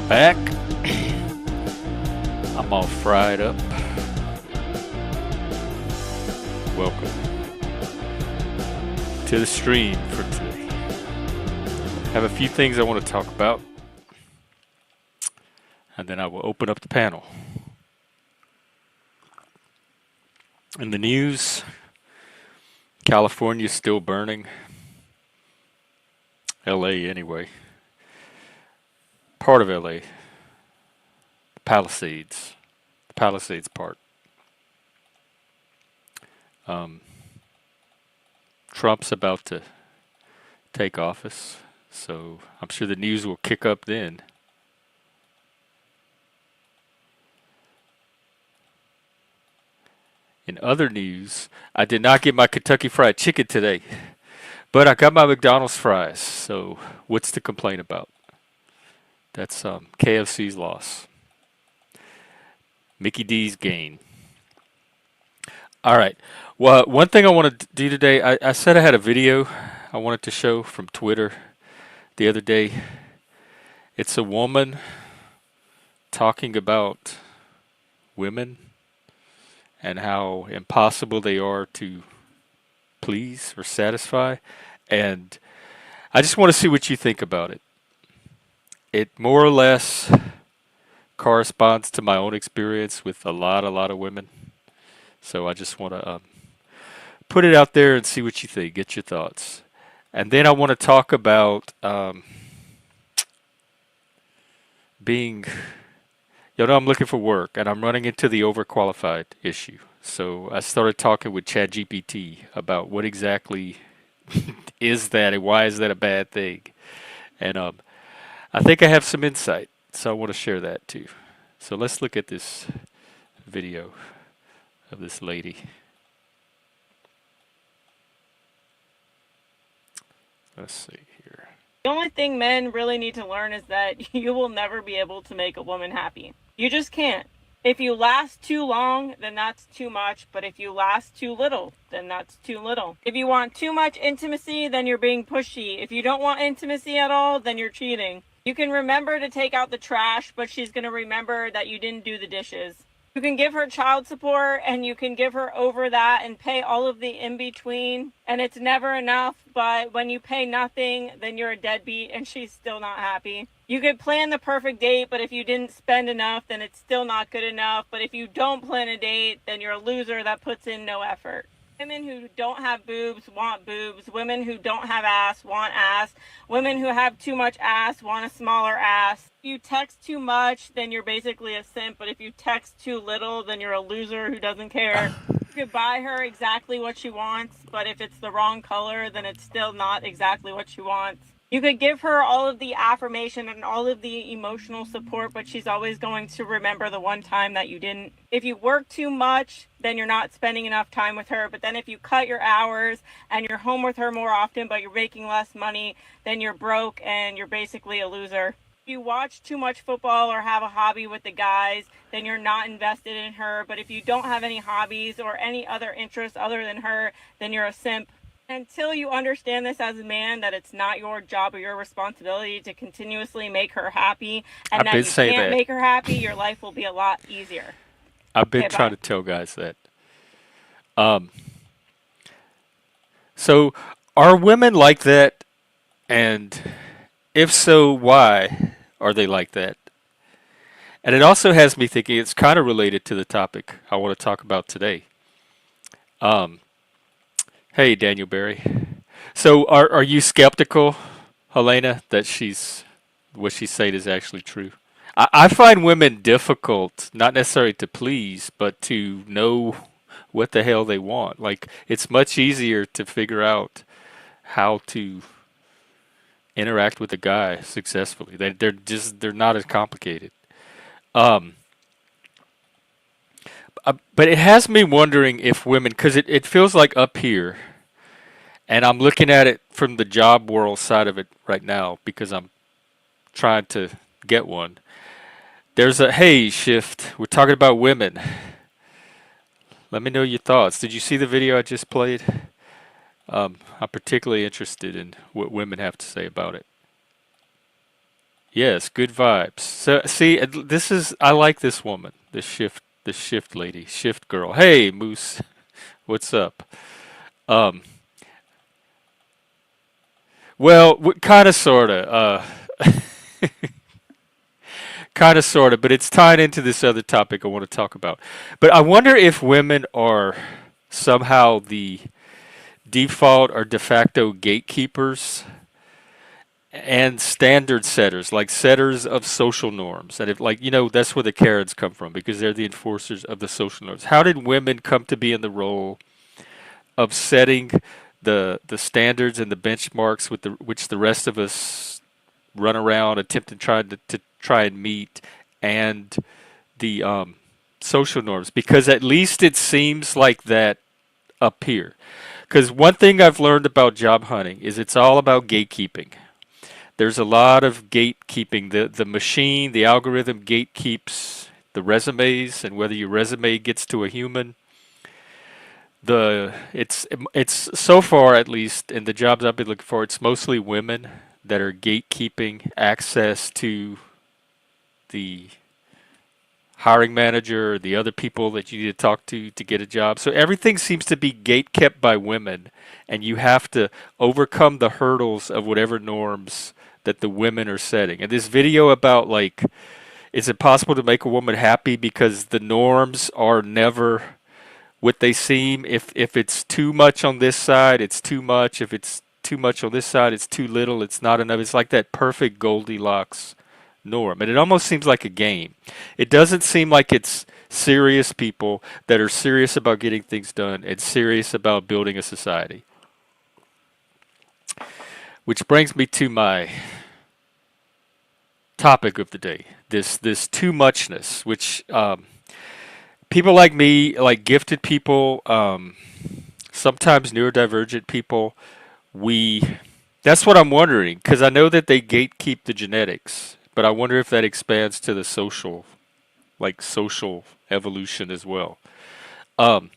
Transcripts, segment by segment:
Back. I'm all fried up. Welcome to the stream for today. I have a few things I want to talk about, and then I will open up the panel. In the news, California is still burning. LA anyway. Part of LA. The Palisades. The Palisades part. Trump's about to take office, so I'm sure the news will kick up then. In other news, I did not get my Kentucky Fried Chicken today, but I got my McDonald's fries, so what's to complain about? That's KFC's loss. Mickey D's gain. All right. Well, one thing I want to do today, I said I had a video I wanted to show from Twitter the other day. It's a woman talking about women and how impossible they are to please or satisfy. And I just want to see what you think about it. It more or less corresponds to my own experience with a lot of women. So I just want to put it out there and see what you think. Get your thoughts. And then I want to talk about being, I'm looking for work and I'm running into the overqualified issue. So I started talking with ChatGPT about what exactly is that and why is that a bad thing. And I think I have some insight, so I want to share that too. So let's look at this video of this lady. Let's see here. The only thing men really need to learn is that you will never be able to make a woman happy. You just can't. If you last too long, then that's too much. But if you last too little, then that's too little. If you want too much intimacy, then you're being pushy. If you don't want intimacy at all, then you're cheating. You can remember to take out the trash, but she's going to remember that you didn't do the dishes. You can give her child support and you can give her over that and pay all of the in between. And it's never enough. But when you pay nothing, then you're a deadbeat and she's still not happy. You could plan the perfect date, but if you didn't spend enough, then it's still not good enough. But if you don't plan a date, then you're a loser that puts in no effort. Women who don't have boobs want boobs. Women who don't have ass want ass. Women who have too much ass want a smaller ass. If you text too much, then you're basically a simp. But if you text too little, then you're a loser who doesn't care. You could buy her exactly what she wants, but if it's the wrong color, then it's still not exactly what she wants. You could give her all of the affirmation and all of the emotional support, but she's always going to remember the one time that you didn't. If you work too much, then you're not spending enough time with her. But then if you cut your hours and you're home with her more often, but you're making less money, then you're broke and you're basically a loser. If you watch too much football or have a hobby with the guys, then you're not invested in her. But if you don't have any hobbies or any other interests other than her, then you're a simp. Until you understand this as a man, that it's not your job or your responsibility to continuously make her happy, and that you can't make her happy, your life will be a lot easier. I've been trying to tell guys that. So are women like that? And if so, why are they like that? And it also has me thinking, it's kind of related to the topic I want to talk about today. Hey, Daniel Berry. So are you skeptical, Helena, that what she's saying is actually true? I find women difficult, not necessarily to please, but to know what the hell they want. Like, it's much easier to figure out how to interact with a guy successfully. They're not as complicated. But it has me wondering if women, because it feels like up here, and I'm looking at it from the job world side of it right now because I'm trying to get one. There's a, hey, shift, we're talking about women. Let me know your thoughts. Did you see the video I just played? I'm particularly interested in what women have to say about it. Yes, good vibes. So see, this is I like this woman, this shift lady, shift girl. Hey, Moose, what's up? Um, well, kind of, sorta, kind of, sorta, but it's tied into this other topic I want to talk about. But I wonder if women are somehow the default or de facto gatekeepers and standard setters, like setters of social norms. And if, like, that's where the Karens come from because they're the enforcers of the social norms. How did women come to be in the role of setting the standards and the benchmarks with which the rest of us run around attempting to try and meet, and the social norms? Because at least it seems like that up here. Because one thing I've learned about job hunting is it's all about gatekeeping. There's a lot of gatekeeping. The machine, the algorithm gatekeeps the resumes, and whether your resume gets to a human, it's so far, at least in the jobs I've been looking for, it's mostly women that are gatekeeping access to the hiring manager or the other people that you need to talk to get a job. So everything seems to be gate kept by women, and you have to overcome the hurdles of whatever norms that the women are setting. And this video about, like, is it possible to make a woman happy because the norms are never what they seem? If it's too much on this side, it's too much. If it's too much on this side, it's too little. It's not enough. It's like that perfect Goldilocks norm, and it almost seems like a game. It doesn't seem like it's serious people that are serious about getting things done and serious about building a society. Which brings me to my topic of the day: this too muchness, which people like me, like gifted people, sometimes neurodivergent people, we. That's what I'm wondering, because I know that they gatekeep the genetics, but I wonder if that expands to the social, like social evolution as well. Um,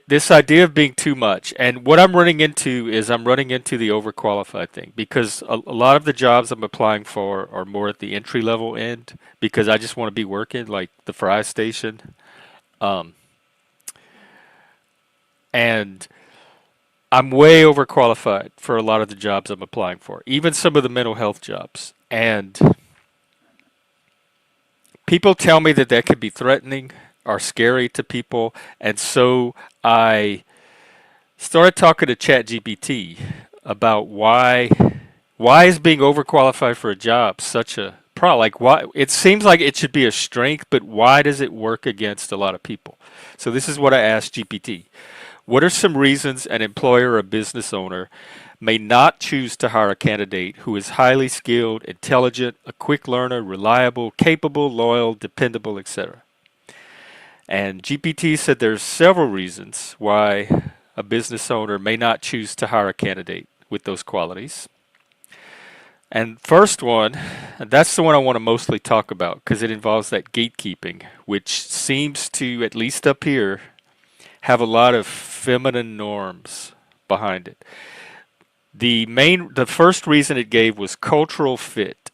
this idea of being too much, and what I'm running into is I'm running into the overqualified thing, because a lot of the jobs I'm applying for are more at the entry level end because I just want to be working, like the fry station. Um, and I'm way overqualified for a lot of the jobs I'm applying for, even some of the mental health jobs. And people tell me that that could be threatening or scary to people. And so I started talking to ChatGPT about why is being overqualified for a job such a problem? Like, why it seems like it should be a strength, but why does it work against a lot of people? So this is what I asked GPT. What are some reasons an employer or business owner may not choose to hire a candidate who is highly skilled, intelligent, a quick learner, reliable, capable, loyal, dependable, etc.? And GPT said there's several reasons why a business owner may not choose to hire a candidate with those qualities. And first one, and that's the one I want to mostly talk about because it involves that gatekeeping, which seems to, at least up here, have a lot of feminine norms behind it. The first reason it gave was cultural fit.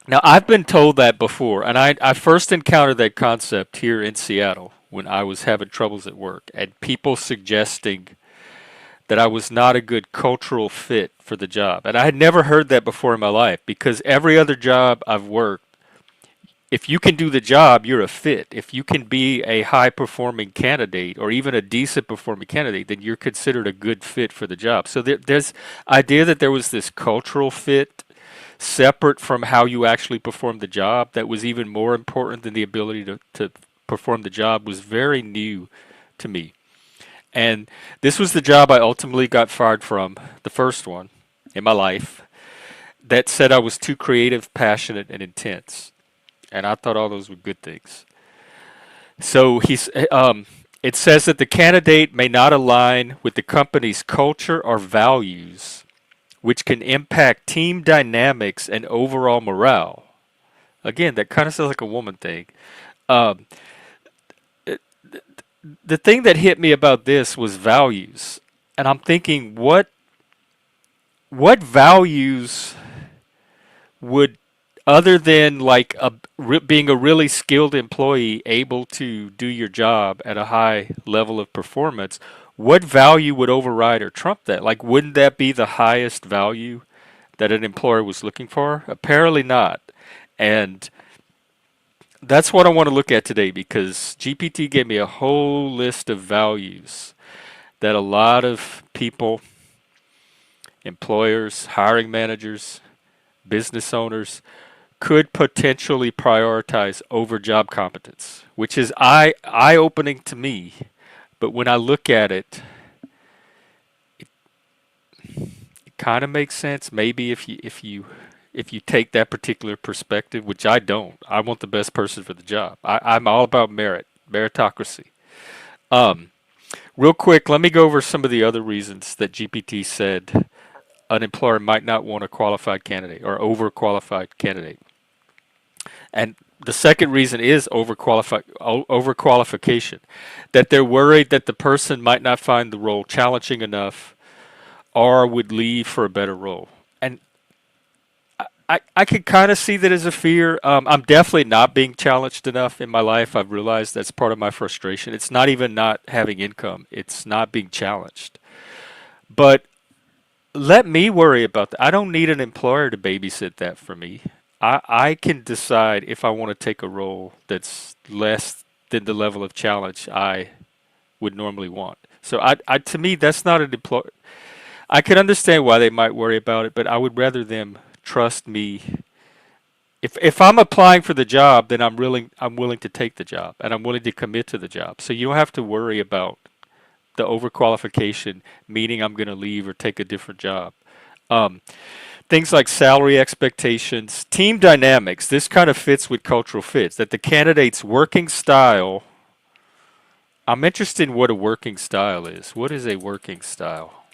Now, I've been told that before, and I first encountered that concept here in Seattle when I was having troubles at work, and people suggesting that I was not a good cultural fit for the job. And I had never heard that before in my life because every other job I've worked, if you can do the job, you're a fit. If you can be a high performing candidate or even a decent performing candidate, then you're considered a good fit for the job. So there's idea that there was this cultural fit separate from how you actually perform the job that was even more important than the ability to perform the job was very new to me. And this was the job I ultimately got fired from, the first one in my life, that said I was too creative, passionate, and intense. And I thought all those were good things. So it says that the candidate may not align with the company's culture or values, which can impact team dynamics and overall morale. Again, that kind of sounds like a woman thing. Um, the thing that hit me about this was values. And I'm thinking, what values would, other than like being a really skilled employee able to do your job at a high level of performance, what value would override or trump that? Like, wouldn't that be the highest value that an employer was looking for? Apparently not. And that's what I want to look at today, because GPT gave me a whole list of values that a lot of people, employers, hiring managers, business owners, could potentially prioritize over job competence, which is eye-opening to me. But when I look at it, it kind of makes sense. Maybe if you take that particular perspective, which I don't. I want the best person for the job. I'm all about meritocracy. Um, Real quick, let me go over some of the other reasons that GPT said an employer might not want a qualified candidate or overqualified candidate. And the second reason is overqualification, that they're worried that the person might not find the role challenging enough or would leave for a better role. And I could kind of see that as a fear. I'm definitely not being challenged enough in my life. I've realized that's part of my frustration. It's not even not having income, it's not being challenged. But let me worry about that. I don't need an employer to babysit that for me. I can decide if I want to take a role that's less than the level of challenge I would normally want. So to me, that's not an employer. I can understand why they might worry about it, but I would rather them trust me. If I'm applying for the job, then I'm willing to take the job and I'm willing to commit to the job. So you don't have to worry about the overqualification, meaning I'm going to leave or take a different job. Um, Things like salary expectations, team dynamics. This kind of fits with cultural fits. That the candidate's working style. I'm interested in what a working style is. What is a working style?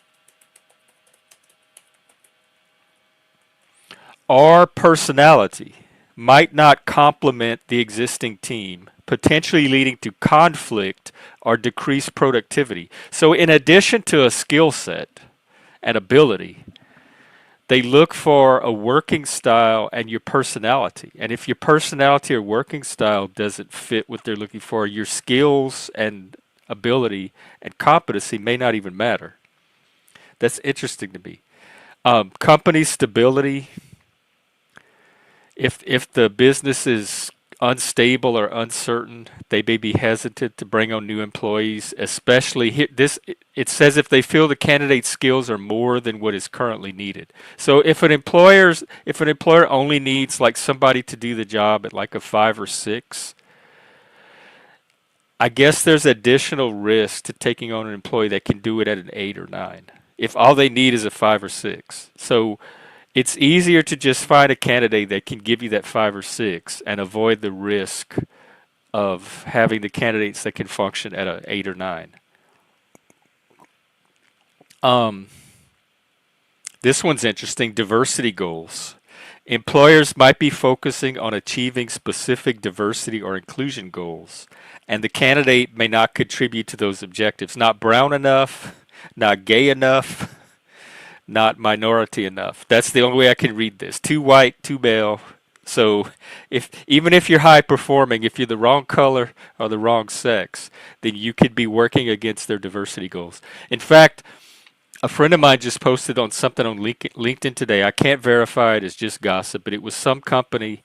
Our personality might not complement the existing team, potentially leading to conflict or decreased productivity. So, in addition to a skill set and ability, they look for a working style and your personality. And if your personality or working style doesn't fit what they're looking for, your skills and ability and competency may not even matter. That's interesting to me. Company stability. If the business is unstable or uncertain, they may be hesitant to bring on new employees, especially it says if they feel the candidate's skills are more than what is currently needed. So if an employer only needs like somebody to do the job at like a 5 or 6, I guess there's additional risk to taking on an employee that can do it at an 8 or 9. If all they need is a 5 or 6. So it's easier to just find a candidate that can give you that 5 or 6 and avoid the risk of having the candidates that can function at a 8 or 9. Um, this one's interesting. Diversity goals. Employers might be focusing on achieving specific diversity or inclusion goals, and the candidate may not contribute to those objectives. Not brown enough, not gay enough, not minority enough. That's the only way I can read this. Too white, too male. So if even if you're high performing, if you're the wrong color or the wrong sex, then you could be working against their diversity goals. In fact, a friend of mine just posted on something on LinkedIn today. I can't verify it, it's just gossip, but it was some company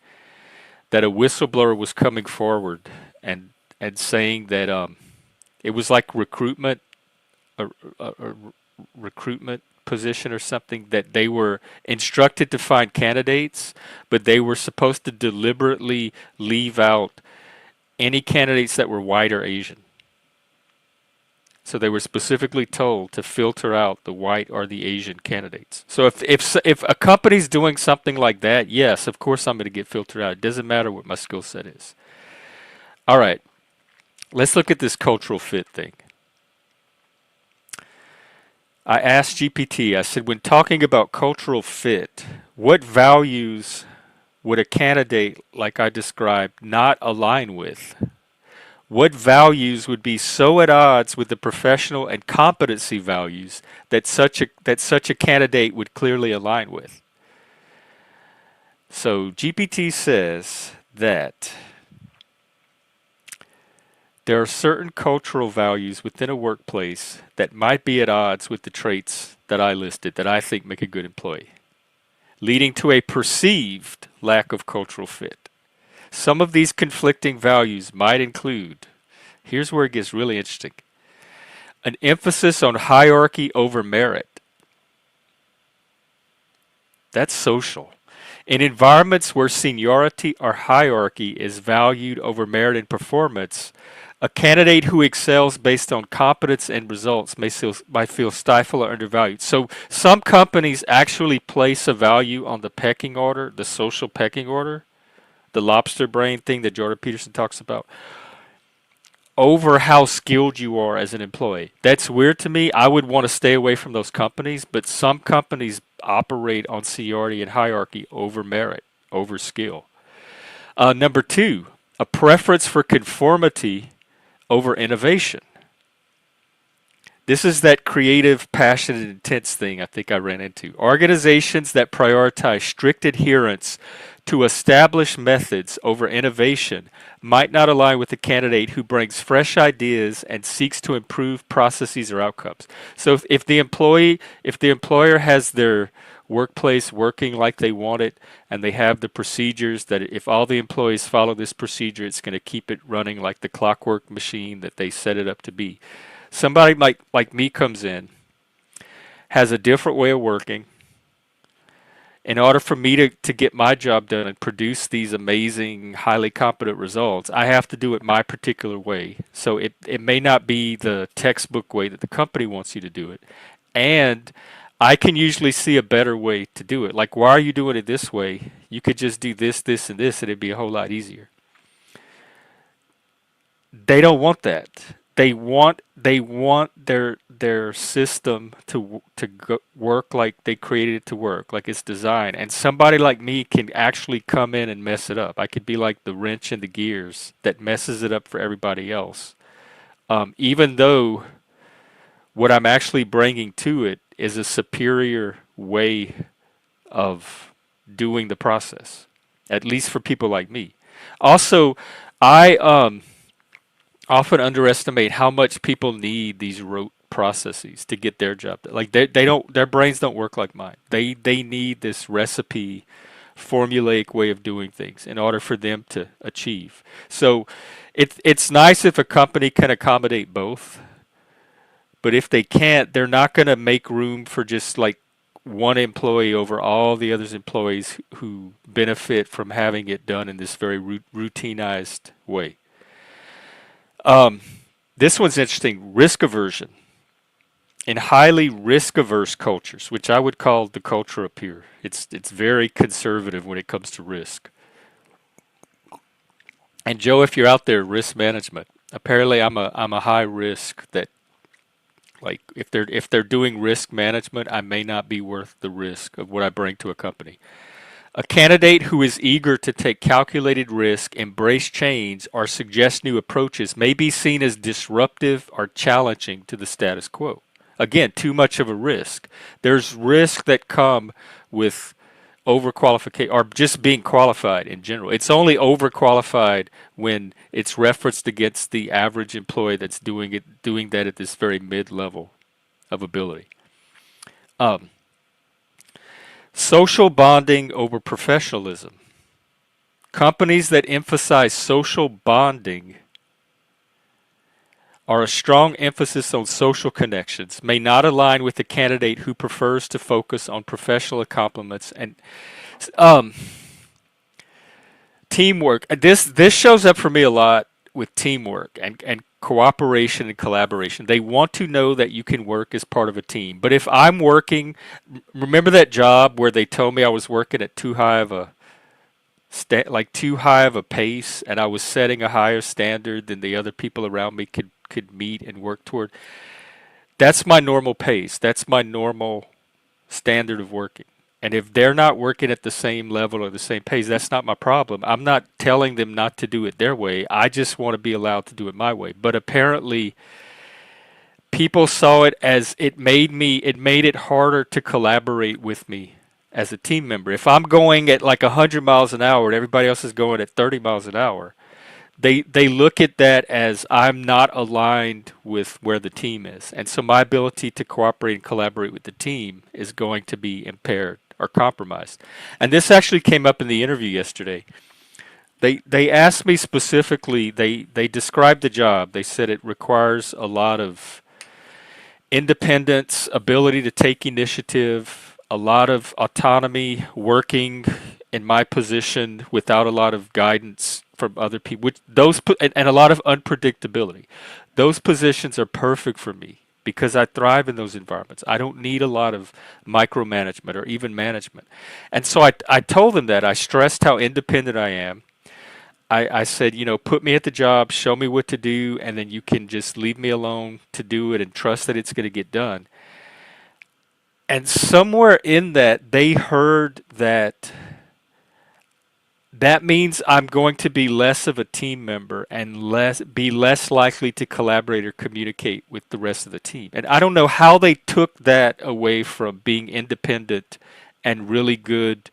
that a whistleblower was coming forward and saying that it was like a recruitment position or something, that they were instructed to find candidates, but they were supposed to deliberately leave out any candidates that were white or Asian. So they were specifically told to filter out the white or the Asian candidates. So if a company's doing something like that, yes, of course I'm going to get filtered out. It doesn't matter what my skill set is. All right, let's look at this cultural fit thing. I asked GPT, I said, when talking about cultural fit, what values would a candidate like I described not align with? What values would be so at odds with the professional and competency values that such a candidate would clearly align with? So GPT says that there are certain cultural values within a workplace that might be at odds with the traits that I listed that I think make a good employee, leading to a perceived lack of cultural fit. Some of these conflicting values might include, here's where it gets really interesting, an emphasis on hierarchy over merit. That's social. In environments where seniority or hierarchy is valued over merit and performance, a candidate who excels based on competence and results might feel stifled or undervalued. So some companies actually place a value on the pecking order, the social pecking order, the lobster brain thing that Jordan Peterson talks about, over how skilled you are as an employee. That's weird to me. I would want to stay away from those companies, but some companies operate on seniority and hierarchy over merit, over skill. Number two, a preference for conformity over innovation. This is that creative, passionate, intense thing I think I ran into. Organizations that prioritize strict adherence to established methods over innovation might not align with a candidate who brings fresh ideas and seeks to improve processes or outcomes. So if the employer has their workplace working like they want it and they have the procedures that if all the employees follow this procedure, it's going to keep it running like the clockwork machine that they set it up to be. Somebody like me comes in, has a different way of working. In order for me to get my job done and produce these amazing, highly competent results, I have to do it my particular way. So it may not be the textbook way that the company wants you to do it. And I can usually see a better way to do it. Like, why are you doing it this way? You could just do this, this, and this, and it'd be a whole lot easier. They don't want that. They want their system to work like they created it to work, like it's designed. And somebody like me can actually come in and mess it up. I could be like the wrench in the gears that messes it up for everybody else. Even though what I'm actually bringing to it is a superior way of doing the process, at least for people like me. Also, I often underestimate how much people need these rote processes to get their job done. Like they don't their brains don't work like mine. They need this recipe formulaic way of doing things in order for them to achieve. So it's nice if a company can accommodate both, but if they can't, they're not going to make room for just like one employee over all the other employees who benefit from having it done in this very routinized way. Um, this one's interesting. Risk aversion. In highly risk averse cultures, which I would call the culture up here, it's very conservative when it comes to risk. And Joe, if you're out there, risk management. Apparently, I'm a high risk that like if they're doing risk management, I may not be worth the risk of what I bring to a company. A candidate who is eager to take calculated risk, embrace change, or suggest new approaches may be seen as disruptive or challenging to the status quo. Again, too much of a risk. There's risk that come with overqualification or just being qualified in general. It's only overqualified when it's referenced against the average employee that's doing that at this very mid level of ability. Um, Social bonding over professionalism. Companies that emphasize social bonding or a strong emphasis on social connections may not align with the candidate who prefers to focus on professional accomplishments and um, teamwork. This shows up for me a lot with teamwork and cooperation and collaboration. They want to know that you can work as part of a team. But if I'm working, remember that job where they told me I was working at too high of a too high of a pace, and I was setting a higher standard than the other people around me could meet and work toward. That's my normal pace. That's my normal standard of working. And if they're not working at the same level or the same pace, that's not my problem. I'm not telling them not to do it their way. I just want to be allowed to do it my way. But apparently, people saw it as it made it harder to collaborate with me as a team member. If I'm going at like 100 miles an hour and everybody else is going at 30 miles an hour, they look at that as I'm not aligned with where the team is. And so my ability to cooperate and collaborate with the team is going to be impaired or compromised. And this actually came up in the interview yesterday. They asked me specifically, they described the job. They said it requires a lot of independence, ability to take initiative, a lot of autonomy, working in my position without a lot of guidance from other people, which and a lot of unpredictability. Those positions are perfect for me because I thrive in those environments. I don't need a lot of micromanagement or even management. And so I told them that. I stressed how independent I am. I said, put me at the job, show me what to do, and then you can just leave me alone to do it and trust that it's going to get done. And somewhere in that, they heard that that means I'm going to be less of a team member and be less likely to collaborate or communicate with the rest of the team. And I don't know how they took that away from being independent and really good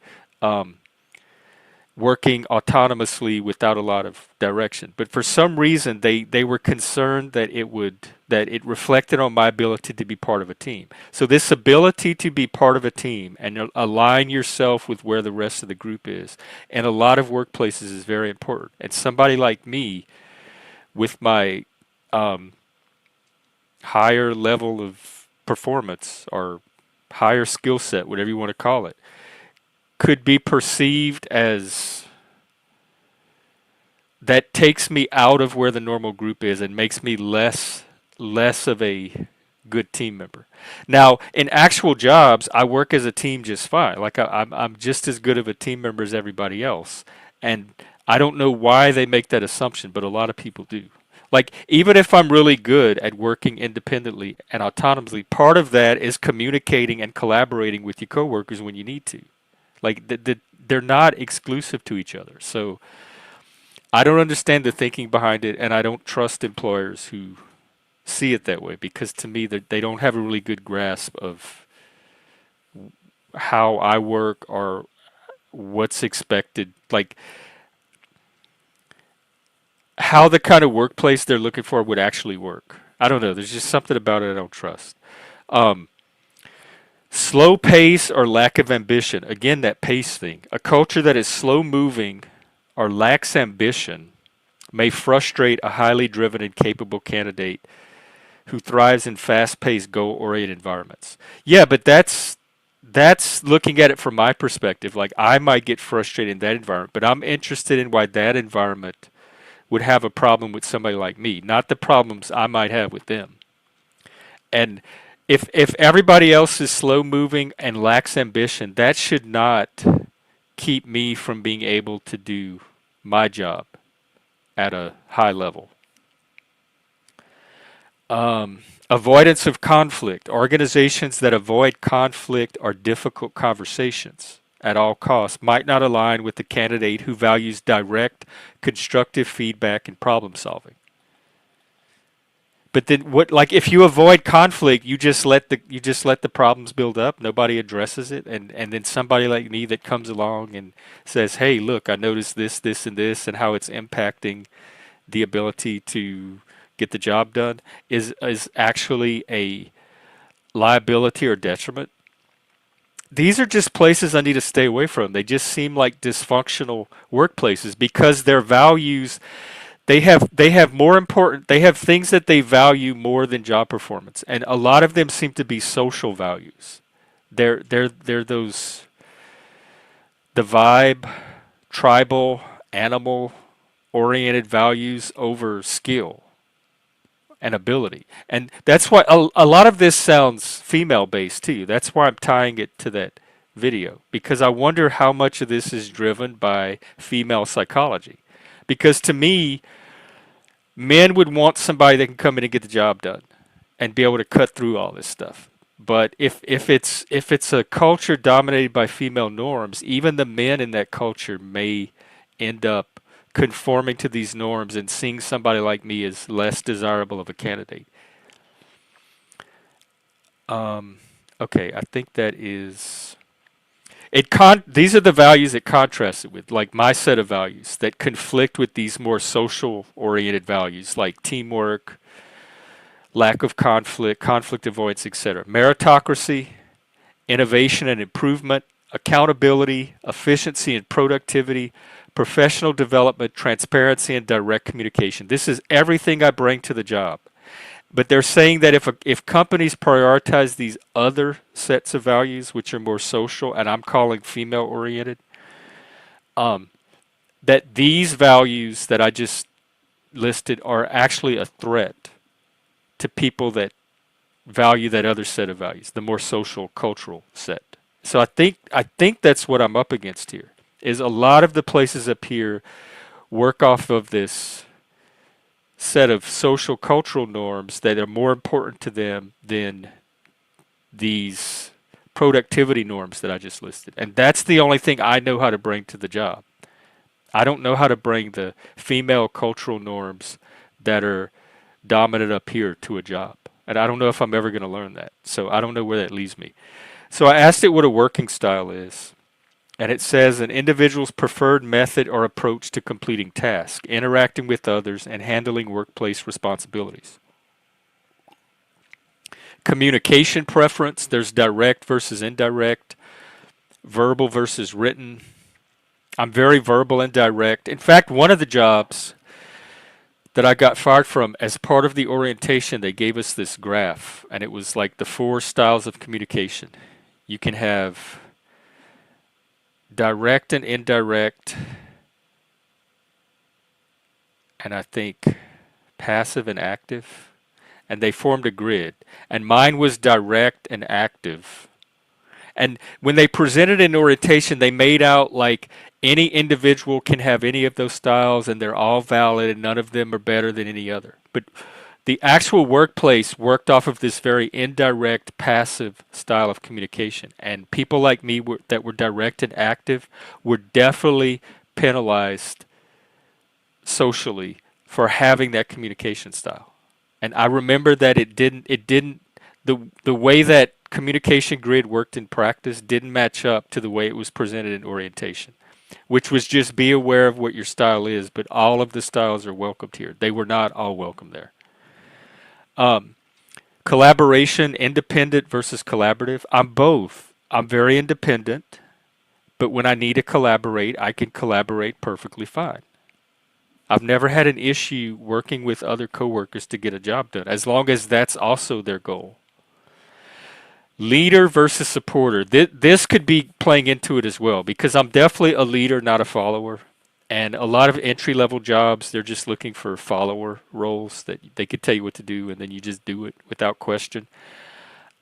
working autonomously without a lot of direction. But for some reason, they were concerned that it reflected on my ability to be part of a team. So this ability to be part of a team and align yourself with where the rest of the group is, in a lot of workplaces is very important. And somebody like me, with my higher level of performance or higher skill set, whatever you want to call it, could be perceived as that takes me out of where the normal group is and makes me less of a good team member. Now, in actual jobs, I work as a team just fine. Like I'm just as good of a team member as everybody else, and I don't know why they make that assumption, but a lot of people do. Like even if I'm really good at working independently and autonomously, part of that is communicating and collaborating with your coworkers when you need to. Like they're not exclusive to each other. So I don't understand the thinking behind it, and I don't trust employers who see it that way because to me they don't have a really good grasp of how I work or what's expected. Like how the kind of workplace they're looking for would actually work. I don't know. There's just something about it I don't trust. Um, Slow pace or lack of ambition. Again, that pace thing. A culture that is slow moving or lacks ambition may frustrate a highly driven and capable candidate who thrives in fast-paced, goal-oriented environments. Yeah, but that's looking at it from my perspective. Like I might get frustrated in that environment, but I'm interested in why that environment would have a problem with somebody like me, not the problems I might have with them. And if everybody else is slow moving and lacks ambition, that should not keep me from being able to do my job at a high level. Avoidance of conflict. Organizations that avoid conflict or difficult conversations at all costs might not align with the candidate who values direct, constructive feedback and problem solving. But then what, like if you avoid conflict, you just let the problems build up, nobody addresses it, and then somebody like me that comes along and says, "Hey, look, I noticed this, this and this and how it's impacting the ability to get the job done," is actually a liability or detriment. These are just places I need to stay away from. They just seem like dysfunctional workplaces because their values, they have things that they value more than job performance, and a lot of them seem to be social values. They're those, the vibe, tribal, animal oriented values over skill and ability. And that's why a lot of this sounds female based too. That's why I'm tying it to that video, because I wonder how much of this is driven by female psychology. Because to me, men would want somebody that can come in and get the job done and be able to cut through all this stuff. But if it's a culture dominated by female norms, even the men in that culture may end up conforming to these norms and seeing somebody like me as less desirable of a candidate. Um, okay, I think that is these are the values it contrasts it with, like my set of values that conflict with these more social oriented values like teamwork, lack of conflict, conflict avoidance, etc. Meritocracy, innovation and improvement, accountability, efficiency and productivity, professional development, transparency and direct communication. This is everything I bring to the job. But they're saying that if companies prioritize these other sets of values, which are more social, and I'm calling female oriented, um, that these values that I just listed are actually a threat to people that value that other set of values, the more social cultural set. So I think that's what I'm up against here. Is a lot of the places up here work off of this set of social cultural norms that are more important to them than these productivity norms that I just listed. And that's the only thing I know how to bring to the job. I don't know how to bring the female cultural norms that are dominant up here to a job. And I don't know if I'm ever going to learn that. So I don't know where that leaves me. So I asked it what a working style is. And it says an individual's preferred method or approach to completing tasks, interacting with others, and handling workplace responsibilities. Communication preference, there's direct versus indirect, verbal versus written. I'm very verbal and direct. In fact, one of the jobs that I got fired from, as part of the orientation, they gave us this graph, and it was like the four styles of communication. You can have direct and indirect, and I think passive and active. And they formed a grid. And mine was direct and active. And when they presented in orientation, they made out like any individual can have any of those styles and they're all valid and none of them are better than any other. But the actual workplace worked off of this very indirect, passive style of communication. And people like me that were direct and active were definitely penalized socially for having that communication style. And I remember that the way that communication grid worked in practice didn't match up to the way it was presented in orientation, which was just be aware of what your style is, but all of the styles are welcomed here. They were not all welcome there. Um, Collaboration, independent versus collaborative. I'm both. I'm very independent, but when I need to collaborate, I can collaborate perfectly fine. I've never had an issue working with other coworkers to get a job done, as long as that's also their goal. Leader versus supporter. This could be playing into it as well, because I'm definitely a leader, not a follower. And a lot of entry level jobs, they're just looking for follower roles that they could tell you what to do and then you just do it without question.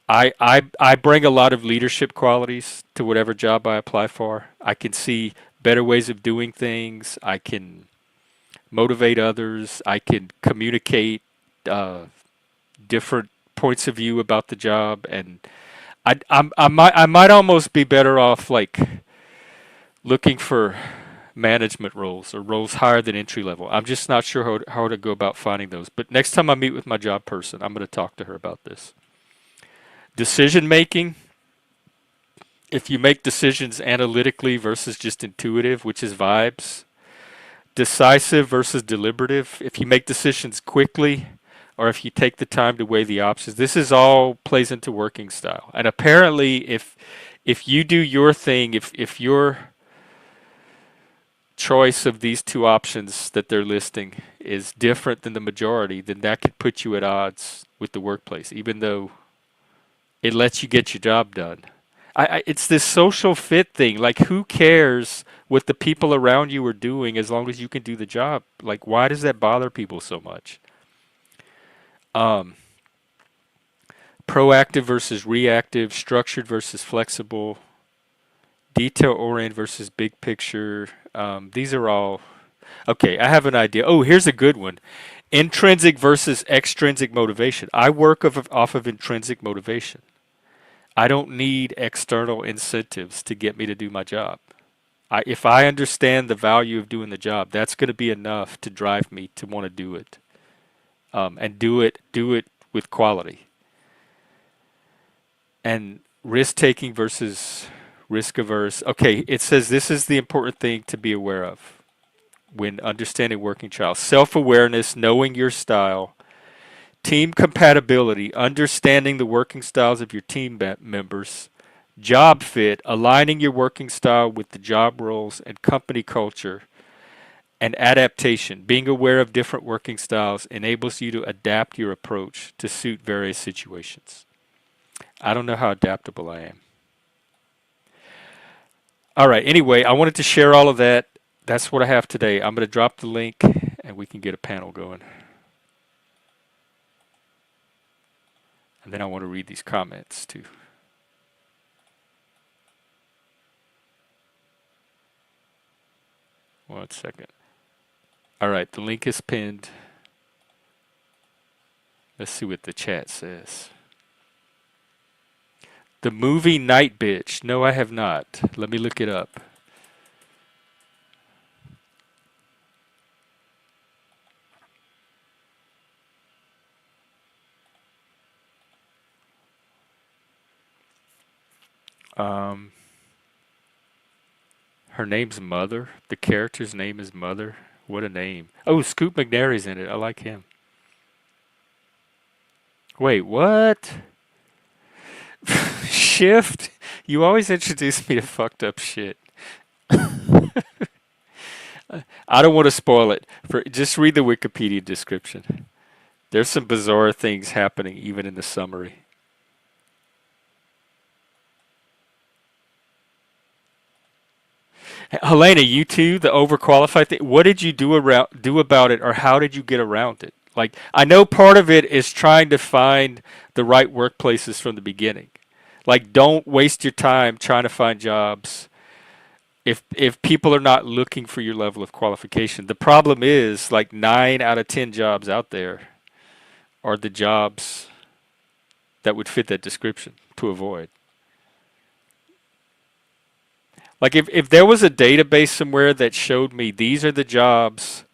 I bring a lot of leadership qualities to whatever job I apply for. I can see better ways of doing things. I can motivate others. I can communicate uh, different points of view about the job, and I might almost be better off like looking for management roles or roles higher than entry level. I'm just not sure how to go about finding those. But next time I meet with my job person, I'm going to talk to her about this. Decision making. If you make decisions analytically versus just intuitive, which is vibes. Decisive versus deliberative. If you make decisions quickly or if you take the time to weigh the options. This is all plays into working style. And apparently if you do your thing, if your choice of these two options that they're listing is different than the majority, then that could put you at odds with the workplace, even though it lets you get your job done. It's this social fit thing. Like, who cares what the people around you are doing as long as you can do the job? Like, why does that bother people so much? Um, Proactive versus reactive, structured versus flexible, detail oriented versus big picture. These are all okay. I have an idea. Oh, here's a good one: intrinsic versus extrinsic motivation. I work off of intrinsic motivation. I don't need external incentives to get me to do my job. If I understand the value of doing the job, that's going to be enough to drive me to want to do it, and do it with quality. And risk taking versus risk averse. Okay, it says this is the important thing to be aware of when understanding working styles: self awareness, knowing your style, team compatibility, understanding the working styles of your team members, job fit, aligning your working style with the job roles and company culture, and adaptation. Being aware of different working styles enables you to adapt your approach to suit various situations. I don't know how adaptable I am. All right, anyway, I wanted to share all of that. That's what I have today. I'm going to drop the link and we can get a panel going. And then I want to read these comments too. One second. All right, the link is pinned. Let's see what the chat says. The movie Night Bitch. No, I have not. Let me look it up. Um, Her name's Mother. The character's name is Mother. What a name. Oh, Scoop McNairy's in it. I like him. Wait, what? Shift? You always introduce me to fucked up shit. I don't want to spoil it. Just read the Wikipedia description. There's some bizarre things happening even in the summary. Helena, you too, the overqualified thing. What did you do about it, or how did you get around it? Like, I know part of it is trying to find the right workplaces from the beginning. Like, don't waste your time trying to find jobs if people are not looking for your level of qualification. The problem is, like, 9 out of 10 jobs out there are the jobs that would fit that description to avoid. Like, if there was a database somewhere that showed me these are the jobs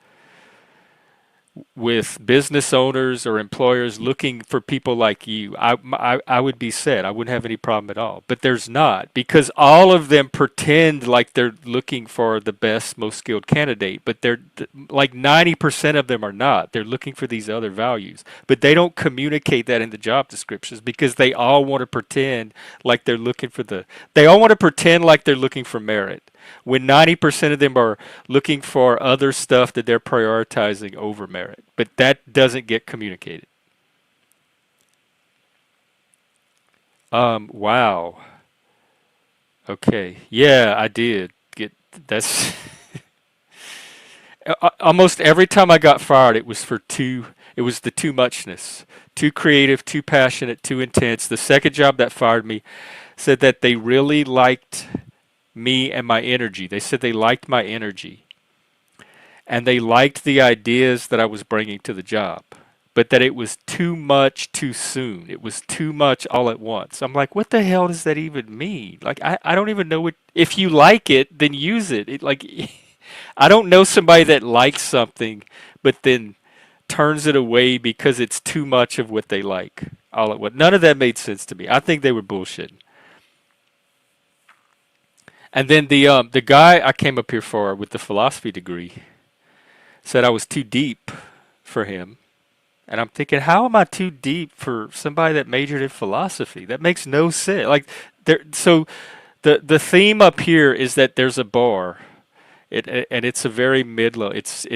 with business owners or employers looking for people like you, I would be set. I wouldn't have any problem at all. But there's not, because all of them pretend like they're looking for the best, most skilled candidate, but they're like 90% of them are not. They're looking for these other values, but they don't communicate that in the job descriptions because they all want to pretend like they're looking for they all want to pretend like they're looking for merit when 90% of them are looking for other stuff that they're prioritizing over merit. But that doesn't get communicated. Wow. Okay. Yeah, I did get that's almost every time I got fired it was it was the too muchness. Too creative, too passionate, too intense. The second job that fired me said that they really liked me and my energy. They said they liked my energy and they liked the ideas that I was bringing to the job, but that it was too much too soon. It was too much all at once. I'm like, what the hell does that even mean? Like, I don't even know what. If you like it, then use it. Like, I don't know somebody that likes something, but then turns it away because it's too much of what they like all at once. None of that made sense to me. I think they were bullshitting. And then the guy I came up here for with the philosophy degree said I was too deep for him. And I'm thinking, how am I too deep for somebody that majored in philosophy? That makes no sense. Like so the theme up here is that there's a bar. And it's a very mid-low. It's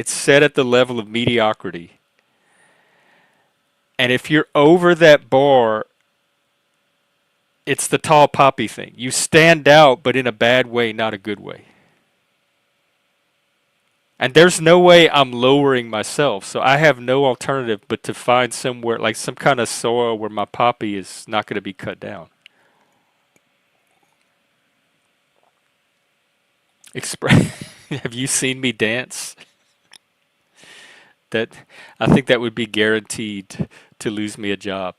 set at the level of mediocrity. And if you're over that bar, it's the tall poppy thing. You stand out, but in a bad way, not a good way. And there's no way I'm lowering myself. So I have no alternative but to find somewhere, like some kind of soil where my poppy is not going to be cut down. Have you seen me dance? That I think that would be guaranteed to lose me a job.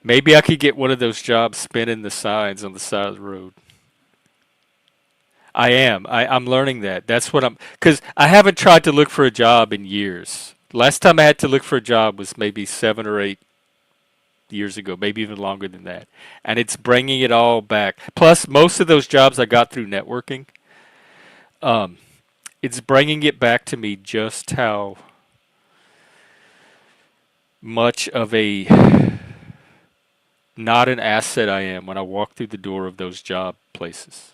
Maybe I could get one of those jobs spinning the signs on the side of the road. I am. I'm learning that. That's what I'm. Because I haven't tried to look for a job in years. Last time I had to look for a job was maybe 7 or 8 years ago, maybe even longer than that. And it's bringing it all back. Plus, most of those jobs I got through networking, um, it's bringing it back to me just how much of a not an asset I am when I walk through the door of those job places.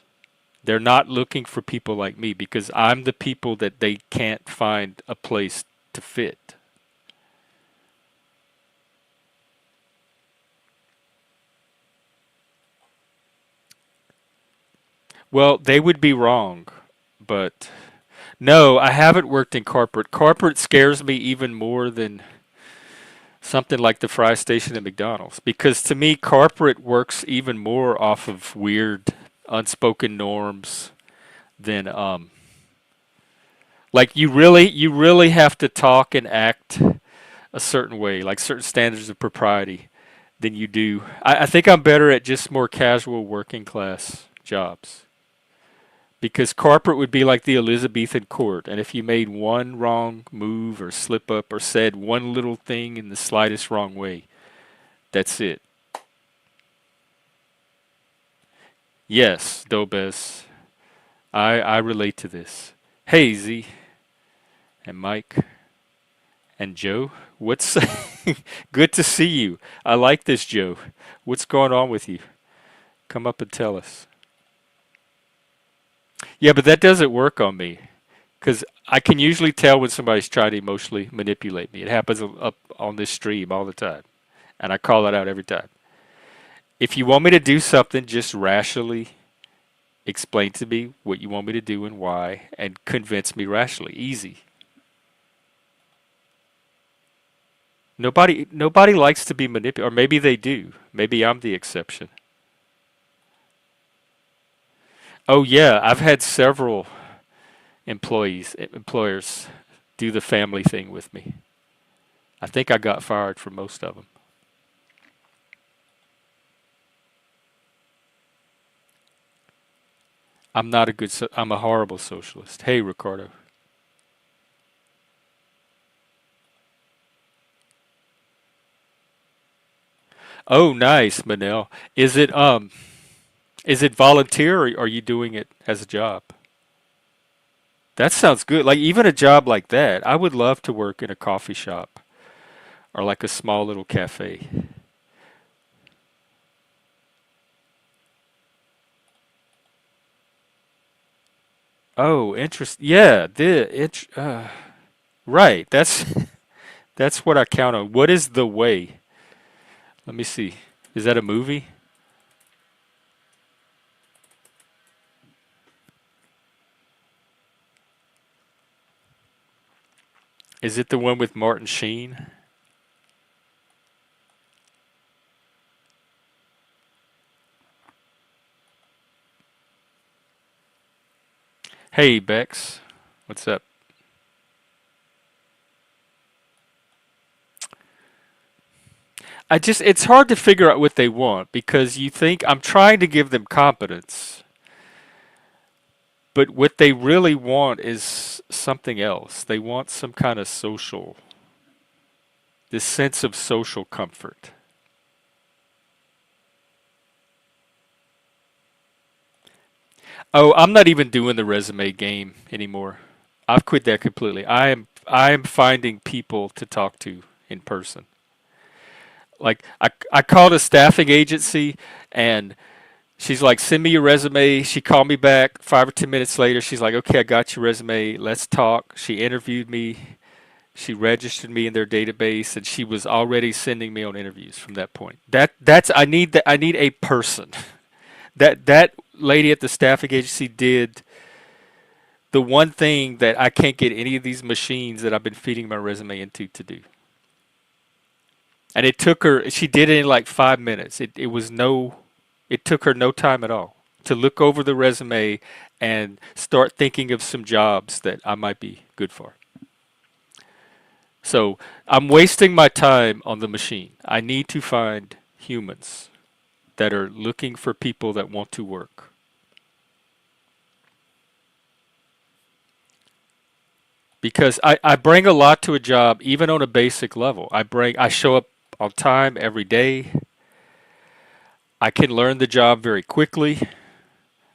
They're not looking for people like me because I'm the people that they can't find a place to fit. Well, they would be wrong, but no, I haven't worked in corporate. Corporate scares me even more than something like the fry station at McDonald's because to me, corporate works even more off of weird, unspoken norms than like you really have to talk and act a certain way, like certain standards of propriety than you do. I think I'm better at just more casual working class jobs. Because corporate would be like the Elizabethan court, and if you made one wrong move or slip up or said one little thing in the slightest wrong way, that's it. Yes, Dobes, I relate to this. Hey, Z and Mike and Joe, what's good to see you? I like this, Joe. What's going on with you? Come up and tell us. Yeah, but that doesn't work on me because I can usually tell when somebody's trying to emotionally manipulate me. It happens up on this stream all the time, and I call it out every time. If you want me to do something, just rationally explain to me what you want me to do and why, and convince me rationally. Easy. Nobody likes to be manipulated, or maybe they do. Maybe I'm the exception. Oh yeah, I've had several employers do the family thing with me. I think I got fired from most of them. I'm not a good. I'm a horrible socialist. Hey, Ricardo. Oh, nice, Manel. Is it volunteer or are you doing it as a job? That sounds good. Like even a job like that, I would love to work in a coffee shop or like a small little cafe. Oh, interest. Yeah, right. That's what I count on. What is the way? Let me see. Is that a movie? Is it the one with Martin Sheen? Hey, Bex. What's up? It's hard to figure out what they want because you think I'm trying to give them competence, but what they really want is something else. They want some kind of this sense of social comfort. Oh, I'm not even doing the resume game anymore. I've quit that completely. I am finding people to talk to in person. Like I called a staffing agency and she's like, send me your resume. She called me back 5 or 10 minutes later. She's like, okay, I got your resume. Let's talk. She interviewed me. She registered me in their database, and she was already sending me on interviews from that point. That's I need a person. That lady at the staffing agency did the one thing that I can't get any of these machines that I've been feeding my resume into to do. And it took her. She did it in like 5 minutes. It was no. It took her no time at all to look over the resume and start thinking of some jobs that I might be good for. So I'm wasting my time on the machine. I need to find humans that are looking for people that want to work. Because I bring a lot to a job, even on a basic level. I show up on time every day. I can learn the job very quickly.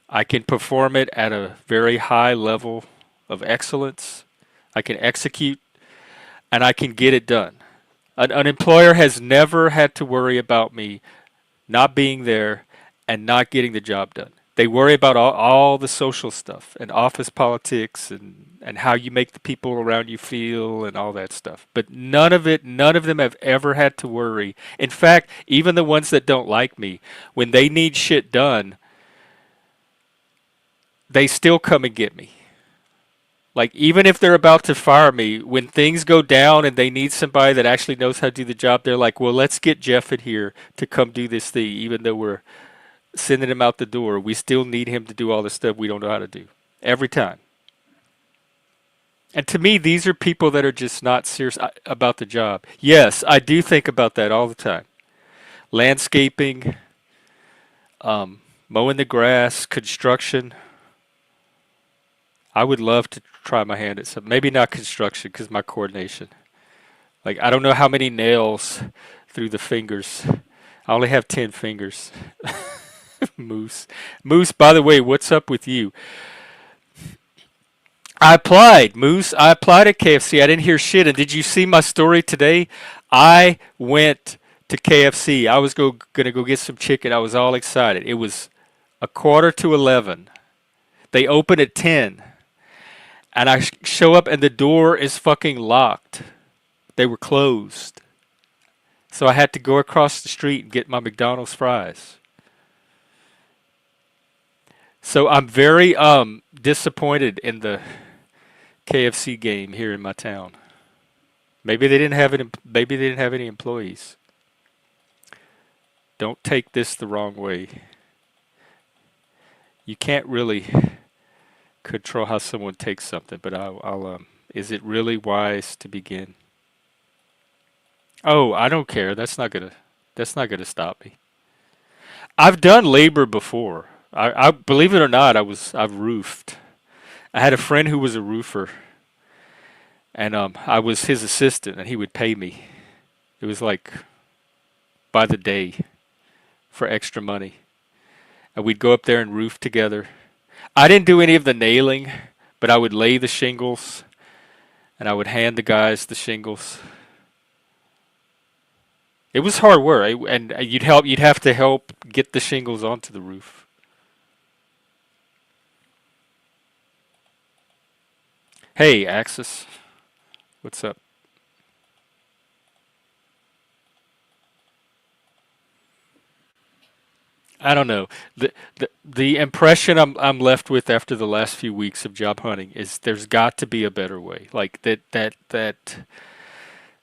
I can perform it at a very high level of excellence. I can execute and I can get it done. An employer has never had to worry about me not being there and not getting the job done. They worry about all the social stuff and office politics and how you make the people around you feel and all that stuff. But none of them have ever had to worry. In fact, even the ones that don't like me, when they need shit done, they still come and get me. Like, even if they're about to fire me, when things go down and they need somebody that actually knows how to do the job, they're like, well, let's get Jeff in here to come do this thing, even though we're sending him out the door. We still need him to do all the stuff we don't know how to do. Every time. And to me, these are people that are just not serious about the job. Yes, I do think about that all the time. Landscaping, mowing the grass, construction. I would love to try my hand at some. Maybe not construction because my coordination. Like, I don't know how many nails through the fingers. I only have 10 fingers. Moose. Moose, by the way, what's up with you? I applied, Moose. I applied at KFC. I didn't hear shit. And did you see my story today? I went to KFC. I was gonna go get some chicken. I was all excited. It was a quarter to 11. They open at 10. And I show up and the door is fucking locked. They were closed. So I had to go across the street and get my McDonald's fries. So I'm very disappointed in the KFC game here in my town. Maybe they didn't have any employees. Don't take this the wrong way. You can't really control how someone takes something, but I'll is it really wise to begin? Oh, I don't care. That's not gonna stop me. I've done labor before. I believe it or not, I've roofed. I had a friend who was a roofer, and I was his assistant, and he would pay me. It was like by the day for extra money, and we'd go up there and roof together. I didn't do any of the nailing, but I would lay the shingles, and I would hand the guys the shingles. It was hard work, and you'd have to help get the shingles onto the roof. Hey, Axis, what's up? I don't know. The impression I'm left with after the last few weeks of job hunting is there's got to be a better way. Like that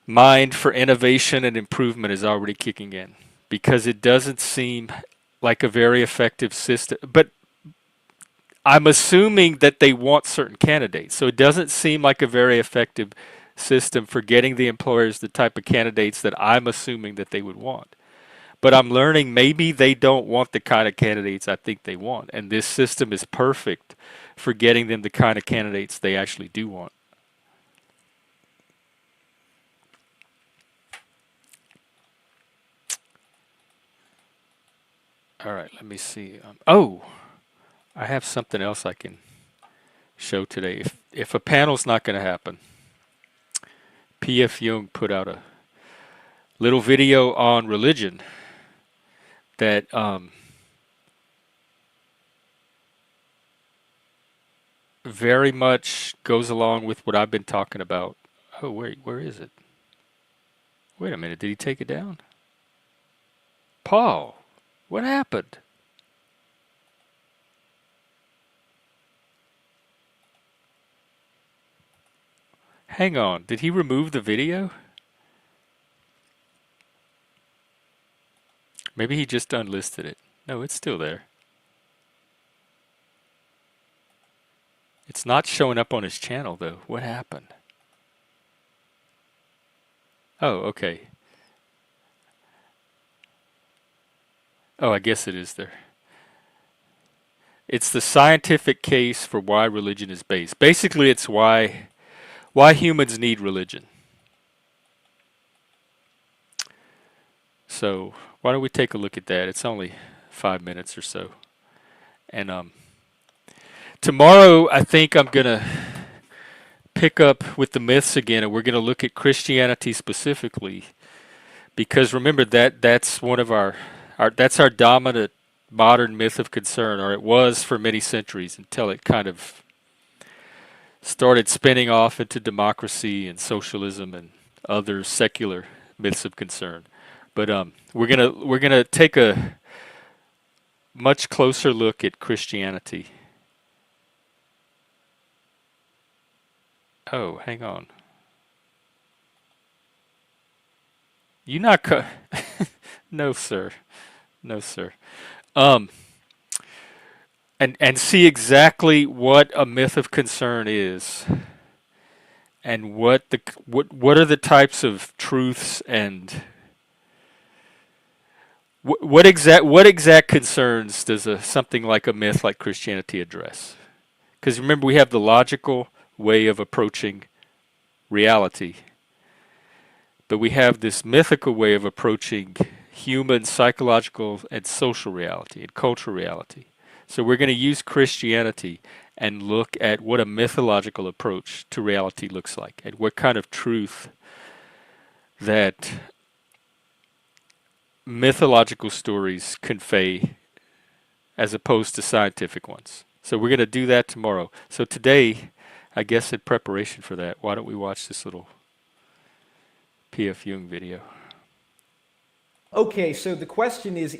mind for innovation and improvement is already kicking in because it doesn't seem like a very effective system. But I'm assuming that they want certain candidates. So it doesn't seem like a very effective system for getting the employers the type of candidates that I'm assuming that they would want. But I'm learning maybe they don't want the kind of candidates I think they want. And this system is perfect for getting them the kind of candidates they actually do want. All right, let me see. Oh, I have something else I can show today. If a panel's not going to happen, P.F. Jung put out a little video on religion that very much goes along with what I've been talking about. Oh, wait, where is it? Wait a minute, did he take it down? Paul, what happened? Hang on, did he remove the video? Maybe he just unlisted it. No, it's still there. It's not showing up on his channel, though. What happened? Oh, okay. Oh, I guess it is there. It's the scientific case for why religion is based. Basically, it's why humans need religion. So why don't we take a look at that? It's only 5 minutes or so. And tomorrow, I think I'm gonna pick up with the myths again, and we're gonna look at Christianity specifically, because remember that's one of our that's our dominant modern myth of concern, or it was for many centuries until it kind of started spinning off into democracy and socialism and other secular myths of concern. But we're gonna take a much closer look at Christianity. Oh, hang on. You not no, sir. No, sir. Um, and see exactly what a myth of concern is, and what are the types of truths, and what exact concerns does something like a myth like Christianity address? Because remember, we have the logical way of approaching reality, but we have this mythical way of approaching human psychological and social reality and cultural reality. So we're going to use Christianity and look at what a mythological approach to reality looks like, and what kind of truth that mythological stories convey as opposed to scientific ones. So we're going to do that tomorrow. So today, I guess in preparation for that, why don't we watch this little P.F. Jung video? Okay, so the question is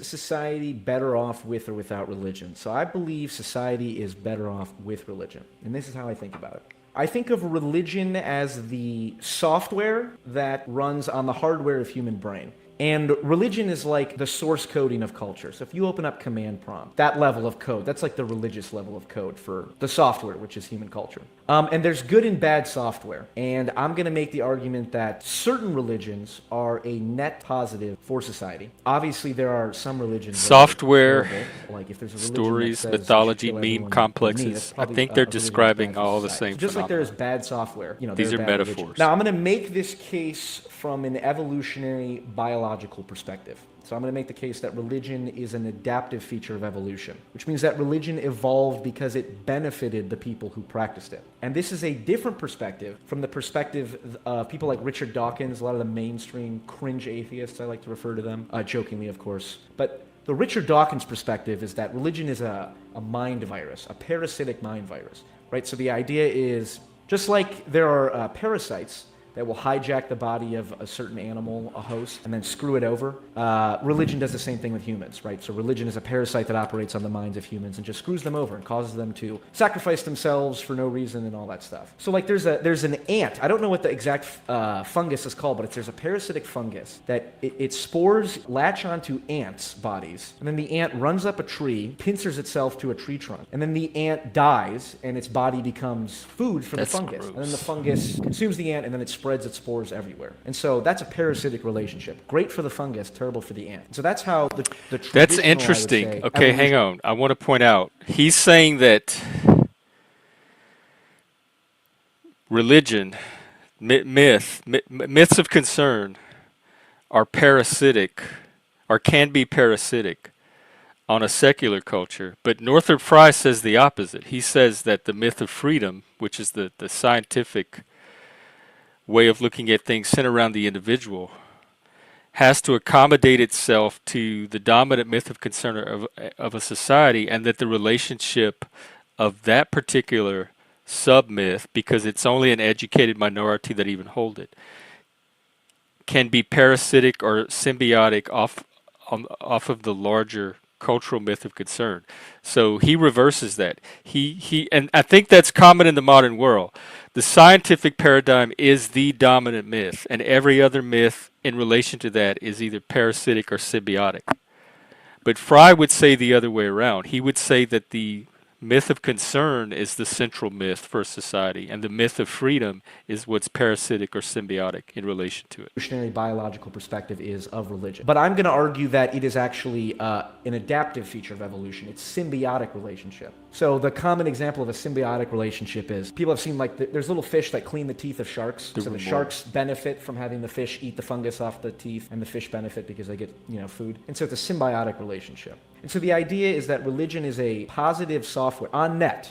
society better off with or without religion? So I believe society is better off with religion. And this is how I think about it. I think of religion as the software that runs on the hardware of human brain. And religion is like the source coding of culture. So if you open up command prompt, that level of code, that's like the religious level of code for the software, which is human culture. And there's good and bad software. And I'm going to make the argument that certain religions are a net positive for society. Obviously, there are some religions that are Software, terrible. Like if there's a religion that stories, says you should mythology, kill meme everyone complexes. but me, that's I probably think they're a religion that's describing bad for all the society. same So just like there is phenomena. bad software, there These are are bad religions. metaphors. Now, I'm going to make this case from an evolutionary biological perspective. So I'm going to make the case that religion is an adaptive feature of evolution, which means that religion evolved because it benefited the people who practiced it. And this is a different perspective from the perspective of people like Richard Dawkins, a lot of the mainstream cringe atheists, I like to refer to them, jokingly, of course. But the Richard Dawkins perspective is that religion is a mind virus, a parasitic mind virus, right? So the idea is, just like there are parasites that will hijack the body of a certain animal, a host, and then screw it over. Religion does the same thing with humans, right? So religion is a parasite that operates on the minds of humans and just screws them over and causes them to sacrifice themselves for no reason and all that stuff. So like there's an ant. I don't know what the exact fungus is called, but there's a parasitic fungus that its spores latch onto ants' bodies, and then the ant runs up a tree, pincers itself to a tree trunk, and then the ant dies, and its body becomes food for That's the fungus. gross. And then the fungus consumes the ant, and then it spreads its spores everywhere. And so that's a parasitic relationship. Great for the fungus, terrible for the ant. So that's how the That's traditional, interesting. I would say, Okay, hang evolution. on. I want to point out, he's saying that religion, myths of concern are parasitic, or can be parasitic on a secular culture. But Northrop Frye says the opposite. He says that the myth of freedom, which is the scientific way of looking at things centered around the individual, has to accommodate itself to the dominant myth of concern of a society, and that the relationship of that particular sub-myth, because it's only an educated minority that even hold it, can be parasitic or symbiotic off of the larger cultural myth of concern. So he reverses that. And I think that's common in the modern world. The scientific paradigm is the dominant myth, and every other myth in relation to that is either parasitic or symbiotic. But Fry would say the other way around. He would say that the Myth of concern is the central myth for a society, and the myth of freedom is what's parasitic or symbiotic in relation to it. Evolutionary biological perspective is of religion. But I'm going to argue that it is actually an adaptive feature of evolution. It's symbiotic relationship. So the common example of a symbiotic relationship is people have seen like there's little fish that clean the teeth of sharks. So the sharks benefit from having the fish eat the fungus off the teeth, and the fish benefit because they get food. And so it's a symbiotic relationship. And so the idea is that religion is a positive software on net,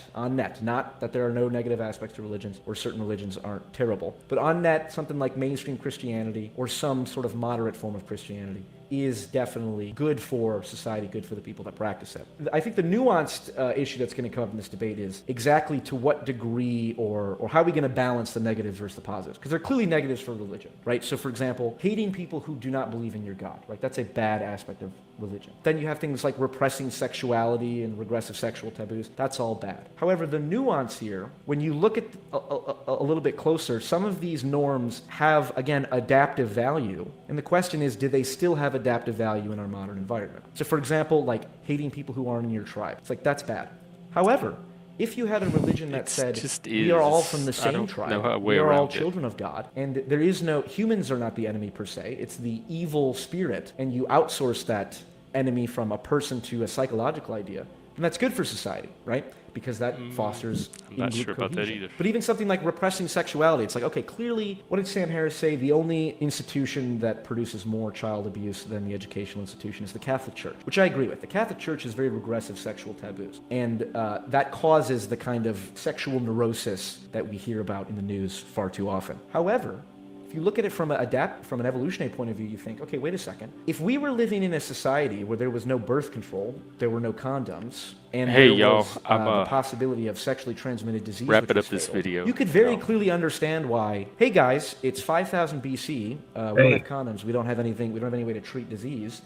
not that there are no negative aspects to religions or certain religions aren't terrible, but on net, something like mainstream Christianity or some sort of moderate form of Christianity is definitely good for society, good for the people that practice it. I think the nuanced issue that's going to come up in this debate is exactly to what degree or how are we going to balance the negatives versus the positives? Because there are clearly negatives for religion, right? So for example, hating people who do not believe in your God, right? That's a bad aspect of religion. Then you have things like repressing sexuality and regressive sexual taboos. That's all bad. However, the nuance here, when you look at a little bit closer, some of these norms have, again, adaptive value. And the question is, do they still have adaptive value in our modern environment? So for example, like hating people who aren't in your tribe. It's like, that's bad. However, if you had a religion that said, we are all from the same tribe, we are all children of God, and there is no, humans are not the enemy per se, it's the evil spirit, and you outsource that enemy from a person to a psychological idea, then that's good for society, right? Because that fosters I'm not sure about that either. But even something like repressing sexuality, it's like, okay, clearly, what did Sam Harris say? The only institution that produces more child abuse than the educational institution is the Catholic Church, which I agree with. The Catholic Church has very regressive sexual taboos, and that causes the kind of sexual neurosis that we hear about in the news far too often. However, if you look at it from an evolutionary point of view, you think, okay, wait a second. If we were living in a society where there was no birth control, there were no condoms, and there was the possibility of sexually transmitted disease, wrapping up this video. You could very clearly understand why, hey guys, it's 5000 BC, we don't have condoms, we don't have anything, we don't have any way to treat disease.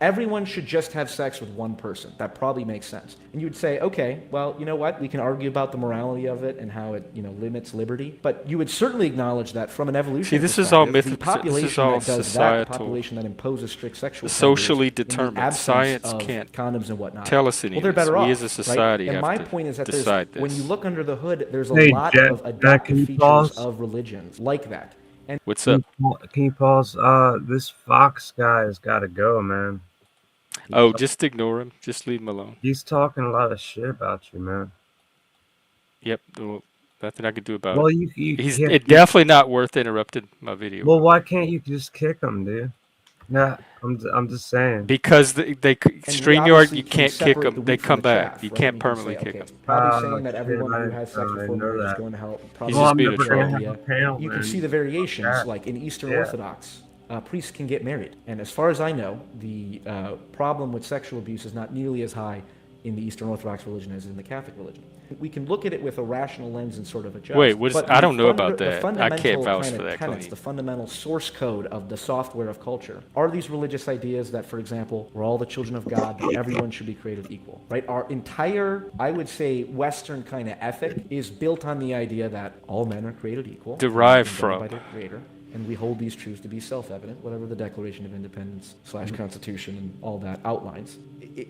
Everyone should just have sex with one person. That probably makes sense. And you would say, okay, well, you know what? We can argue about the morality of it and how it, limits liberty, but you would certainly acknowledge that from an evolutionary this is all the population this is all that does societal, that, the population that imposes strict sexual socially taboos, determined. Science can't condoms and whatnot. tell us any Well, they're of this. better off. We as a society right? And have my to point is that decide when you look under the hood, there's a Hey, lot Jack, of adaptive can you features pause? of religions like that. And What's up? Can you pause? This Fox guy has got to go, man. Oh, just ignore him. Just leave him alone. He's talking a lot of shit about you, man. Yep. Well, nothing I can do about Well, it. you He's can't. definitely not worth interrupting my video. Well, why can't you just kick him, dude? Nah, I'm just saying. Because they StreamYard, you can't kick separate them. the They wheat from come the back. chaff, You right? can't And you can permanently say, kick okay, them. it's probably Oh, saying that shit, everyone who has sex I before know marriage is that. going to hell. He's Probably Well, just I'm being a never gonna troll. have a panel, You can man. see the variations, Yeah. like in Eastern Yeah. Orthodox, priests can get married. And as far as I know, the problem with sexual abuse is not nearly as high in the Eastern Orthodox religion as in the Catholic religion. We can look at it with a rational lens and sort of adjust. Wait, but I don't know about the that. I fundamental can't vouch kind for of that tenets, claim. the fundamental source code of the software of culture are these religious ideas that, for example, we're all the children of God, that everyone should be created equal, right? Our entire, I would say, Western kind of ethic is built on the idea that all men are created equal. Derived endowed from. by their Creator. And we hold these truths to be self-evident, whatever the Declaration of Independence / Constitution and all that outlines.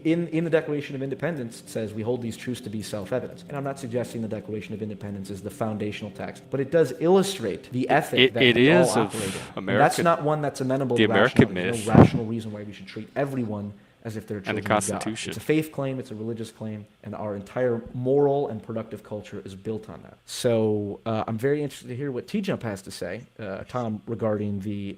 In the Declaration of Independence, it says we hold these truths to be self-evident. And I'm not suggesting the Declaration of Independence is the foundational text, but it does illustrate the ethic that we all operate in. And that's not one that's amenable to American rationality. There's myth. no rational reason why we should treat everyone as if they're And children the of God. Constitution. It's a faith claim, it's a religious claim, and our entire moral and productive culture is built on that. So I'm very interested to hear what T-Jump has to say, Tom, regarding the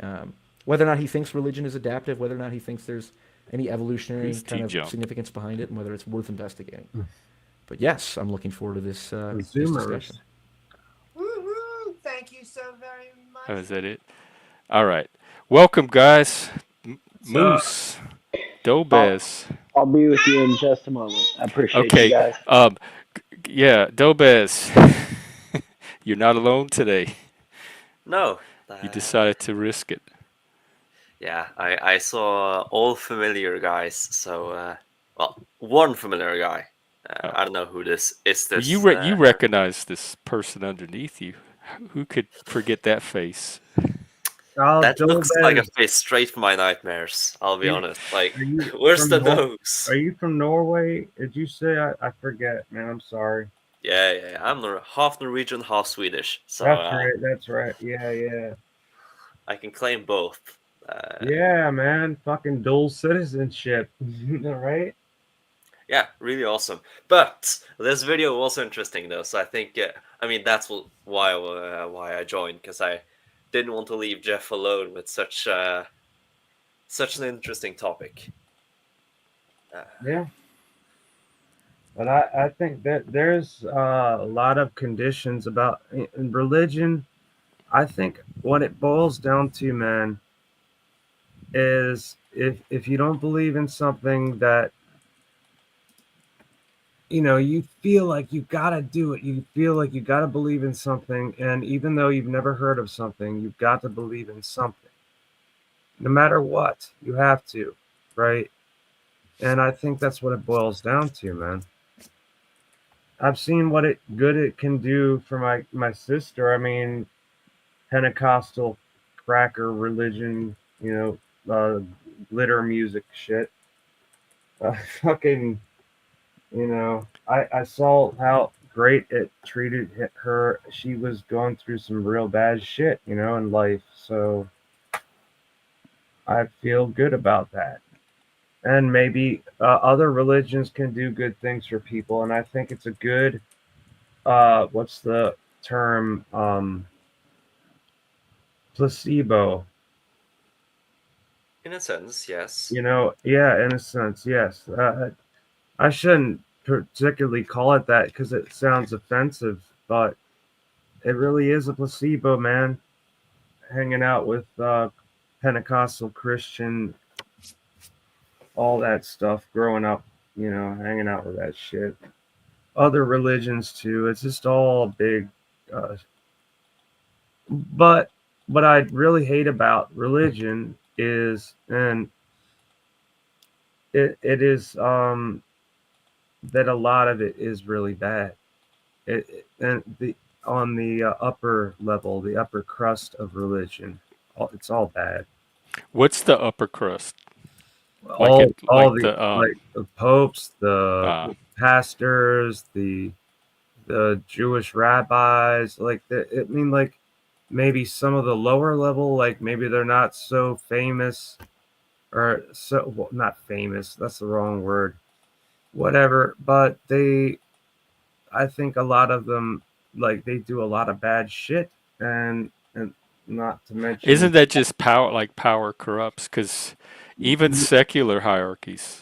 whether or not he thinks religion is adaptive, whether or not he thinks there's any evolutionary Who's kind of T-Jump? significance behind it, and whether it's worth investigating. But yes, I'm looking forward to this Zoomers. discussion. Woo-hoo! Thank you so very much. Oh, is that it? All right. Welcome, guys. Moose. Dobez. I'll be with you in just a moment. I appreciate you Okay. guys. Yeah, Dobez. You're not alone today. No. You decided to risk it. Yeah, I saw all familiar guys. So, well, one familiar guy. I don't know who this is. Well, This you recognize this person underneath you. Who could forget that face? That Dull looks like a Bez, face straight from my nightmares. I'll be you, honest. Like, are you where's from the nose? Are you from Norway? Did you say? I forget, man. I'm sorry. Yeah. I'm half Norwegian, half Swedish, so That's right. That's right. Yeah. I can claim both. Uh, Yeah, man. Fucking dual citizenship. Right? yeah, really awesome. But this video was interesting though, so I think I mean that's why I joined, because I didn't want to leave Jeff alone with such an interesting topic. Yeah. But I think that there's a lot of conditions about in religion. I think what it boils down to, man, is if you don't believe in something that you feel like you gotta do it, you feel like you gotta believe in something, and even though you've never heard of something, you've got to believe in something, no matter what. You have to, right? And I think that's what it boils down to, man. I've seen what it can do for my sister. I mean, Pentecostal cracker religion, glitter music shit. Fucking, I saw how great it treated her. She was going through some real bad shit, in life. So I feel good about that. And maybe other religions can do good things for people. And I think it's a good, what's the term? Placebo. In a sense, yes. Yeah, in a sense, yes. I shouldn't particularly call it that because it sounds offensive, but it really is a placebo, man. Hanging out with Pentecostal Christian, all that stuff, growing up, hanging out with that shit. Other religions too. It's just all big. Uh, but what I really hate about religion is, and it is that a lot of it is really bad. And the on the upper level, the upper crust of religion, it's all bad. What's the upper crust? Like All it, all like the the like the popes, uh, the pastors, the Jewish rabbis, like I mean, like maybe some of the lower level, like maybe they're not so famous or so well, not famous. That's the wrong word. Whatever, but I think a lot of them, like, they do a lot of bad shit, and not to mention, isn't that just power? Like power corrupts, because even secular hierarchies,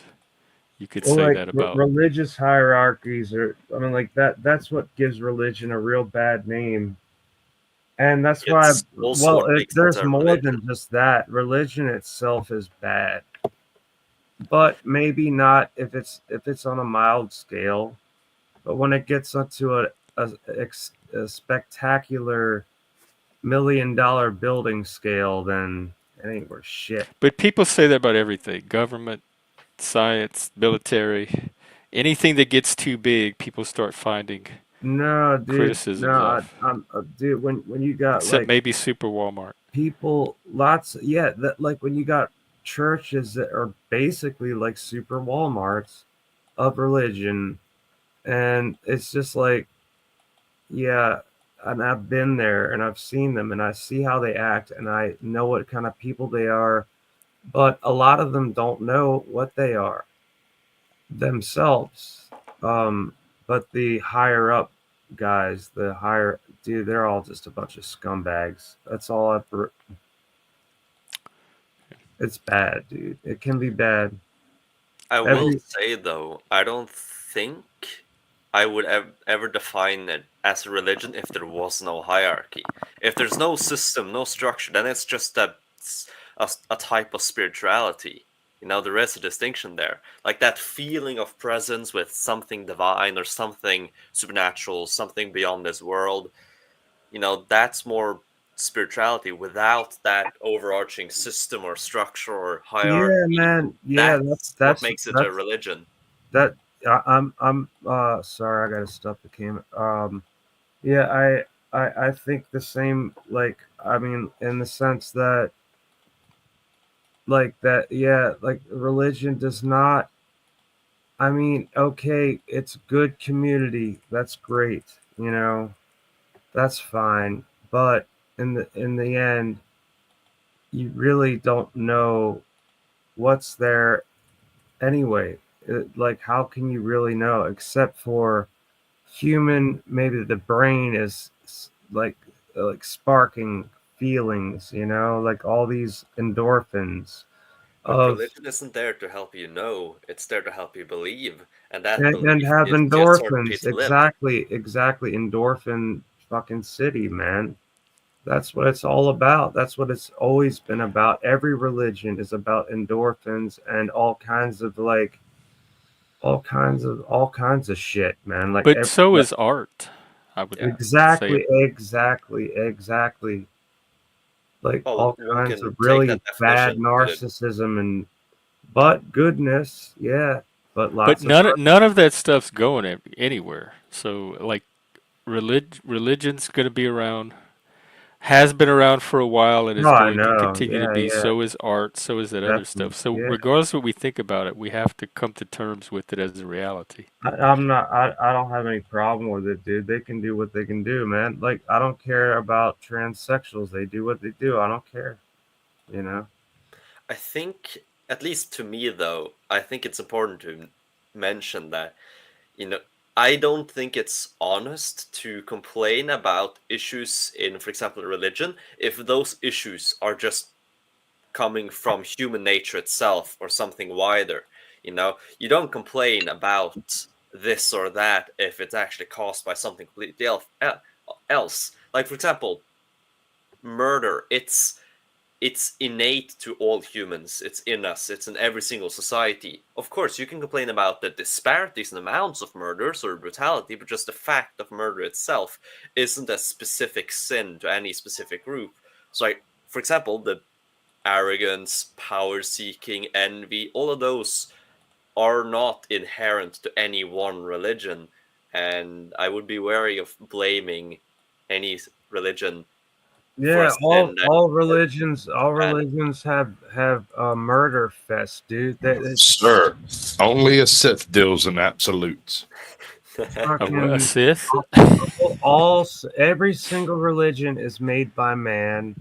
you could well, say like that about. religious hierarchies are. I mean, like that's what gives religion a real bad name, and that's why. It's also Well, what makes it there's a more religion. than just that. Religion itself is bad, but maybe not if it's on a mild scale. But when it gets up to a spectacular $1 million building scale, then it ain't worth shit. But people say that about everything: government, science, military, anything that gets too big, people start finding No, dude. No, criticisms of. I'm dude. When you got Except like maybe Super Walmart. people, lots, yeah, that like when you got churches that are basically like super WalMarts of religion, and it's just like, yeah, and I've been there and I've seen them and I see how they act and I know what kind of people they are, but a lot of them don't know what they are themselves. Um, but the higher up guys, the higher dude, they're all just a bunch of scumbags. That's all it's bad, dude. It can be bad. I will Every say though, I don't think I would ever define it as a religion if there was no hierarchy. If there's no system, no structure, then it's just a type of spirituality. There is a distinction there. Like that feeling of presence with something divine or something supernatural, something beyond this world. That's more spirituality without that overarching system or structure or Yeah, hierarchy. man. Yeah, That's what that's makes it a that's religion. that. I'm sorry. I gotta stop the camera. Yeah, I think the same. Like, I mean, in the sense that, like that, yeah, like religion does not. I mean, okay, it's good community. That's great. You know, that's fine. But in the end, you really don't know what's there anyway. Like, how can you really know except for human? Maybe the brain is like sparking feelings, like all these endorphins But of religion isn't there to help you know, it's there to help you believe, and that and belief have gives you a endorphins. certainty to live. Exactly, endorphin fucking city, man. That's what it's all about. That's what it's always been about. Every religion is about endorphins and all kinds of shit, man. Like But so is art, I would Yeah. say. exactly. Like Well, all one kinds can of take that really bad definition, put it. narcissism and but goodness, yeah. But But lots of none of that stuff's going anywhere. So like religion's going to be around, has been around for a while, and no, is I going to know. continue to Yeah, be. yeah, So is art. So is that other stuff. definitely. So Yeah. regardless of what we think about it, we have to come to terms with it as a reality. I'm not I don't have any problem with it, dude. They can do what they can do, man. Like I don't care about transsexuals. They do what they do. I don't care. You know? I think, at least to me though, I think it's important to mention that, you know, I don't think it's honest to complain about issues in, for example, religion, if those issues are just coming from human nature itself or something wider. You don't complain about this or that if it's actually caused by something completely else. Like, for example, murder. It's innate to all humans. It's in us. It's in every single society. Of course, you can complain about the disparities in amounts of murders or brutality, but just the fact of murder itself isn't a specific sin to any specific group. So, like, for example, the arrogance, power seeking, envy, all of those are not inherent to any one religion. And I would be wary of blaming any religion for a Yeah, sin that all or bad. religions have murder fest, dude. Sir, only a Sith deals in absolutes. A Fucking Sith? every single religion is made by man,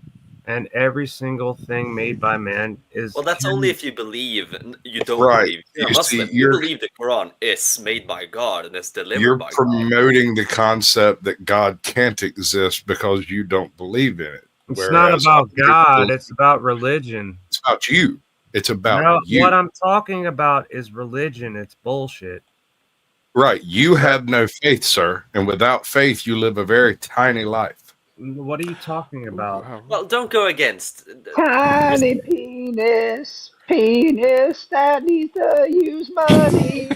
and every single thing made by man is Well, that's only can. if you believe. You don't Right. believe. If you're a You see, Muslim, you believe the Quran is made by God and is delivered you're by God. promoting the concept that God can't exist because you don't believe in it. It's not Whereas about other God. people, It's about religion. it's about you. It's about No, what you. I'm talking about is religion. It's bullshit. Right. You That, have no faith, sir. And without faith, you live a very tiny life. what are you talking Ooh, about? wow. Well, don't go against. Just Tiny penis that needs to use money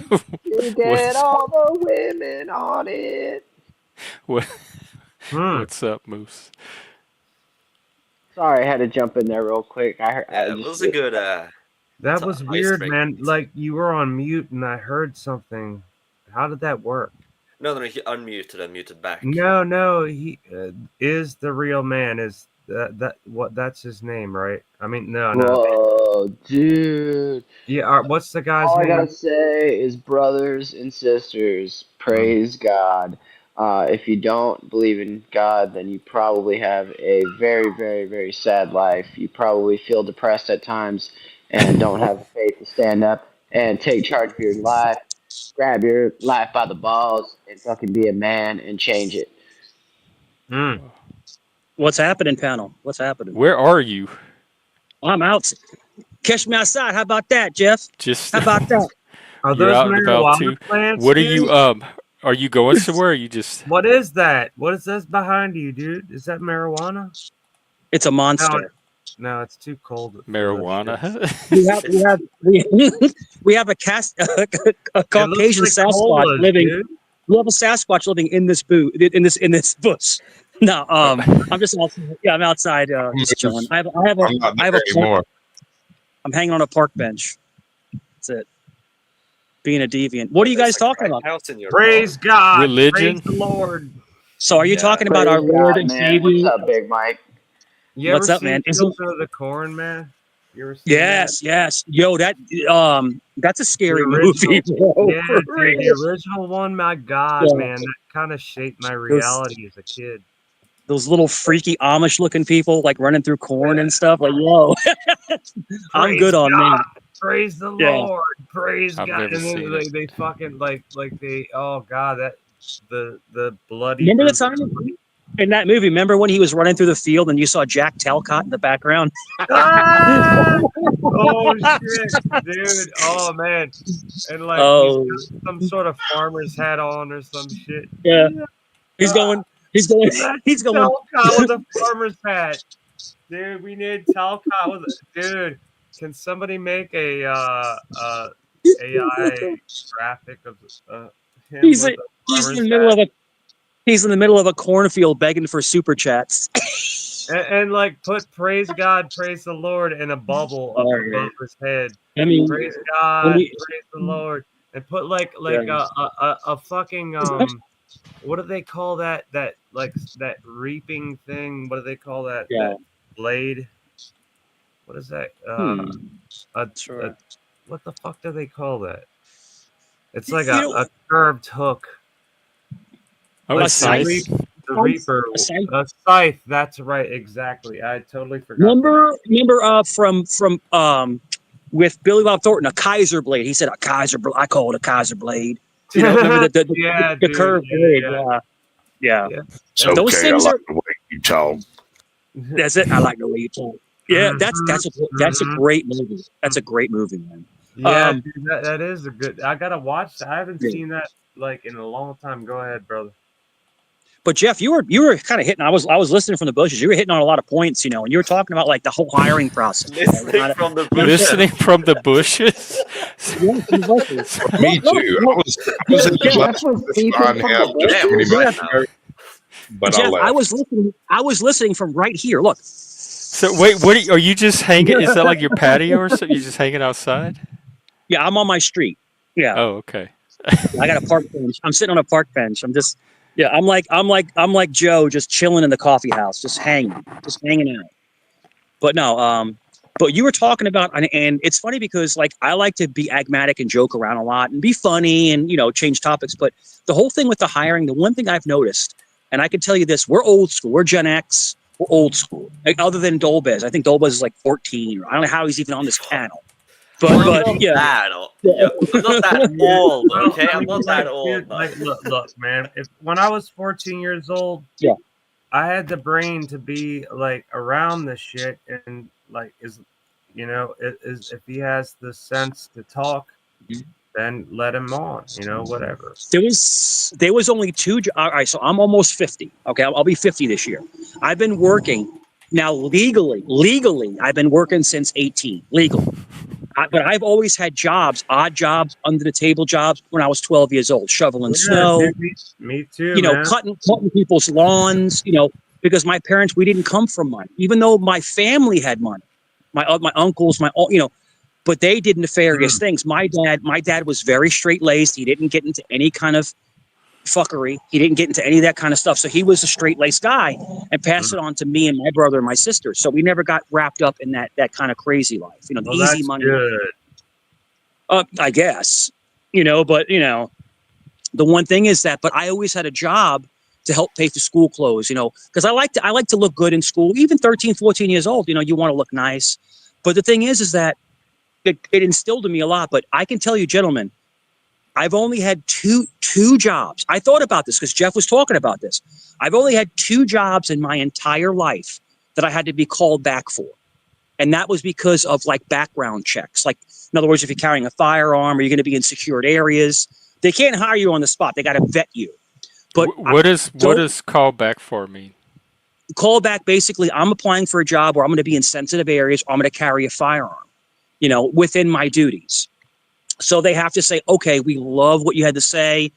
to get What's all the women on it. what, Hmm. what's up, Moose? Sorry, I had to jump in there real quick. I yeah, it just was a good. It's That an was weird, icebreaker. man. Like you were on mute and I heard something. How did that work? No, he unmuted and muted back. No. He is the real man. Is that what? That's his name, right? I mean, no. whoa, dude. Yeah. What's the guy's All I gotta name? say is, brothers and sisters, Um, praise God. If you don't believe in God, then you probably have a very, very, very sad life. You probably feel depressed at times and don't have the faith to stand up and take charge of your life, grab your life by the balls, and fucking be a man and change it. hmm. What's happening, panel? What's happening? Where are you? I'm out. Catch me outside. How about that, Jeff? Just How about that? Are you're those out and about marijuana too. plants, What are dude? you are you going somewhere? Or are you just What is that? What is this behind you, dude? Is that marijuana? It's a No, monster. no, it's too cold for those marijuana? shits. We have a It looks Caucasian like Sasquatch colas, living. dude. We have a Sasquatch living in this in this bush. No, I'm just outside. Yeah, I'm outside, just chilling. I'm not I have there a park. anymore. I'm hanging on a park bench. That's it. Being a deviant. What are you There's guys a talking crack about? house in your Praise park. God. Praise Religion? the Lord. So are you Yeah. talking about our Praise Lord God, and man. What's Savior? up, Big Mike? You ever What's up, seen man? Is it, Children of the Corn, man? You ever seen that? yes, yes. Yo, that's a The scary movie, original. bro. Yeah, For dude, the real. original one, my God, Yeah. man, that kind of shaped my Those reality as a kid. those little freaky Amish looking people like running through corn Yeah. and stuff. Like, whoa, I'm Praise good on God, that. praise the Yeah. Lord, praise I've God. never And then seen it. they fucking like they, oh God, that the bloody Remember the brutal. time in that movie? Remember when he was running through the field and you saw Jack Talcott in the background? Ah! Oh shit, dude. Oh man. And like he's Oh, got some sort of farmer's hat on or some shit. yeah. Yeah. He's going. He's going. He's Imagine going. Talcott with a farmer's hat. Dude, we need Talcott with dude. Can somebody make a AI graphic of him He's with a, a he's in farmer's the middle hat? of a he's in the middle of a cornfield begging for super chats. And like put praise God, praise the Lord in a bubble up All above right. his head. I mean, Praise when God, we, praise the Lord. And put like yeah. a fucking what do they call that like that reaping thing? What do they call that Yeah. blade? What is that? A Sure. what the fuck do they call that? It's like You know, a curved hook, Oh, a a like scythe. scythe. The Reaper, A scythe. a scythe. That's right, exactly. I totally forgot the. Remember from with Billy Bob Thornton, a Kaiser blade. He said a Kaiser. I call it a Kaiser blade. You know, remember Yeah, the dude. curved blade. Yeah, Yeah, yeah. yeah, It's yeah. Those okay. I things like are. the way you talk. That's it. I like the way you talk. Yeah, that's a Mhm. great movie. That's a great movie, man. Yeah, Um, dude, that is a good. I gotta watch that. I haven't yeah. seen that like in a long time. Go ahead, brother. But Jeff, you were kind of hitting. I was listening from the bushes. You were hitting on a lot of points, and you were talking about like the whole hiring process. Listening from the Not a, Listening bushes. from the bushes. yeah, from the bushes. Me too. I was in the Jeff, Jeff was bushes speaking behind from the him just Damn, 20 bushes. quiet minutes Jeff, now. ago, but I Jeff, I left. was listening. I was listening from right here. Look, So wait, are you just hanging? Is that like your patio or something? You just hanging outside? yeah, I'm on my street. Yeah, Oh, okay. I got a park bench. I'm sitting on a park bench. Yeah, I'm like Joe, just chilling in the coffee house, just hanging out. But no, but you were talking about, and it's funny because like I like to be agmatic and joke around a lot and be funny and change topics. But the whole thing with the hiring, the one thing I've noticed, and I can tell you this, we're old school, we're Gen X, we're old school. Like, other than Dolbez, I think Dolbez is like 14, or I don't know how he's even on this panel. Well, I'm But not yeah, that old. yeah, Yeah, I'm not that Yeah, old. well, Okay, I I'm mean, not that like, old. dude, No. like, look, man. If when I was 14 years old, yeah. I had the brain to be like around this shit and like is if he has the sense to talk, then let him on. Whatever. There was only two. All right, so I'm almost 50. Okay, I'll be 50 this year. I've been working now legally. I've been working since 18 legally. But I've always had jobs, odd jobs, under the table jobs when I was 12 years old, shoveling Yeah, snow, dude, me too, man. cutting people's lawns, because my parents, we didn't come from money, even though my family had money, my uncles, but they did nefarious Mm, things. My dad was very straight laced. He didn't get into any kind of fuckery. He didn't get into any of that kind of stuff. So he was a straight laced guy and passed mm. it on to me and my brother and my sister. So we never got wrapped up in that kind of crazy life, the Well, easy that's money life. good. I guess, but the one thing is that, but I always had a job to help pay for school clothes, because I like to look good in school, even 13, 14 years old, you want to look nice. But the thing is that it instilled in me a lot. But I can tell you, gentlemen, I've only had two jobs. I thought about this because Jeff was talking about this. I've only had two jobs in my entire life that I had to be called back for. And that was because of like background checks. Like, in other words, if you're carrying a firearm or you're going to be in secured areas, they can't hire you on the spot. They got to vet you. But What does call back for mean? call back, basically, I'm applying for a job where I'm going to be in sensitive areas, or I'm going to carry a firearm, within my duties. So they have to say, okay, we love what you had to say.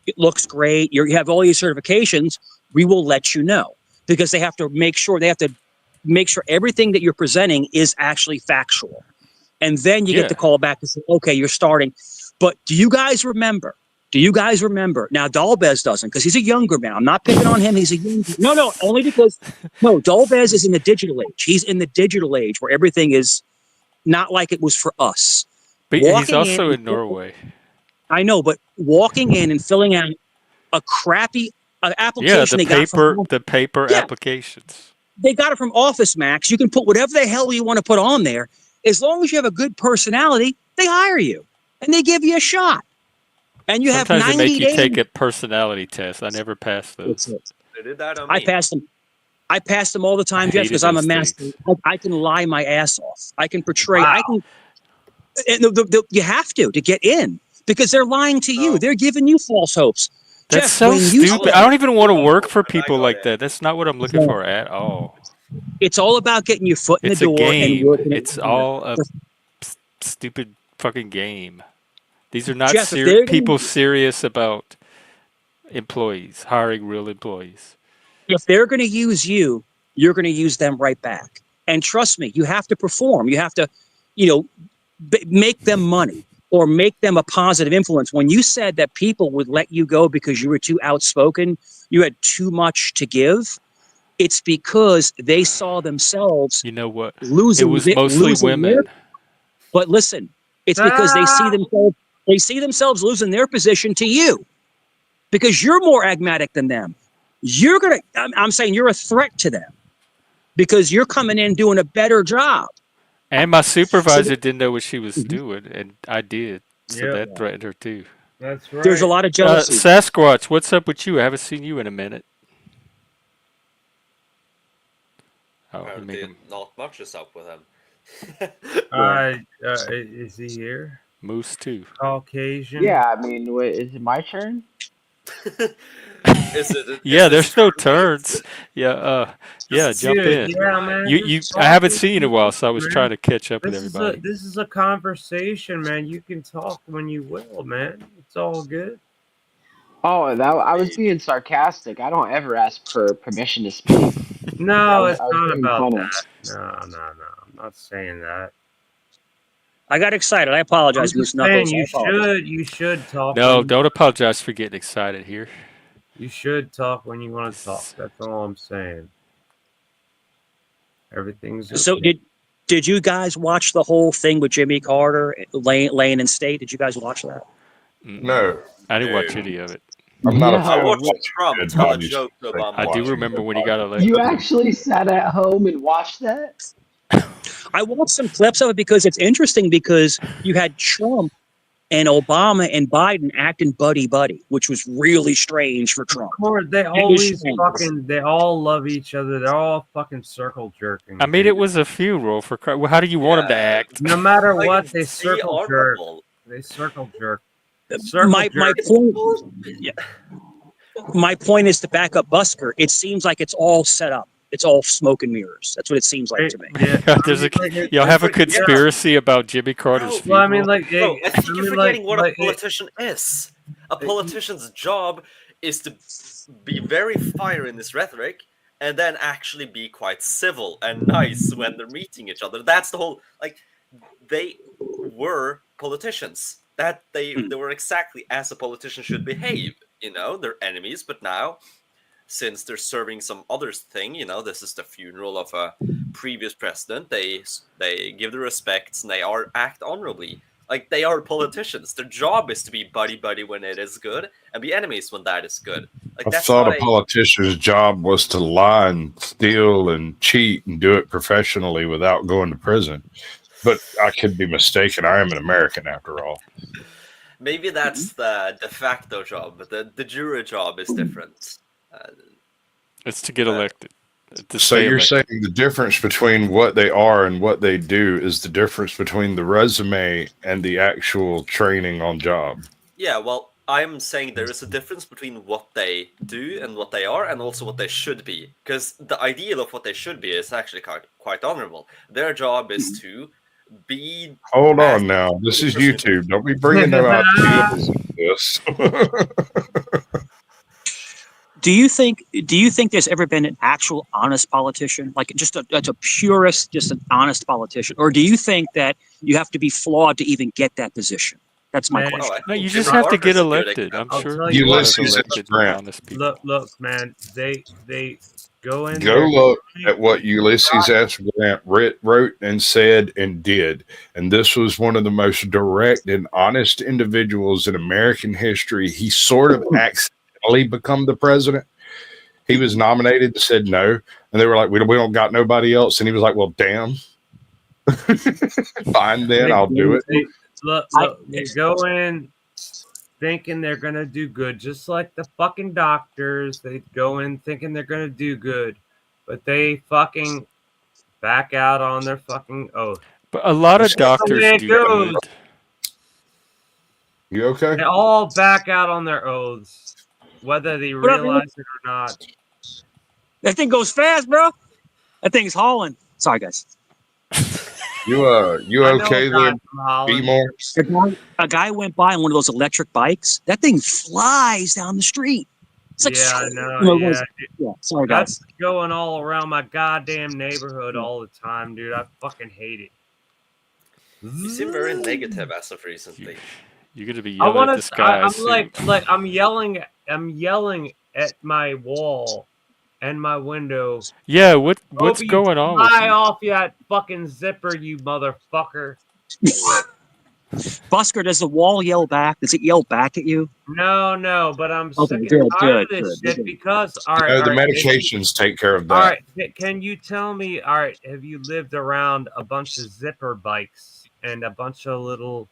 It looks great. You have all these certifications. We will let you know, because they have to make sure everything that you're presenting is actually factual. And then you get the Yeah. call back to say, okay, you're starting. But do you guys remember Do you guys remember? Now, Dalbez doesn't because he's a younger man. I'm not picking on him. He's a younger. No, only because Dalbez is in the digital age. He's in the digital age where everything is not like it was for us. But he's Walking also in, in Norway. I know, but walking in and filling out a crappy Yeah, application they got from the paper Yeah. applications. they got it from Office Max. You can put whatever the hell you want to put on there. As long as you have a good personality, they hire you and they give you a shot. And you Sometimes have they 90 make you days. take a personality test. I never passed those. That's it. They did that on I me. passed them. I pass them all the time, I Jeff, hated because I'm a those master. things. I can lie my ass off. I can portray. Wow. I can. And you have to get in because they're lying to you. No. They're giving you false hopes. That's Jeff, so when you stupid. said- I don't even want to work for When I people got like in. that. That's not what I'm looking for at all. it's all about getting your foot in It's the a door and game. working. It's all a stupid fucking game. These are not Jeff, if they're gonna- people serious about employees, hiring real employees. If they're going to use you, you're going to use them right back. And trust me, you have to perform. You have to, make them money or make them a positive influence. When you said that people would let you go because you were too outspoken, you had too much to give, it's because they saw themselves You know what? losing. It was mostly women. But listen, it's because they see themselves losing their position to you because you're more agmatic than them. I'm saying you're a threat to them because you're coming in doing a better job. And my supervisor didn't know what she was doing, and I did. So Yeah. that threatened her too. That's right. There's a lot of jealousy. Sasquatch, what's up with you? I haven't seen you in a minute. Oh, you Apparently make him not much is up with him. Is he here? moose too. Caucasian. Yeah, I mean, wait, is it my turn? Yeah, there's no turns. Yeah, jump in. Yeah, man. You just I haven't talk seen you in a while, so I was man. trying to catch up with This everybody. this is a conversation, man. You can talk when you will, man. It's all good. Oh, I was being sarcastic. I don't ever ask for permission to speak. No, I it's was not being about funny. that. No. I'm not saying that. I got excited. I I'm apologize, just Moose saying Knuckles. you should talk. No, when don't apologize for getting excited here. you should talk when you want to talk. This- That's all I'm saying. Everything's okay. So did you guys watch the whole thing with Jimmy Carter laying in state? Did you guys watch that? No, I didn't watch No. any of it. I'm not a No. I fan. watched Trump Good tell a bodies. joke to Obama. I do remember when he got elected. You actually sat at home and watched that? I watched some clips of it because it's interesting because you had Trump and Obama and Biden acting buddy, which was really strange for Trump. Of course, they all love each other. They're all fucking circle jerking. I mean, it was a funeral for Christ. Well, how do you want him to act? No matter Like, what, they it's circle jerk. honorable. They circle jerk. My jerk. point. Yeah. My point is to back up Busker. It seems like it's all set up. It's all smoke and mirrors. That's what it seems like to me. Yeah, There's I mean, like, y'all have a yeah. conspiracy about Jimmy Carter's Well, funeral. Well, I mean, like, Bro, I think you're forgetting what a like, politician is. A politician's job is to be very fiery in his rhetoric and then actually be quite civil and nice when they're meeting each other. That's the whole, like, they were politicians. That they were exactly as a politician should behave. They're enemies, but now, since they're serving some other thing, this is the funeral of a previous president, they give the respects and they act honorably. Like, they are politicians. Their job is to be buddy when it is good and be enemies when that is good. Like, I that's thought not a politician's job was to lie and steal and cheat and do it professionally without going to prison. But I could be mistaken. I am an American after all. Maybe that's the de facto job, but the de jure job is different. It's to get elected. To So stay you're elected. saying the difference between what they are and what they do is the difference between the resume and the actual training on job. Yeah, well, I'm saying there is a difference between what they do and what they are, and also what they should be. Because the ideal of what they should be is actually quite honorable. Their job is to be. Hold as- on now. This is YouTube. Don't be bringing them out to this. Do you think there's ever been an actual honest politician, like just a purist, just an honest politician, or do you think that you have to be flawed to even get that position? That's my Man, question. I No, you think just Jimmy have to Carter's get a good elected. I'm I'll example. sure tell you you what, have Ulysses dude. S. elected Grant. honest people. Look, man. They go in Go there. look at what Ulysses S. Grant wrote and said and did. And this was one of the most direct and honest individuals in American history. He sort of accidentally become the president. He was nominated and said no. And they were like, we don't got nobody else. And he was like, well, damn. Fine, then I'll do it. Look, they go in thinking they're gonna do good, just like the fucking doctors. They go in thinking they're gonna do good, but they fucking back out on their fucking oath. But a lot That's of just the doctors way it do goes. good. You okay? They all back out on their oaths, whether they realize it or not. That thing goes fast, bro. That thing's hauling. Sorry, guys. You I know okay a guy there, from Holland. B-More? A guy went by on one of those electric bikes. That thing flies down the street. It's like, Yeah, I know. you Yeah, yeah. Sorry, that's guys. going all around my goddamn neighborhood all the time, dude. I fucking hate it. You seem very negative as of recently. You're gonna be I yelling want at the to. sky I'm soon. like I'm yelling. I'm yelling at my wall and my window. Yeah, what's Hope going on with fly you? off that fucking zipper, you motherfucker. Busker, does the wall yell back? Does it yell back at you? No, but I'm Okay, sick and tired of good. this shit because all No, the right. medications take care of that. All right, can you tell me? All right, have you lived around a bunch of zipper bikes and a bunch of little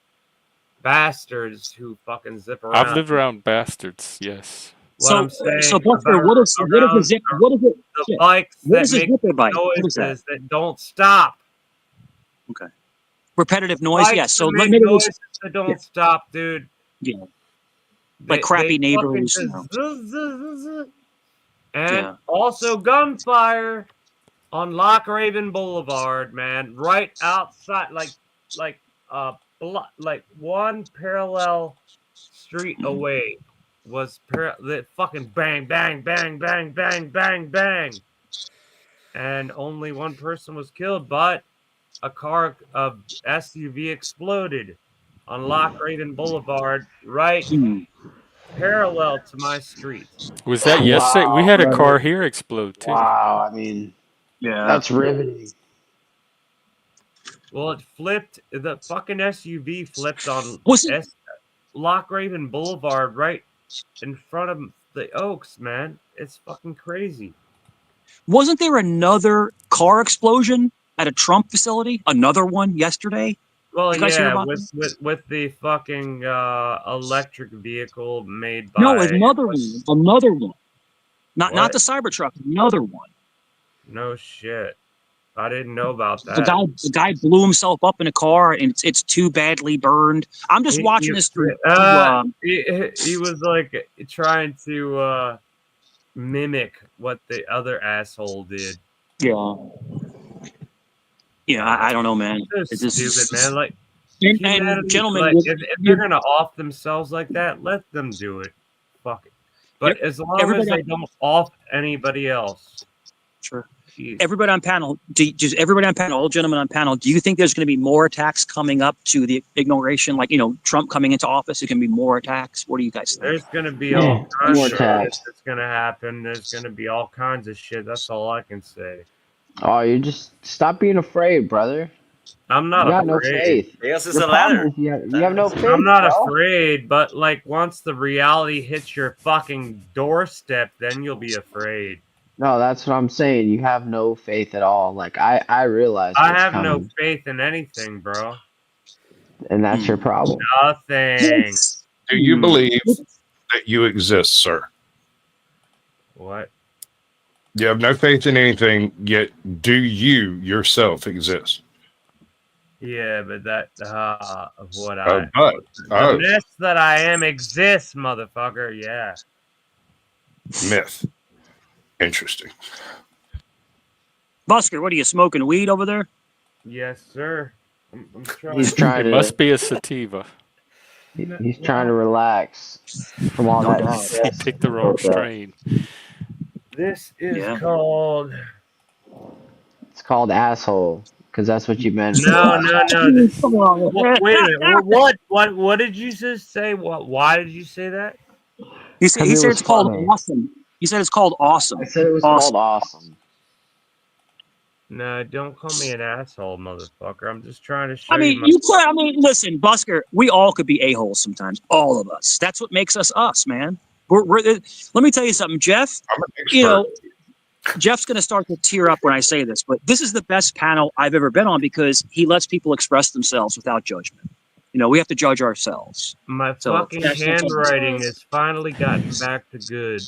bastards who fucking zip around? I've lived around bastards. Yes. What I'm saying so Busker, about what is the zip? What is it? the Shit. bikes What that is a make zipper bike? What is that? noises that don't stop? Okay. Repetitive noise. Bikes Yes. So that make maybe noises that don't stop, dude. yeah. Like crappy neighbors. fucking You know. just zzz. And Yeah. also gunfire on Lock Raven Boulevard, man, right outside, like one parallel street away was the fucking bang, bang, bang, bang, bang, bang, bang, and only one person was killed, but a SUV exploded on Lock Raven Boulevard, right parallel to my street. Was that yesterday? We Wow, had a brother. car here explode too. Wow, I mean, Yeah. that's riveting. Well, it flipped. The fucking SUV flipped on Was it- Lock Raven Boulevard right in front of the Oaks, man. It's fucking crazy. Wasn't there another car explosion at a Trump facility? Another one yesterday? Well, Did you guys hear yeah, about with the fucking electric vehicle made by No, another one. Another one. Not What? the Cybertruck. Another one. No shit. I didn't know about that. The guy blew himself up in a car, and it's too badly burned. I'm just watching this through. He was like trying to mimic what the other asshole did. Yeah. Yeah, I don't know, man. It's just stupid, man. Like, And humanity, gentlemen, like, if they're gonna off themselves like that, let them do it. Fuck it. But as long as everybody- they don't off anybody else. Sure. Jeez. Everybody on panel, just everybody on panel, all gentlemen on panel, do you think there's going to be more attacks coming up to the inauguration? Like, Trump coming into office, there's going to be more attacks? What do you guys think? There's gonna be all kinds more of shit attacks. that's gonna happen. There's gonna be all kinds of shit. That's all I can say. Oh, you just stop being afraid, brother. I'm not You got afraid. no faith. Yes, it's Your a problem ladder. is you have no faith. I'm not bro. afraid, but like once the reality hits your fucking doorstep, then you'll be afraid. No, that's what I'm saying. You have no faith at all. Like I realize I what's have no coming, faith in anything, bro. and that's your problem. Nothing. Do you believe that you exist, sir? What? You have no faith in anything, yet do you yourself exist? Yeah, but that of what But the mess that I am exists, motherfucker. Yeah. myth. Interesting. Busker, what are you smoking weed over there? Yes, sir. I'm trying. He's trying It to. must be a sativa. He's trying to relax from all No that doubt. He stress. picked the wrong strain. This is Yeah. called. It's called asshole. Because that's what you meant for the No, last no, time. no. Come on. Wait a minute. What did you just say? Why did you say that? He Because it said was it's called funny. awesome. He said it's called I awesome. said it was called Awesome. awesome. No, don't call me an asshole, motherfucker. I'm just trying to I show you mean, my. you could. I mean, listen, Busker. We all could be a-holes sometimes. All of us. That's what makes us us, man. Let me tell you something, Jeff. I'm an You expert. know, Jeff's going to start to tear up when I say this, but this is the best panel I've ever been on because he lets people express themselves without judgment. You know, we have to judge ourselves. My So fucking that's handwriting has finally gotten back to good.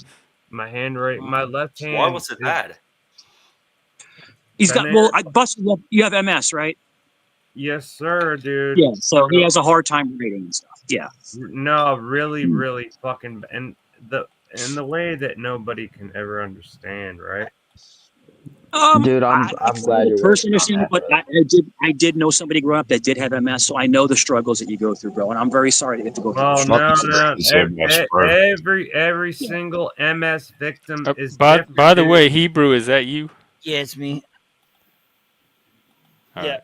My handwriting, my left Why hand was it is bad? he's got. dumbass. Well, Buster, you have MS, right? Yes, sir, dude. Yeah. So he has a hard time reading and stuff. Yeah. No, really, really fucking, and the way that nobody can ever understand, right? Dude, I I'm can't glad you're personally working on understand, that, but bro. I did know somebody growing up that did have MS, so I know the struggles that you go through, bro. And I'm very sorry to get to go through Well, this. no, Fucking no. brain so much, bro. Every single MS victim is By different, the dude. way, Hebrew, is that you? Yeah, it's me. All Yeah. right.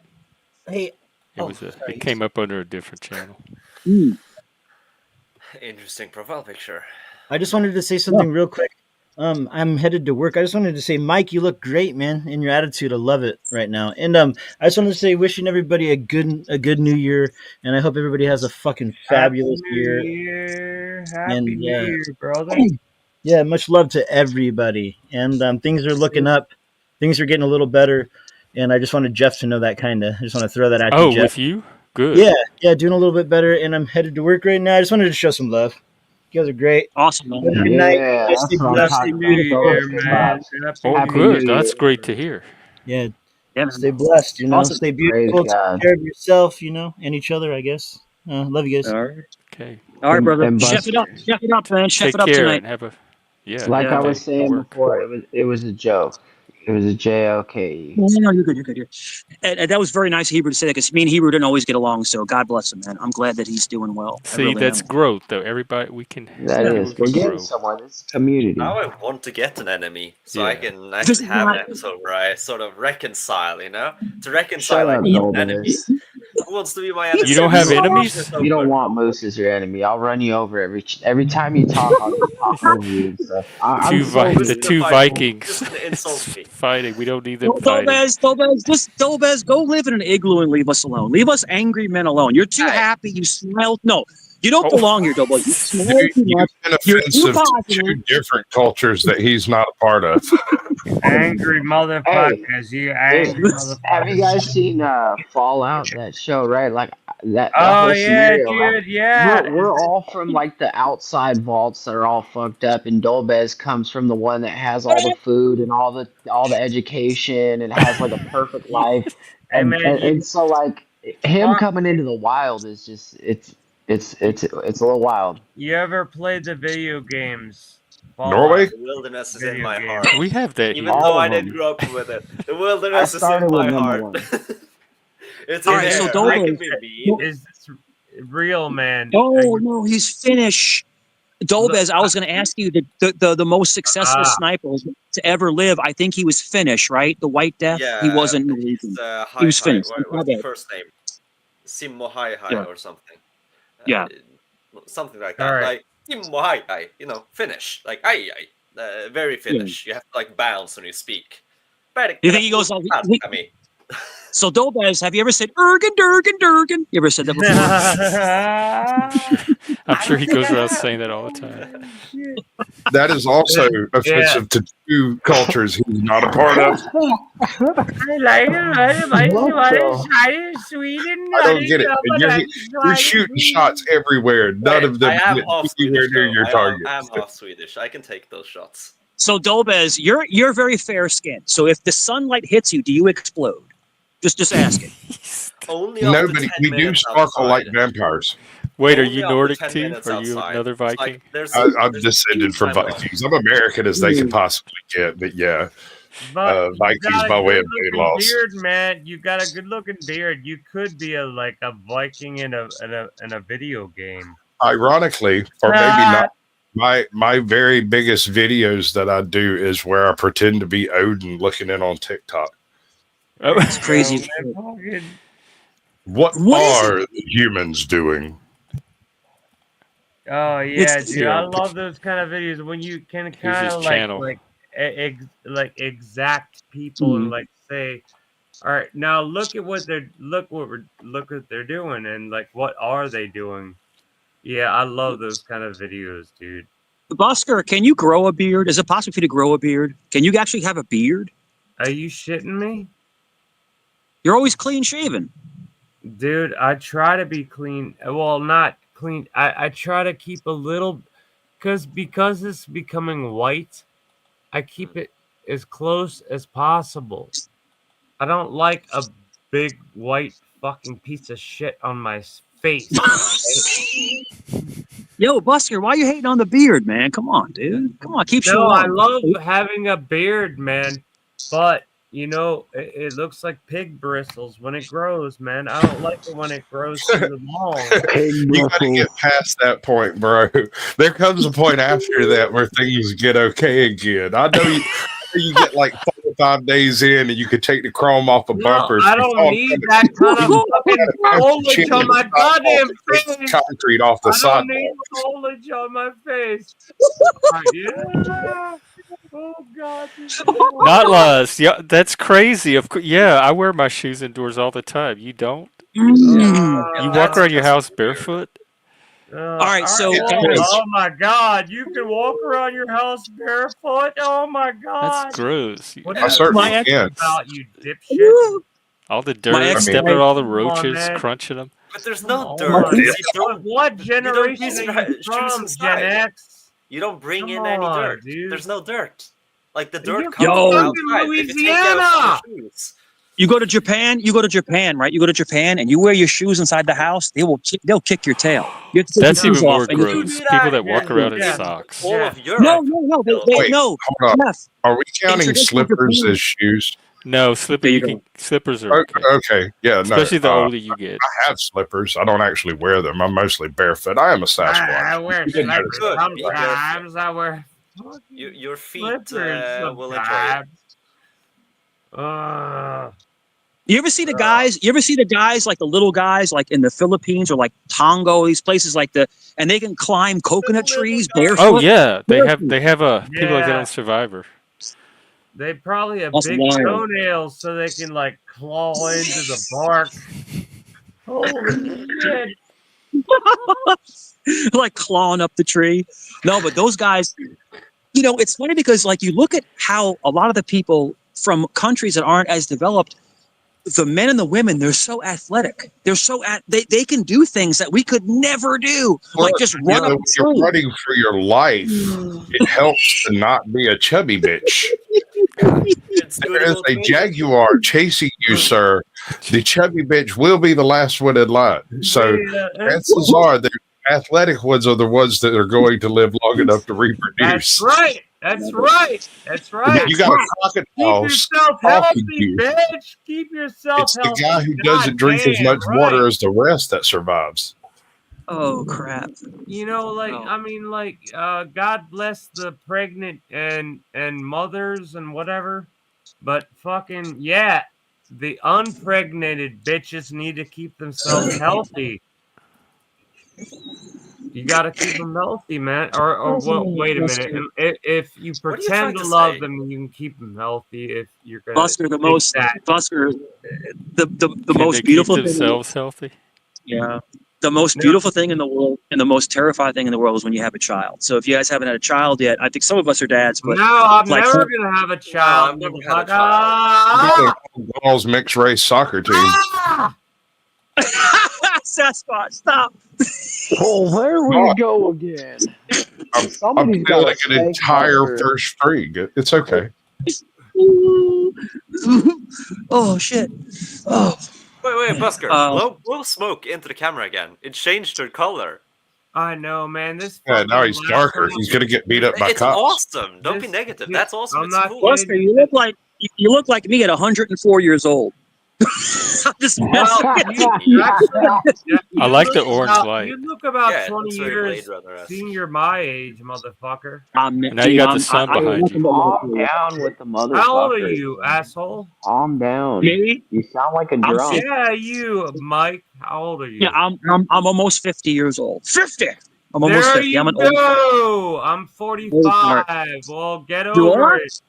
Hey. It Sorry. came up under a different channel. Mm. Interesting profile picture. I just wanted to say something real quick. I'm headed to work. I just wanted to say, Mike, you look great, man, in your attitude. I love it right now. And I just wanted to say, wishing everybody a good New Year, and I hope everybody has a fucking Happy fabulous New year. Year. Happy And New Year, brother. yeah, much love to everybody. And things are looking up. Things are getting a little better. And I just wanted Jeff to know that kind of. I just want to throw that at you, Oh, Jeff. with you? Good. Yeah, yeah, doing a little bit better. And I'm headed to work right now. I just wanted to show some love. You guys are great. Awesome, man. Have a good night. Yeah, Guys, stay that's what I'm blessed. Happy talking New about. Beautiful. Good, Year, good man. vibes. Happy Oh, New Happy New good. Year. That's Year. great to hear. Yeah, Yeah, stay man. blessed. Awesome. Stay Praise beautiful. Take God. care of yourself. And each other. I guess. Love you guys. All right. Okay. All right, brother. And Chef it up. Buster, Chef it up, man. Chef Take it up care tonight. and have a like have a I Yeah. was good day at saying work. before, it was a joke. It was a joke. No, you're good. You're good. And that was very nice of Hebrew to say that because me and Hebrew didn't always get along. So God bless him, man. I'm glad that he's doing well. I See, really that's am. growth, though. Everybody, That Yeah. people is. We're can getting grow. somewhere. This is community. Now I want to get an enemy, so I Yeah. can This actually is have an not. episode where I sort of reconcile, you know? To reconcile Shut like up, You, Dolbus. enemies. Who wants to be my You enemy? don't You have don't want enemies? you don't want Moose as your enemy. I'll run you over every time you talk. I'll just talk over you and stuff. I'm so Who's The gonna mean. two fight me? Vikings Who's gonna insult me? fighting. We don't need them fighting. Dobez, go live in an igloo and leave us alone. Leave us angry men alone. You're too Hey, happy. You smile. No, you don't Oh, belong here, Dobez. You smile Dude, too you've much. been You're too offensive to two positive. different cultures that he's not a part of. Angry Hey, motherfuckers. You dude, angry have you motherfuckers. guys seen Fallout? That show, right? Like that Oh, whole yeah, scenario, right? dude. Yeah. We're all from like the outside vaults that are all fucked up, and Dolbez comes from the one that has all the food and all the education and has like a perfect life, Hey, and man, and, and so like him fuck. coming into the wild is just it's a little wild. You ever played the video games? Norway? Fallout the wilderness is in video my games. heart. we have that Even here. though All I of didn't them. grow up with it, the I wilderness is in started with my number heart. one. It's All in right, so there. I can Dobez. be mean. Is this real, man? Oh no, he's Finnish. Look, Dobez, I was going to ask you the most successful ah, sniper to ever live. I think he was Finnish, right? The White Death. He Yeah, wasn't he's Norwegian. He hi was hi. Finnish. My What's the bad. first name? Simmo hi hi Yeah, or something. yeah. Something like all that. right. Like Simmo hi hi. Finnish. Like ai ai. Very Yeah. Finnish. You have to like bounce when you speak. You think he goes like? So Dobez, have you ever said Ergen Durgen Durgen? You ever said that before? I'm sure he goes around saying that all the time. Shit. That is also Yeah. offensive to two cultures he's not a part of. I like it. What the? Sweden. I don't get it. And you're shooting shots everywhere. None of I them am get half anywhere Swedish near though. your target. I am half Swedish. I can take those shots. So Dobez, you're very fair skinned. So if the sunlight hits you, do you explode? Just asking. Only No, after but 10 we do minutes sparkle like outside. vampires. Wait, are Only you after Nordic 10 too? minutes Are you outside. another It's Viking? like there's I've there's descended from time off. Vikings. I'm American as they can possibly get, but yeah, But you Vikings got a by way good of being looking lost. beard, man. You got a good looking beard. You could be like a Viking in a video game. Ironically, or maybe not, my very biggest videos that I do is where I pretend to be Odin looking in on TikTok. Oh. There It's you crazy. go, man. Fucking- What What is it? are the humans doing? Oh It's yeah, dude. I Zero. love those kind of videos when you can Here's kind his of channel. like exact people and like say, all right, now look what they're doing and like what are they doing? Yeah, I love those kind of videos, dude. Busker, can you grow a beard? Is it possible for you to grow a beard? Can you actually have a beard? Are you shitting me? You're always clean shaven. Dude, I try to be clean. Well, not clean. I try to keep a little because it's becoming white, I keep it as close as possible. I don't like a big white fucking piece of shit on my face. Yo, Busker, why you hating on the beard, man? Come on, dude. Come on, keep No, showing I love. love having a beard, man. But you know, it looks like pig bristles when it grows, man. I don't like it when it grows too long. You got to get past that point, bro. There comes a point after that where things get okay again. I know you get like 4 or 5 days in, and you could take the chrome off a No, bumper. I don't need that kind of fucking foliage on my goddamn face. Concrete off the I don't sidewalk. need foliage on my face. Yeah. Oh God. This is Not Luz. Yeah, that's crazy. Of course. Yeah, I wear my shoes indoors all the time. You don't? You walk That's around your just house weird. barefoot? All right, so It guys, is. Oh my God! You can walk around your house barefoot. Oh my That's God! gross. What I are you certainly my ex, can. about, you dipshit? All the my dirt, I mean, stepping on all the Come on, roaches, man. crunching them. But there's Come no dirt on. because What you don't generation use are your you shoes from, Gen inside. X? You don't bring Come in any on, dirt. dude. There's no dirt. Like the You're dirt from comes from yo, fucking outside. If you take out Louisiana. your shoes, you go to Japan, right? You go to Japan and you wear your shoes inside the house, they'll kick your tail. You have to take That's your shoes even off more and you You gross. get People out of that here, walk around in in Jeff. socks. all Jeff. of Europe, no, still. Wait, no, hold up. Jeff. Are we In counting traditional slippers Japan, as shoes? No, there you go. slippers are okay. Okay, yeah, no. Especially the older you get. I have slippers. I don't actually wear them. I'm mostly barefoot. I am a I Sasquatch. wear You didn't notice slippers that. Good. Be barefoot. sometimes. I wear fucking Your feet slippers will enjoy it. sometimes. You ever see the guys? You ever see the guys like the little guys like in the Philippines or like Tongo, these places like and they can climb coconut trees Oh barefoot. yeah, Barefoot. they have people like that Yeah, on Survivor. they probably have That's big wild. toenails so they can like claw into the bark. Holy shit! Like clawing up the tree. No, but those guys, it's funny because like you look at how a lot of the people from countries that aren't as developed, the men and the women, they're so athletic. They're they can do things that we could never do. Like just run up When a you're tree. running for your life, it helps to not be a chubby bitch. It's good There is a motivation. jaguar chasing you, sir. The chubby bitch will be the last one in line. So chances are the athletic ones are the ones that are going to live long enough to reproduce. That's right. That's right. That's And then right. you got a Keep crocodile yourself stalking healthy, you. bitch. Keep yourself It's the healthy. guy who doesn't drink as Goddamn much water right. as the rest that survives. Oh crap. You know, like Oh. I mean, like God bless the pregnant and mothers and whatever, but fucking yeah, the unpregnated bitches need to keep themselves healthy. You got to keep them healthy, man. Or what? Wait a minute. If you What are you trying pretend to to love say? them, you can keep them healthy. If you're gonna Buster, the think most that. Buster, the Can they most keep beautiful thing. themselves healthy? Yeah. The most No. beautiful thing in the world and the most terrifying thing in the world is when you have a child. So if you guys haven't had a child yet, I think some of us are dads, but No, I'm like never gonna have a child. I've never had a child. motherfucker. Girls mixed race soccer team. Ah! Sasquatch, stop. Oh, there we go again. I'm Somebody's got feeling a an snake entire monster. first string. It's okay. Oh shit. Oh. Wait, Busker. Blow smoke into the camera again. It changed her color. I know, man. This. Yeah, now he's fucking darker. laptop- He's gonna get beat up by It's cops. awesome. Don't be This- negative. this- That's awesome. I'm It's not cool. kidding. Buster, you look like me at 104 years old. I'm just messing Well, with you. I like the orange light. You look about Yeah, 20 it's very years Blade Runner-esque. senior my age, motherfucker. And now you got the sun behind you. Calm down with the motherfucker. How old are you, asshole? Calm down. Me? You sound like a I'm drunk. Yeah, you, Mike. How old are you? Yeah, I'm almost 50 years old. 50. I'm almost there 50. you I'm an old. go. I'm Old 45. fart. Well, get You over are? it.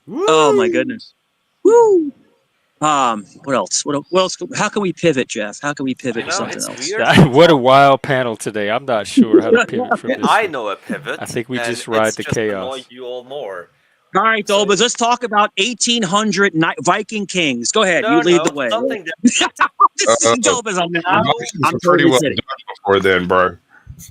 Oh my Woo! goodness. Woo. What else? What else? How can we pivot, Jeff? How can we pivot You to know, something it's else? weird. What a wild panel today. I'm not sure how to pivot from this I one. know a I pivot, think we and just it's ride the just annoy chaos. you all more. All right, So- Dolbas, let's talk about 1800 Viking kings. Go ahead, you No, lead no, the way. something Dolbas, The I'm Vikings were pretty totally well kidding. done before then, bro.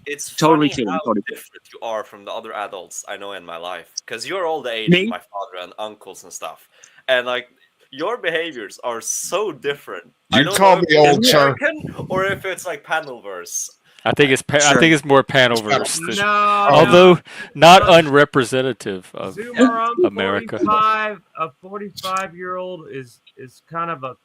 It's Totally funny kidding. how Totally kidding. different you are from the other adults I know in my life. Because you're all the age Me? of my father and uncles and stuff. And like your behaviors are so different. I You don't call know if me it's old, sir. American or if it's like panelverse. I think it's I Sure. think it's more panelverse. It's Than, No, although not no. unrepresentative of Zoomer, I'm America. 45. A 45-year-old is kind of a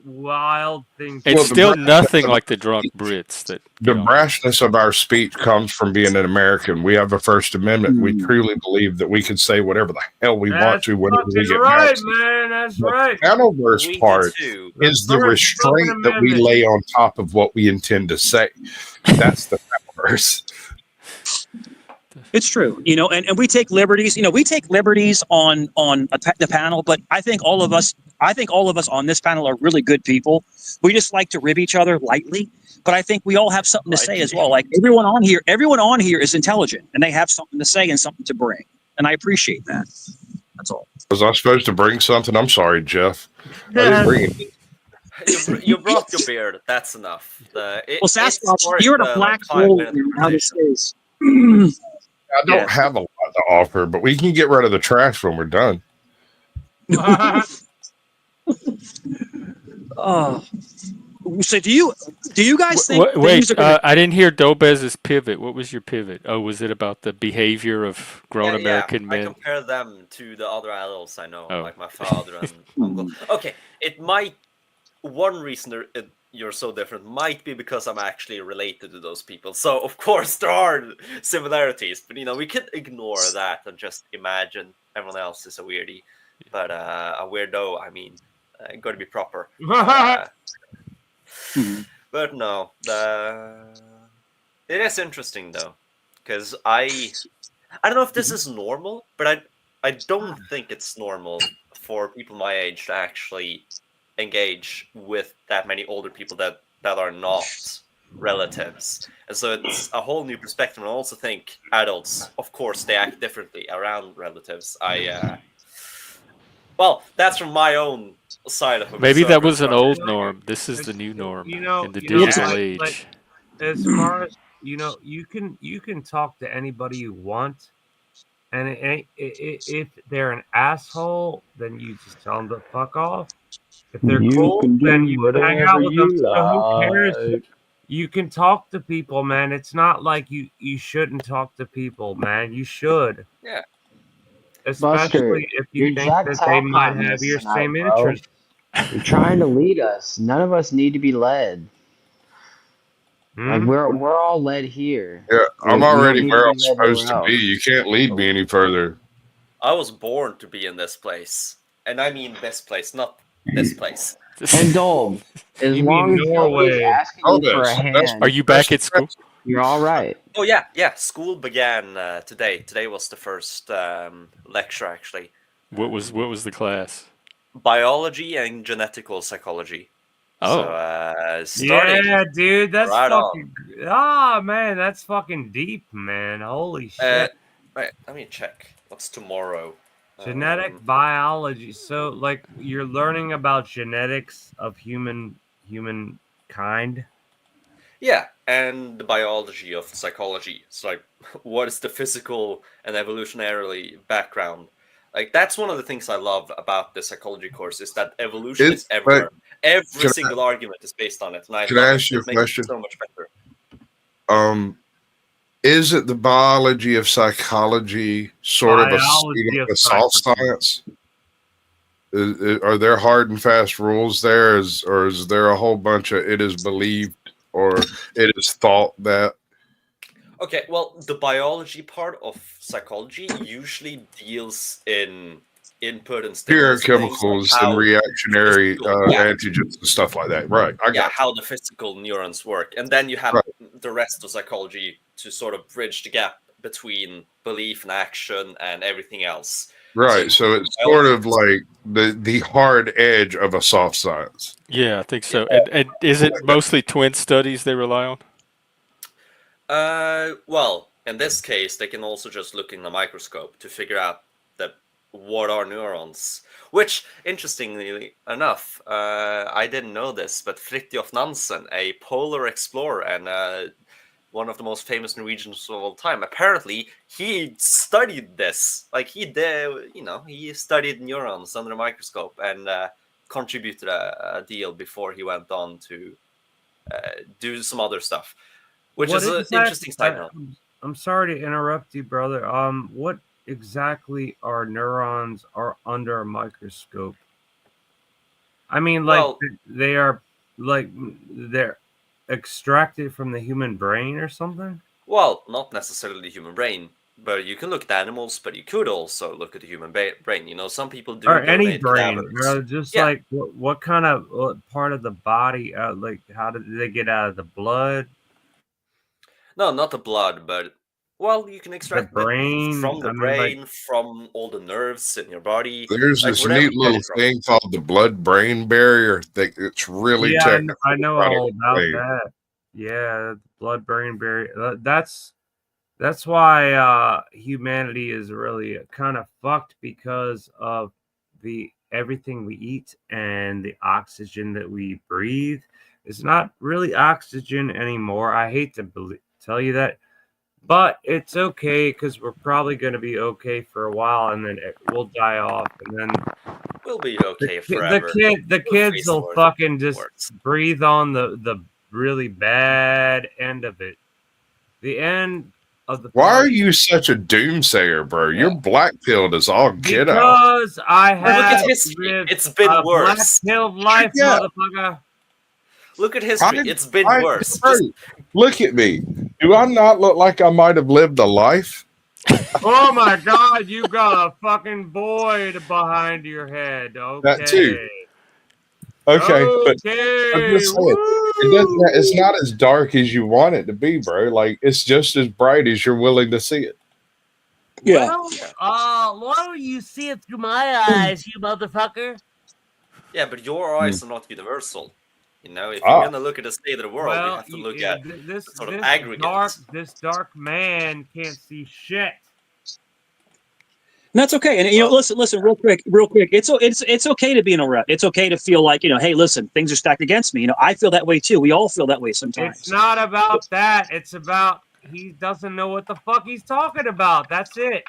wild thing. It's Well, still nothing like the drunk Brits that the get on. brashness of our speech comes from being an American. We have a First Amendment. We Mm. truly believe that we can say whatever the hell we want That's to whenever we fucking get right, mad. man. That's The right. panelverse We part do too. is the First fucking restraint that we Amendment. lay on top of what we intend to say. That's the panelverse. It's true, and we take liberties. We take liberties on the panel, but I think all of us on this panel are really good people. We just like to rib each other lightly, but I think we all have something to say as well. Like everyone on here is intelligent, and they have something to say and something to bring, and I appreciate that. That's all. Was I supposed to bring something? I'm sorry, Jeff. I didn't bring it. You brought your beard. That's enough. Well, Sasquatch, you're in a black hole. How this is. I don't have a lot to offer, but we can get rid of the trash when we're done. Oh, so do you guys think? Wait, I didn't hear Dobez's pivot. What was your pivot? Oh, was it about the behavior of grown American men? I compare them to the other adults I know, Oh. like my father and uncle. Okay, it might. One reason you're so different might be because I'm actually related to those people. So of course there are similarities, but we can ignore that and just imagine everyone else is a weirdie. But a weirdo, I mean, got to be proper. But no, it is interesting though, because I don't know if this is normal, but I don't think it's normal for people my age to actually engage with that many older people that are not relatives. And so it's a whole new perspective. And I also think adults, of course, they act differently around relatives. Well, that's from my own side of it. Maybe that was an old norm. This is the new norm in the digital age. Like, as far as you can talk to anybody you want, and if they're an asshole, then you just tell them to fuck off. If they're cool, then you can hang out with them. So who cares? You can talk to people, man. It's not like you shouldn't talk to people, man. You should. Yeah. Especially if you think that they might have your same interests. You're trying to lead us. None of us need to be led. Like we're all led here. Yeah, I'm already where I'm led supposed to nowhere be. else. You can't lead me any further. I was born to be in this place. And I mean this place, not this place. And Dole, as You long mean as Norway. nobody's asking you for a hand, Are you back at school? you're all right. Oh yeah. School began today. Today was the first lecture actually. What was the class? Biology and genetical psychology. Oh. So, starting Yeah, dude, that's right fucking. Man, that's fucking deep, man. Holy shit. Right, let me check. What's tomorrow? Genetic biology. So, like, you're learning about genetics of humankind. Yeah, and the biology of psychology. It's like, what is the physical and evolutionarily background? Like, that's one of the things I love about the psychology course is that evolution is everywhere. Every single argument is based on it. And Can I ask you a question? So much better. Is it the biology of psychology sort of a soft science? Are there hard and fast rules there, or is there a whole bunch of it is believed or it is thought that? Okay, well, the biology part of psychology usually deals in input and Pure stimulus things, like chemicals and how reactionary physical, yeah, antigens and stuff like that. Right. I yeah, got how the physical neurons work, and then you have Right. the rest of psychology to sort of bridge the gap between belief and action and everything else. Right. So it's sort of like the hard edge of a soft science. Yeah, I think Yeah. so. And is it mostly twin studies they rely on? Well, in this case, they can also just look in the microscope to figure out that what are neurons. Which, interestingly enough, I didn't know this, but Fridtjof Nansen, a polar explorer and one of the most famous Norwegians of all time, apparently he studied this. Like he did, he studied neurons under a microscope and contributed a deal before he went on to do some other stuff. Which What is an exact- interesting side note. I'm sorry to interrupt you, brother. What exactly are neurons are under a microscope? I mean, like Well, they are like they're extracted from the human brain or something? well, not necessarily the human brain, but you can look at animals, but you could also look at the human brain. Some people do Or any donate brain? cadavers. Just Yeah. like what kind of what part of the body? Like how did they get out of the blood? No, not the blood, but well, you can extract The brain? from the I mean, like brain, from all the nerves in your body, There's like this whatever neat you get little it from. thing called the blood-brain barrier that it's really yeah, technical. I know how to all about explain. that. Yeah, the blood-brain barrier. That's why humanity is really kind of fucked because of the everything we eat and the oxygen that we breathe. It's not really oxygen anymore. I hate to tell you that, but it's okay because we're probably going to be okay for a while, and then we'll die off, and then We'll be okay forever. the We'll kids face will north fucking just onwards. breathe on the really bad end of it. The end of the Why are part you such a doomsayer, bro? You're black-pilled as all get out. because I Look at have history. lived It's been a worse. black-pilled life, Yeah. motherfucker. Look at history. It's been worse. Bro, look at me. Do I not look like I might have lived a life? Oh my God, you got a fucking void behind your head. Okay. That too. Okay, but I'm just saying, it's not as dark as you want it to be, bro. Like it's just as bright as you're willing to see it. Yeah. Well, why don't you see it through my eyes, you motherfucker? Yeah, but your eyes are not universal. If you're Ah. gonna look at the state of the world, you have to look at this sort of aggregate. This dark man can't see shit. And that's okay. And listen, real quick. It's okay to be in a rut. It's okay to feel like, hey, listen, things are stacked against me. I feel that way too. We all feel that way sometimes. It's not about that. It's about he doesn't know what the fuck he's talking about. That's it.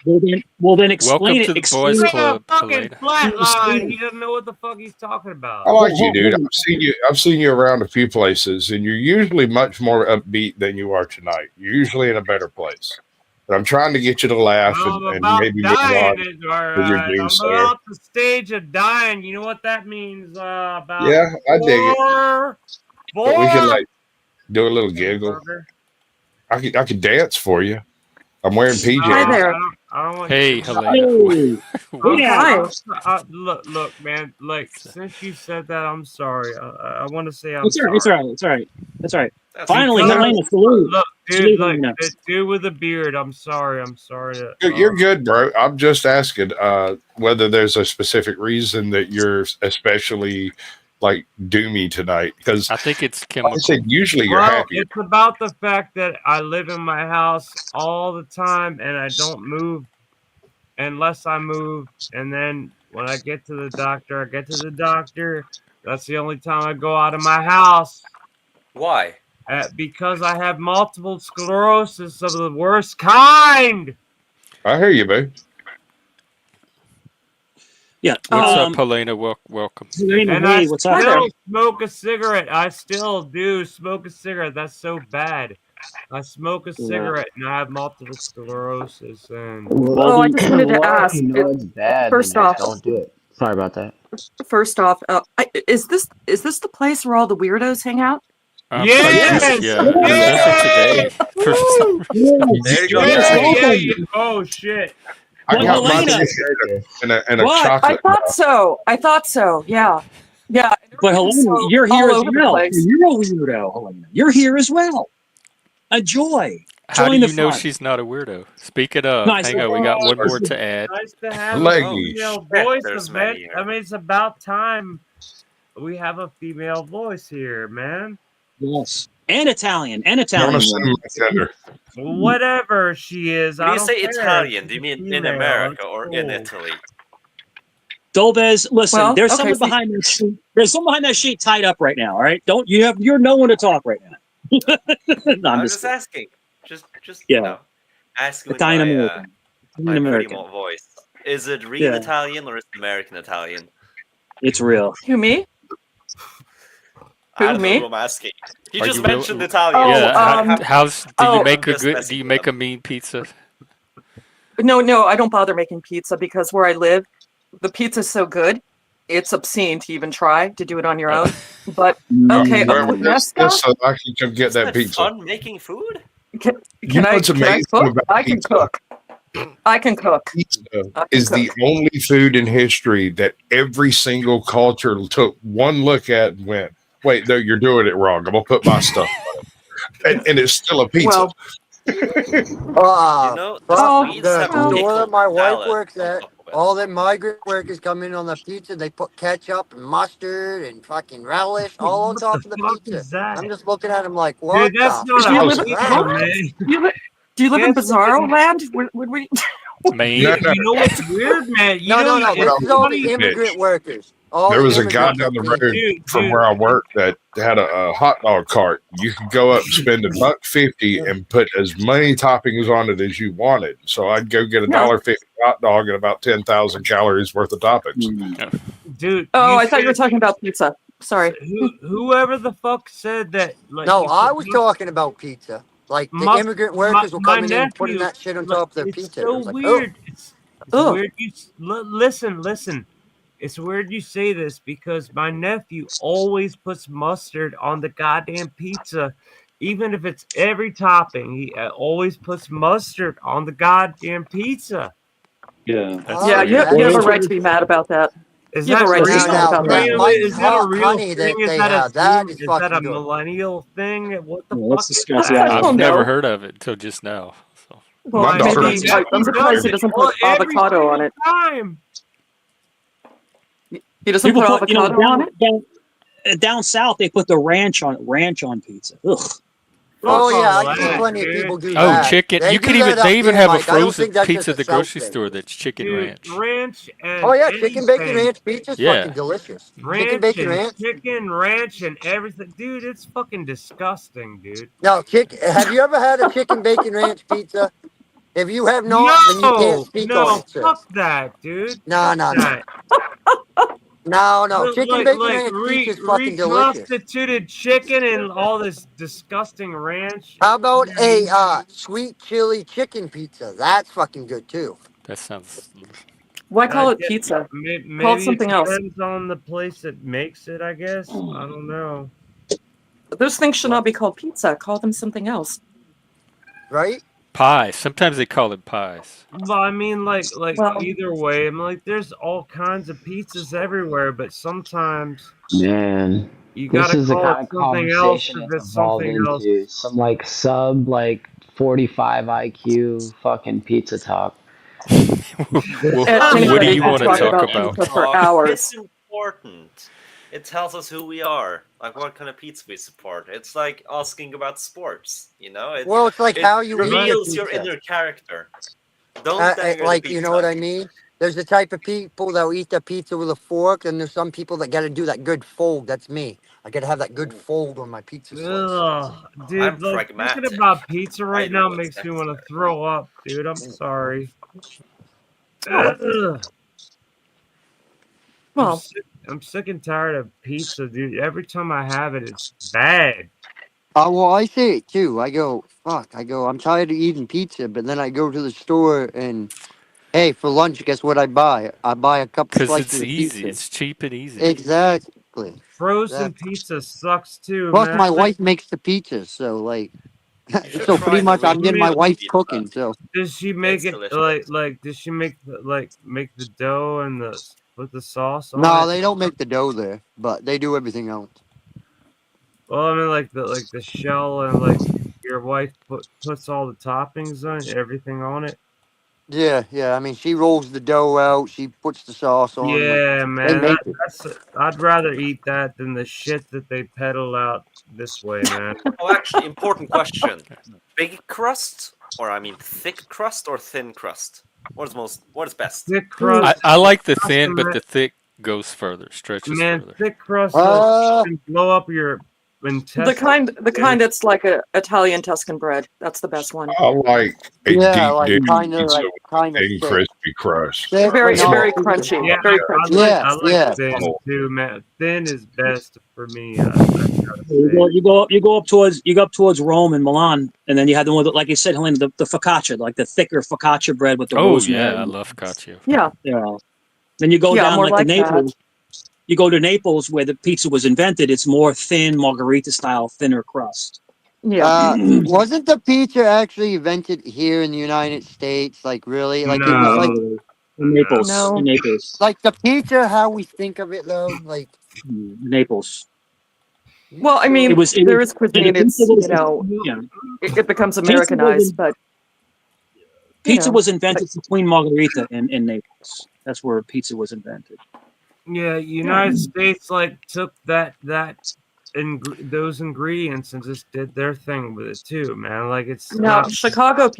Well then explain Welcome it. to the Explain boys it. club, fucking Helena. flatline. He doesn't know what the fuck he's talking about. I like you, dude. I've seen you around a few places, and you're usually much more upbeat than you are tonight. You're usually in a better place. But I'm trying to get you to laugh I'm and about maybe move dying. on Is all with your right. I'm doomsayer. about the stage of dying. You know what that means? About Yeah, I dig it. four. But we can like do a little giggle. Burger. I could dance for you. I'm wearing PJs. Hi there. I don't want Hey, you to- Helena. Look, man. Like since you said that, I'm sorry. I want to say I'm It's all sorry. right. It's all right. That's all right. That's Finally, because- Helena, salute. Look, dude. Salute, Like Helena. the dude with the beard. I'm sorry. I'm sorry. You're good, bro. I'm just asking whether there's a specific reason that you're especially like doomy tonight. Because I think it's like chemical. I said, usually you're Well, happy. it's about the fact that I live in my house all the time and I don't move unless I move. And then when I get to the doctor, I get to the doctor. That's the only time I go out of my house. Why? Because I have multiple sclerosis of the worst kind. I hear you, boo. Yeah. What's up, Helena? Welcome. Helena, And hey, I what's up? still smoke a cigarette. I still do smoke a cigarette. That's so bad. I smoke a cigarette and I have multiple sclerosis. And Well, I just wanted to ask. You know it's bad. First then just off- don't do it. Sorry about that. First off, is this the place where all the weirdos hang out? I'm pretty sure, Yes! yeah, especially today. For some reason. There you go, Yes, guys. welcome. Oh shit! I Well, got my Helena, cheeseburger and a but I chocolate. thought so. I thought so. Yeah. Yeah. but Everybody's Helena, so you're here all as over the well. place. You're a weirdo, Helena. You're here as well. Enjoy. How do Join the you know fun. she's not a weirdo? Speaking of, Nice. hang on, we got one Oh, more it's to add. nice to have a Oh, Leggy. female shit, voice there's event. Maggie I here. mean, it's about time we have a female voice here, man. Yes. And Italian. And I want Italian. to send woman. my tender. Whatever she is, When I you don't say care. Italian, do you She's mean in female. America It's or in cool. Italy? Dolbez, listen, Well, there's okay, someone so- behind that sheet. There's someone behind that sheet tied up right now, all right? You're no one to talk right now. No, I'm I'm just just kidding. asking. Just Yeah. you know, asking with Italian my American. my Italian pretty American. voice. Is it real Yeah. Italian or is it American Italian? It's real. Who, me? I Who, don't know me? who I'm asking. He Are just you real? mentioned Italian. Oh, Yeah, I how's do you oh, make a just good? messing Do you with make a them. mean pizza? No, I don't bother making pizza because where I live, the pizza's so good, it's obscene to even try to do it on your own. But okay, Where with is Nesta, this so I can come get Isn't that it pizza? fun making food? can, You can know I what's can I amazing cook? about I can pizza? cook. I can cook. Pizza I can is the cook. only food in history that every single culture took one look at and went, "Wait, no, you're doing it wrong. I'm gonna put my stuff on it," and it's still a pizza. Well, You know, the Oh, Swedes The have well, store that pickled my wife salad works on at, top of it. all the migrant workers come in on the pizza. They put ketchup and mustard and fucking relish all on What the top of the fuck pizza. is that? I'm just looking at them like, Dude, what that's the not do you a live? fuck is pizza, that? man. Do you live in Guess Bizarro what? land? Would we? Maine. Dude, you know what's weird, man? You No, know, This it's is all the funny. immigrant workers. All There the was a guy immigrants down that the came road here. from where I worked that had a hot dog cart. You could go up and spend $1.50 and put as many toppings on it as you wanted. So I'd go get a No. $1.50 hot dog and about 10,000 calories worth of toppings. Dude. Oh, you I thought you were said- talking about pizza. Sorry. Whoever the fuck said that? Like, No, you I put was mustard- talking about pizza. Like the must- immigrant workers were my coming in putting nephew, that shit on like, top of their it's pizza. so It was like, weird. It's Ugh. weird. Listen. It's weird you say this because my nephew always puts mustard on the goddamn pizza, even if it's every topping. He always puts mustard on the goddamn pizza. Yeah. That's Yeah, weird. you have a that's- right to be mad about that. Is You have that a right to be real? mad about that. that white Is that a hot real honey thing? that Is they that have, a that thing? is Is that fucking a good. millennial thing? What the Well, fuck that's is disgusting. that? I I've don't never know. heard of it until just now. So Well, My daughter maybe does I'm surprised he doesn't put every avocado on single it. time. He doesn't People put put, avocado on it. down south, they put the ranch on pizza. Ugh. Oh Fuck yeah, all I see that, plenty of dude. people do oh, that. chicken! They You do could that even up they even here, have a Mike. I don't frozen think that's pizza just at a the South grocery thing. store that's chicken Dude, ranch. ranch and Oh yeah, chicken bacon anything. ranch pizza's Yeah. fucking delicious. Chicken Ranch bacon and ranch. chicken ranch and everything. Dude, it's fucking disgusting, dude. No, have you ever had a chicken bacon ranch pizza? If you have not, then you can't speak on No, it, sir. fuck that, dude. No. That. No. Chicken bacon Like ranch pizza's fucking delicious. reconstituted chicken and all this disgusting ranch. How about a sweet chili chicken pizza? That's fucking good too. That sounds. Why call it pizza? Call it Maybe something it else. depends on the place that makes it, I guess. I don't know. Those things should not be called pizza. Call them something else. Right? Pies. Sometimes they call it pies. Well, I mean, like Well- either way, I'm like, there's all kinds of pizzas everywhere, but sometimes Man, you this gotta is the call kind it of something else conversation if it's it's evolved something else. into. Some like sub like 45 IQ fucking pizza talk. What do Anybody you can want to talk talk about about? pizza for It's hours. important. It tells us who we are, like what kind of pizza we support. It's like asking about sports, you know. Well, it's like it how you eat the reveals your pizza. inner character. Don't dang Like, the you pizza. know what I mean? There's the type of people that will eat the pizza with a fork, and there's some people that got to do that good fold. That's me. I got to have that good fold on my pizza slice. Ugh, dude, I'm like pragmatic. thinking about pizza right I know now what's makes me want to necessary. throw up, dude. I'm sorry. Oh. Ugh. Well, I'm sick and tired of pizza, dude. Every time I have it, it's bad. Well, I say it too. I go, fuck. I'm tired of eating pizza, but then I go to the store and Hey, for lunch, guess what I buy? I buy a couple Because slices it's of easy. pizza. It's cheap and easy. Exactly. Frozen That. pizza sucks too, Plus, man. my Like, wife makes the pizza, so like, You should so pretty try much I'm let getting Norwegian me. my wife's pizza. cooking. So Does she make It's it delicious. does she make make the dough and put the sauce on no, it? they don't make the dough there, but they do everything else. Well, I mean like the shell and like your wife puts all the toppings on everything on it. Yeah, yeah. I mean, she rolls the dough out. She puts the sauce on. Like Yeah, they man. make it. That's I'd rather eat that than the shit that they peddle out this way, man. Oh, actually, important question: big crust, or I mean, thick crust or thin crust? What is best? Thick Ooh. crust, I like the crust, thin, but the thick goes further, stretches man. further. Thick crust will Uh, blow up your The intestines. kind that's like a Italian Tuscan bread. That's the best one. I like a yeah, deep like dish pizza with kind a of thin, thick, crispy crust. thick, but Very not very super crunchy. Yeah, hard. Very crunchy. Yeah, I like yeah. thin Oh, too, man. Thin is best for me. I gotta say. You go up towards Rome and Milan, and then you had the one that, like you said, Helena, the focaccia, like the thicker focaccia bread with the Oh yeah, I rosemary. love focaccia. Yeah, Yeah. Then you go yeah, down more like to like that. Naples. You go to Naples where the pizza was invented. It's more thin, margarita style, thinner crust. Yeah. Wasn't the pizza actually invented here in the United States? Like really? Like it was like No, In Naples. no. In No. Naples. the pizza how we think of it though. Like Naples. you Well, I sure? mean, It there was, is and the cuisine. pizza It's, was, yeah. it becomes Pizza Americanized, was, but pizza was but invented between Margarita in Naples. That's where pizza was invented. Yeah, Yeah. United States like took those ingredients and just did their thing with it too, man. Like it's no, not. Chicago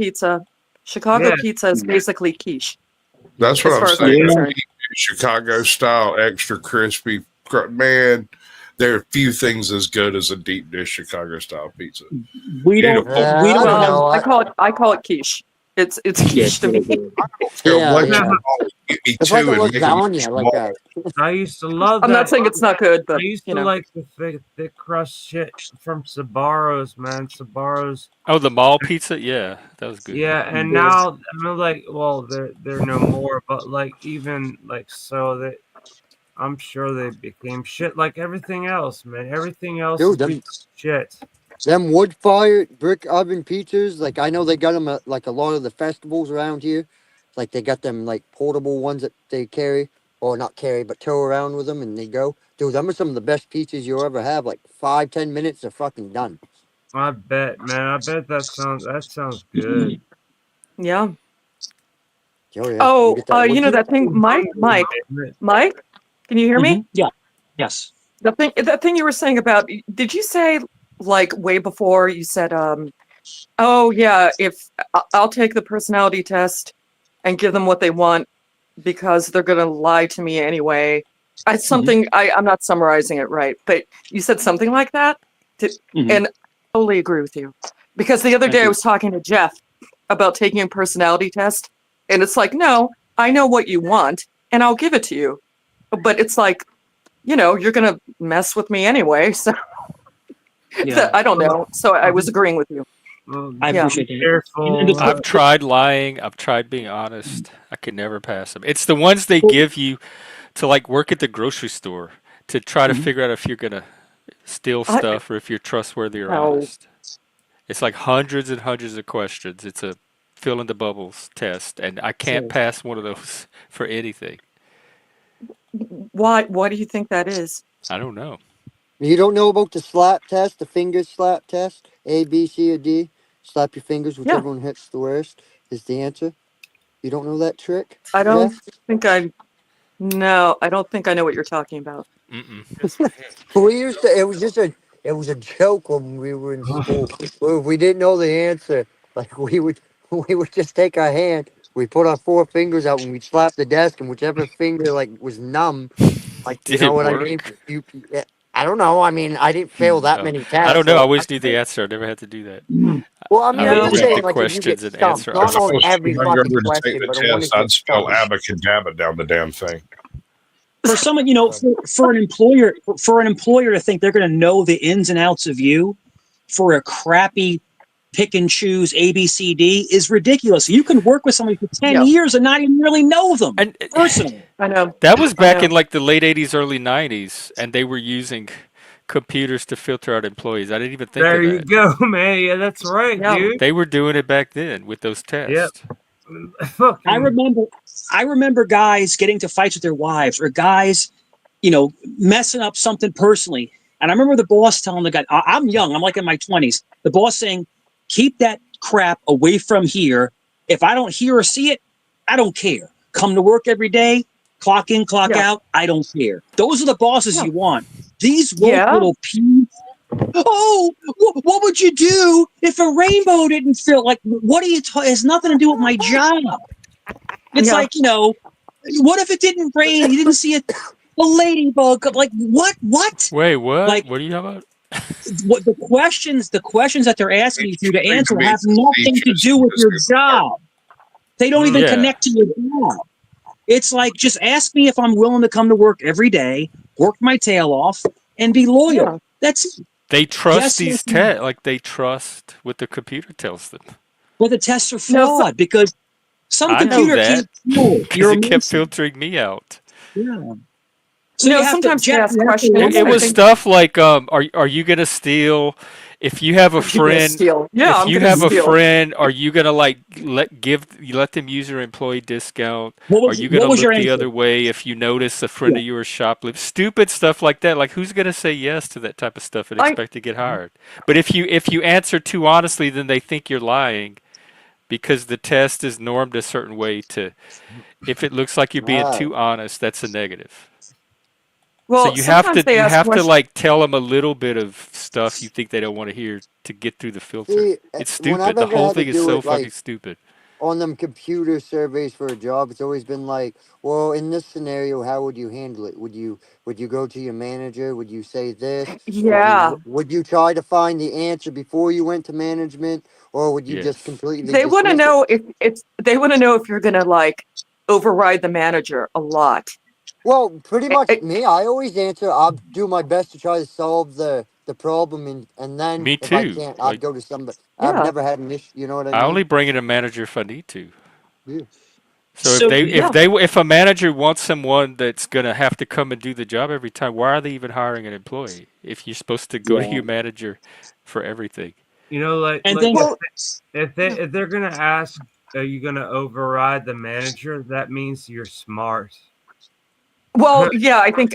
Yeah, pizza is basically quiche, that's what as I'm far as I'm saying. Yeah. concerned. Chicago style, extra crispy. Man, there are few things as good as a deep dish Chicago style pizza. We Eat a don't, full we I don't don't have, know. I call it quiche. It's yeah, quiche to me. care Yeah, what you yeah. call it. Give me It's like a two and make them lasagna. Like small. a I used to love I'm not that. saying it's not good, I but used you to know, like the thick crust shit from Sabaros, man. Sabaros. Oh, the mall pizza, yeah, that was good. Yeah, and now I mean, like, well, they're no more, but like even like so that I'm sure they became shit like everything else, man. Everything else has dude, become shit. them wood fired brick oven pizzas. Like I know they got them at like a lot of the festivals around here. Like they got them like portable ones that they carry or not carry but tow around with them and they go. Dude, them are some of the best pizzas you'll ever have. Like 5-10 minutes, they're fucking done. I bet, man. I bet that sounds good. yeah. Oh yeah, you Oh, get that you wood. know that thing, Humbling, isn't it? Mike, can you hear me? yeah, yes. That thing you were saying about, did you say like way before you said, oh yeah, if I'll take the personality test and give them what they want because they're gonna lie to me anyway. Mhm. I'm not summarizing it right, but you said something like that, Mhm. and I totally agree with you. Because the other Thank day I you. was talking to Jeff about taking a personality test, and it's like, no, I know what you want, and I'll give it to you. But it's like, you're gonna mess with me anyway, so Yeah, I don't Well, know. So I was be, agreeing with you. well, I Yeah. be appreciate that. And careful. I've tried lying. I've tried being honest. I could never pass them. It's the ones they give you to like work at the grocery store to try to Mhm. figure out if you're gonna steal I, stuff or if you're trustworthy or no. honest. It's like hundreds and hundreds of questions. It's a fill in the bubbles test, and I can't So pass one of those for anything. why do you think that is? I don't know. You don't know about the slap test, the finger slap test? A, B, C, or D? Slap your fingers, Yeah, whichever one hits the worst is the answer. You don't know that trick, I don't Jeff? think I no, I don't think I know what you're talking about. Mm-mm. We used to. It was a joke when we were in school. If we didn't know the answer, like we would just take our hand, we put our four fingers out, and we'd slap the desk, and whichever finger like was numb, like you Did know it what I mean. work? Yeah, I don't know. I mean, I didn't fail that Oh, many I don't tests, know. I so. always knew the answer. I never had to do that. Well, I I mean, would I'm Yeah. just read saying, the like if you get questions and stumped, answer not If I on was honestly. too every fucking hungover to take question, the but on one test, that you I'd get spell stumped. abacadabra down the damn thing. For someone, for an employer to think they're going to know the ins and outs of you for a crappy pick and choose A, B, C, D is ridiculous. You can work with somebody for 10 Yeah. years and not even really know them And personally. I know. that was I back in know. like the late 80s, early 90s, and they were using computers to filter out employees. I didn't even think There of you that. go, man. Yeah, that's right, Yeah. dude. They were doing it back then with those Yep. tests. I Fucking remember guys getting to fights with their wives, or guys, messing up something personally. And I remember the boss telling the guy, I'm young, I'm like in my 20s. The boss saying, keep that crap away from here. If I don't hear or see it, I don't care. Come to work every day, clock in, clock Yeah. out, I don't care. Those are the bosses Yeah. you want. These woke Yeah. little peas. Oh, what would you do if a rainbow didn't feel like? What are you? It has nothing to do with my job. It's Yeah. like, what if it didn't rain? You didn't see a ladybug. Like what? What? Wait, what? Like What are you talking about? what? The questions that they're asking you to answer have nothing to Features. do with your job. They don't even Yeah. connect to your job. It's like, just ask me if I'm willing to come to work every day, work my tail off, and be loyal. Yeah. That's it. They trust Yes, these yes, no. tests, like they trust what the computer tells them. But the tests are No. flawed because some I know computer that can't know because your it kept emotions. filtering me out. Yeah. So you have to, Sometimes they Jeff, ask you have to questions. It I was think. stuff like, are you gonna steal? If you have a Are you gonna friend, steal? Yeah, if I'm you gonna have a steal. friend, are you gonna like let them use your employee discount? Are you what gonna was your look the answer? other way if you notice a friend Yeah. of yours shoplift? Stupid stuff like that. Like who's gonna say yes to that type of stuff and I expect to get hired? But if you answer too honestly, then they think you're lying because the test is normed a certain way to. If it looks like you're being Right. too honest, that's a negative. So well, you have sometimes to they you ask have to questions. like tell them a little bit of stuff you think they don't want to hear to get through the filter. See, It's when stupid. I've The ever whole had to thing is do so it, fucking like stupid. on them computer surveys for a job, it's always been like, well, in this scenario, how would you handle it? Would you go to your manager? Would you say this? Yeah. Would you try to find the answer before you went to management, or would you just Yes. completely They want to dismiss it? know if it's. They want to know if you're gonna like override the manager a lot. Well, pretty Eh, much eh, me. I always answer. I'll do my best to try to solve the problem, and then Me if I too. can't, I'd Like go to somebody. I've yeah. never had an issue. You know what I I only mean? bring in a manager if I need to. Yeah. So if So they if Yeah. they if a manager wants someone that's gonna have to come and do the job every time, why are they even hiring an employee if you're supposed to go to yeah, your manager for everything? like and then Well. if Yeah. they're gonna ask, are you gonna override the manager? That means you're smart. Well. Yeah. I think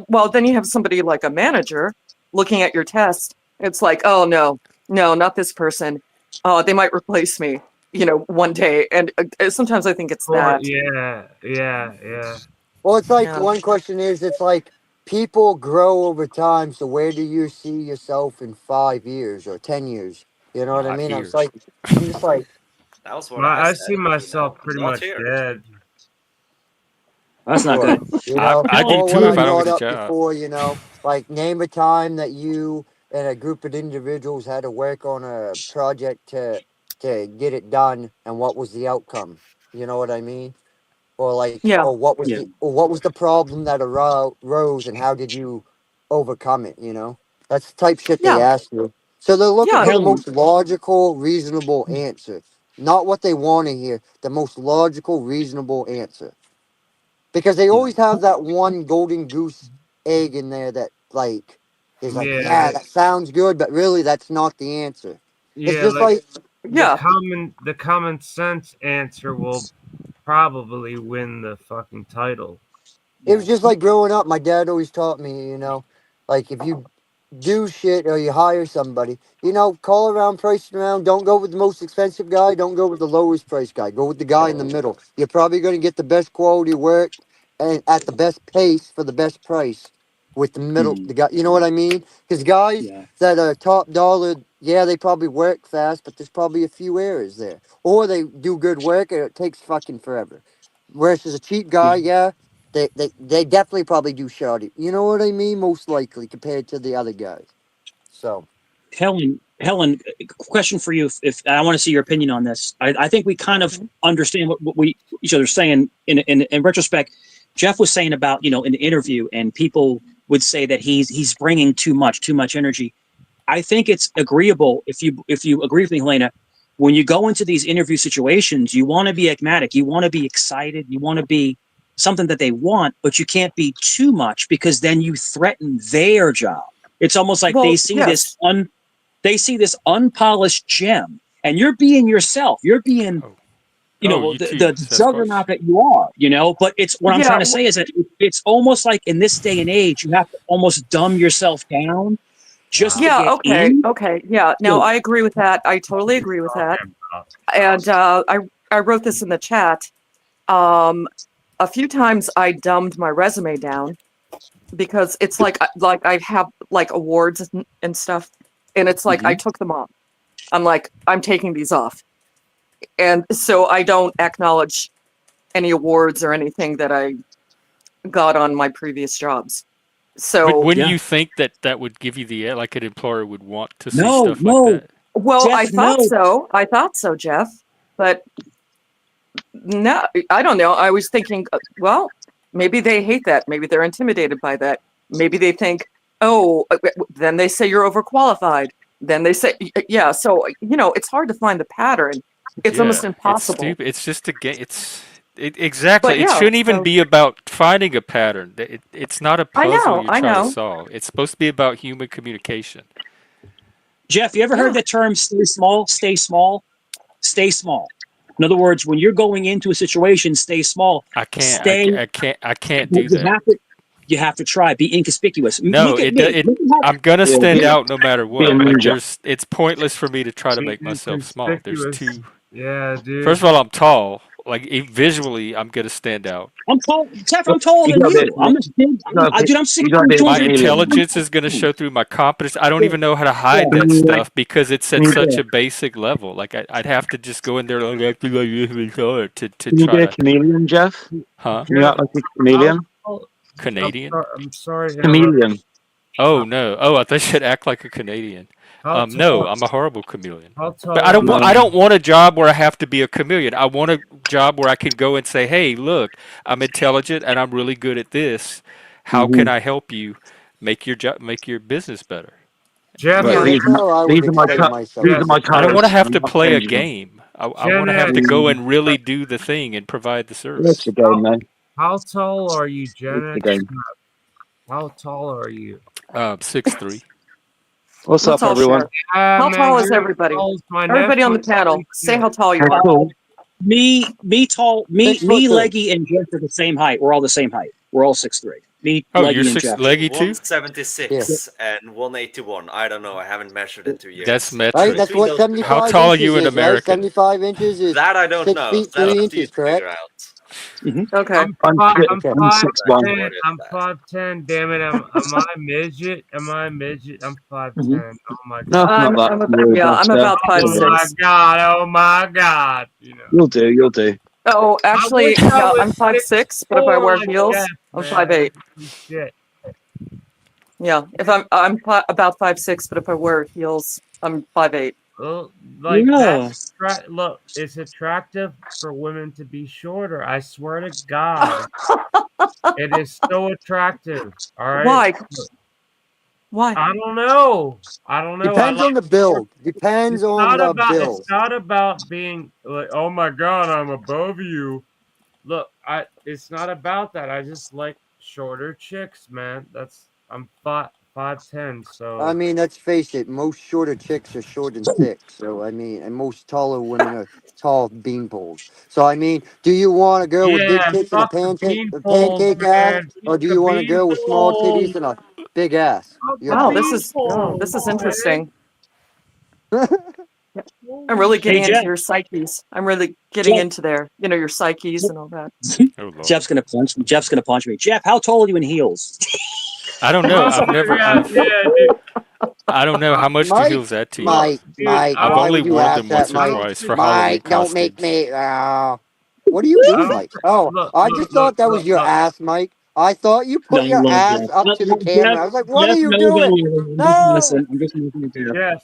well. Then you have somebody like a manager looking at your test. It's like, oh no, no, not this person. Oh, they might replace me. One day. And sometimes I think it's Or that. yeah. Well, it's like Yeah. one question is, it's like people grow over time. So where do you see yourself in 5 years or 10 years? You know what I Not mean? I was here. like, I'm just like, That was what Well, I I said. see myself pretty Not much here. dead. that's not well, good. I do or what too Helen, if I I don't brought get a up job. before, like name a time that you and a group of individuals had to work on a project to get it done, and what was the outcome? You know what I mean? Or like, Yeah. yeah, or what was the problem that arose, and how did you overcome it? That's the type shit they Yeah. ask you. So they're looking Yeah. for the Helen, most logical, reasonable answer, not what they want to hear. The most logical, reasonable answer, because they yeah, always have that one golden goose egg in there that like is like, Yeah, yeah, that sounds good, but really that's not the answer. It's yeah. just Like like Yeah. the common sense answer will probably win the fucking title. it yeah. was just like growing up. My dad always taught me, like if you do shit or you hire somebody, call around, price around. Don't go with the most expensive guy. Don't go with the lowest price guy. Go with the guy in the middle. You're probably going to get the best quality work and at the best pace for the best price with the middle. Mhm, The guy, you know what I mean? Because guys yeah, that are top dollar, yeah, they probably work fast, but there's probably a few errors there, or they do good work and it takes fucking forever. Versus a cheap guy, yeah. yeah, they definitely probably do shoddy. You know what I mean? Most likely compared to the other guys. So Helen, question for you. If I want to see your opinion on this, I think we kind of Mhm. understand what we each other saying. In retrospect, Jeff was saying about in the interview, and people would say that he's bringing too much energy. I think it's agreeable if you agree with me, Helena. When you go into these interview situations, you want to be enigmatic, you want to be excited, you want to be something that they want, but you can't be too much because then you threaten their job. It's almost like Well, yes. they see this unpolished gem, and you're being yourself. You're being Oh, oh, you too, the Sasquatch. juggernaut that you are, but it's what I'm Yeah. trying to say is that it's almost like in this day and age, you have to almost dumb yourself down just to Wow. Yeah. get Okay. in. Okay. Yeah. No, So, I agree with that. I totally agree with that. about? And I wrote this in the chat. A few times I dumbed my resume down because it's like I have like awards and stuff, and it's like I mhm. took them off. I'm like, I'm taking these off, and so I don't acknowledge any awards or anything that I got on my previous jobs. But So, wouldn't Yeah. you think that that would give you the like an employer would want to see No, stuff like no, that? well, I Jeff, thought no. so. I thought so, Jeff. But no, I don't know. I was thinking, well, maybe they hate that. Maybe they're intimidated by that. Maybe they think, oh, then they say you're overqualified. Then they say, yeah. So, it's hard to find the pattern. It's almost Yeah, it's impossible. stupid. It's just a game. Exactly. But It yeah, shouldn't even so be about finding a pattern. It's not a puzzle you I try to know. solve. It's supposed to be about human communication. Jeff, you ever heard Yeah. the term "stay small"? Stay small. Stay small. In other words, when you're going into a situation, stay small. I can't. Stay. I can't But do that. you have to try. Be inconspicuous. No, Look at me. Look at how. I'm gonna Yeah, stand be, out no matter be a what. Like ninja. it's pointless for me to try to Be make myself small. There's inconspicuous. too. Yeah, First dude. of all, I'm tall. Like visually, I'm gonna stand out. I'm tall. Jeff, I'm taller You than gotta you. be, I'm as big. Dude, I'm you 6 gotta be a 200 My chameleon. pounds. intelligence is going to show through my competence. I don't Yeah, even know how to yeah, hide that stuff because it's at Can such a basic level. Like I'd have to just go in there like acting like to you try be a to, chameleon, Jeff? huh? Can you Yeah. act like a I'll, chameleon? I'll, Canadian? I'm sorry to interrupt. Chameleon. Oh no! Oh, I thought you should act like a Canadian. How No, tall? I'm a horrible chameleon. How But tall are you? I don't want a job where I have to be a chameleon. I want a job where I can go and say, "Hey, look, I'm intelligent and I'm really good at this. How can Mm-hmm. I help you make your business better?" Jeff, Right, Yeah, are that's how I would explain myself these Jeff, are as a my I don't want to chameleon. colors. have I'm to not play a changing them. game. I want to have to Janet, go and really do the thing and provide the That's the service. game, man. how tall are you, That's the Janet? game. How tall are you? 6'3". What's Let's up, all everyone? share. How Man, tall is you're as everybody? tall as my Everybody on the nephew. panel, say how tall you That's are. cool. me, tall, Six foot me, two. Leggy, and Jeff are the same height. We're all the same height. We're all 6'3". Me, Oh, you're Leggy, and six Jeff. leggy too? Yeah. 176 and 181. I don't know. I haven't measured in 2 That's years. Right? metric. That's Between what those two How 75 tall are inches you in is, right? American? 75 inches is That I don't 6 know. feet That 3 up to you inches, to figure correct? out. Okay. I'm Okay. 6'1". What is I'm that? 5'10". Damn it! Am I a midget? Am I a midget? I'm 5'10". Mhm. Oh my No, god. not that rude, I'm Master. about five You'll do. six. God! Oh my god! You'll do. You'll do. Oh, I actually, wish I yeah, I'm was 5'6", but if I 6'4" wear like heels, Jeff, I'm man. 5'8". Holy shit. Yeah, if about 5'6", but if I wear heels, I'm 5'8". Well, like Yeah. that's look, it's attractive for women to be shorter. I swear to God, it is so attractive. All right. Why? Why? I don't know. I don't know. I Depends like on the short. build. Depends on the It's build. not about being like, oh my God, I'm above you. Look, it's not about that. I just like shorter chicks, man. I'm 5'10", I so mean, let's face it, most shorter chicks are short and thick. So, I mean, and most taller women are tall beanpoles. So, I mean, do you want a girl with big yeah, tits and fuck the a beanpoles, pancake ass? man. Or Fuck do the you want a girl with small beanpoles. titties and a big ass? Fuck Your the Wow, call. this beanpoles, is man. interesting. I'm Holy really Hey, getting shit. into Jeff. your psyches. I'm really getting Jeff. into your psyches and all that. Oh Lord. Jeff's gonna punch me. Jeff's gonna punch me. Jeff, how tall are you in heels? I don't know. Oh, yeah, yeah, dude. I don't know how much do Mike, heels add to you. Look, dude, Mike, I've why only would you worn ask them that, once or I Mike? don't twice think, for Halloween Mike, don't make costumes. me. What are you I doing, don't Mike? Oh, look, I look, just look, thought that was look, your look. ass, Mike. I thought you No, put I your love ass Jeff. up to the Jeff, camera. I was like, what are Jeff you knows doing? anything. I'm just No! messing. I'm just messing with Jeff. Jeff,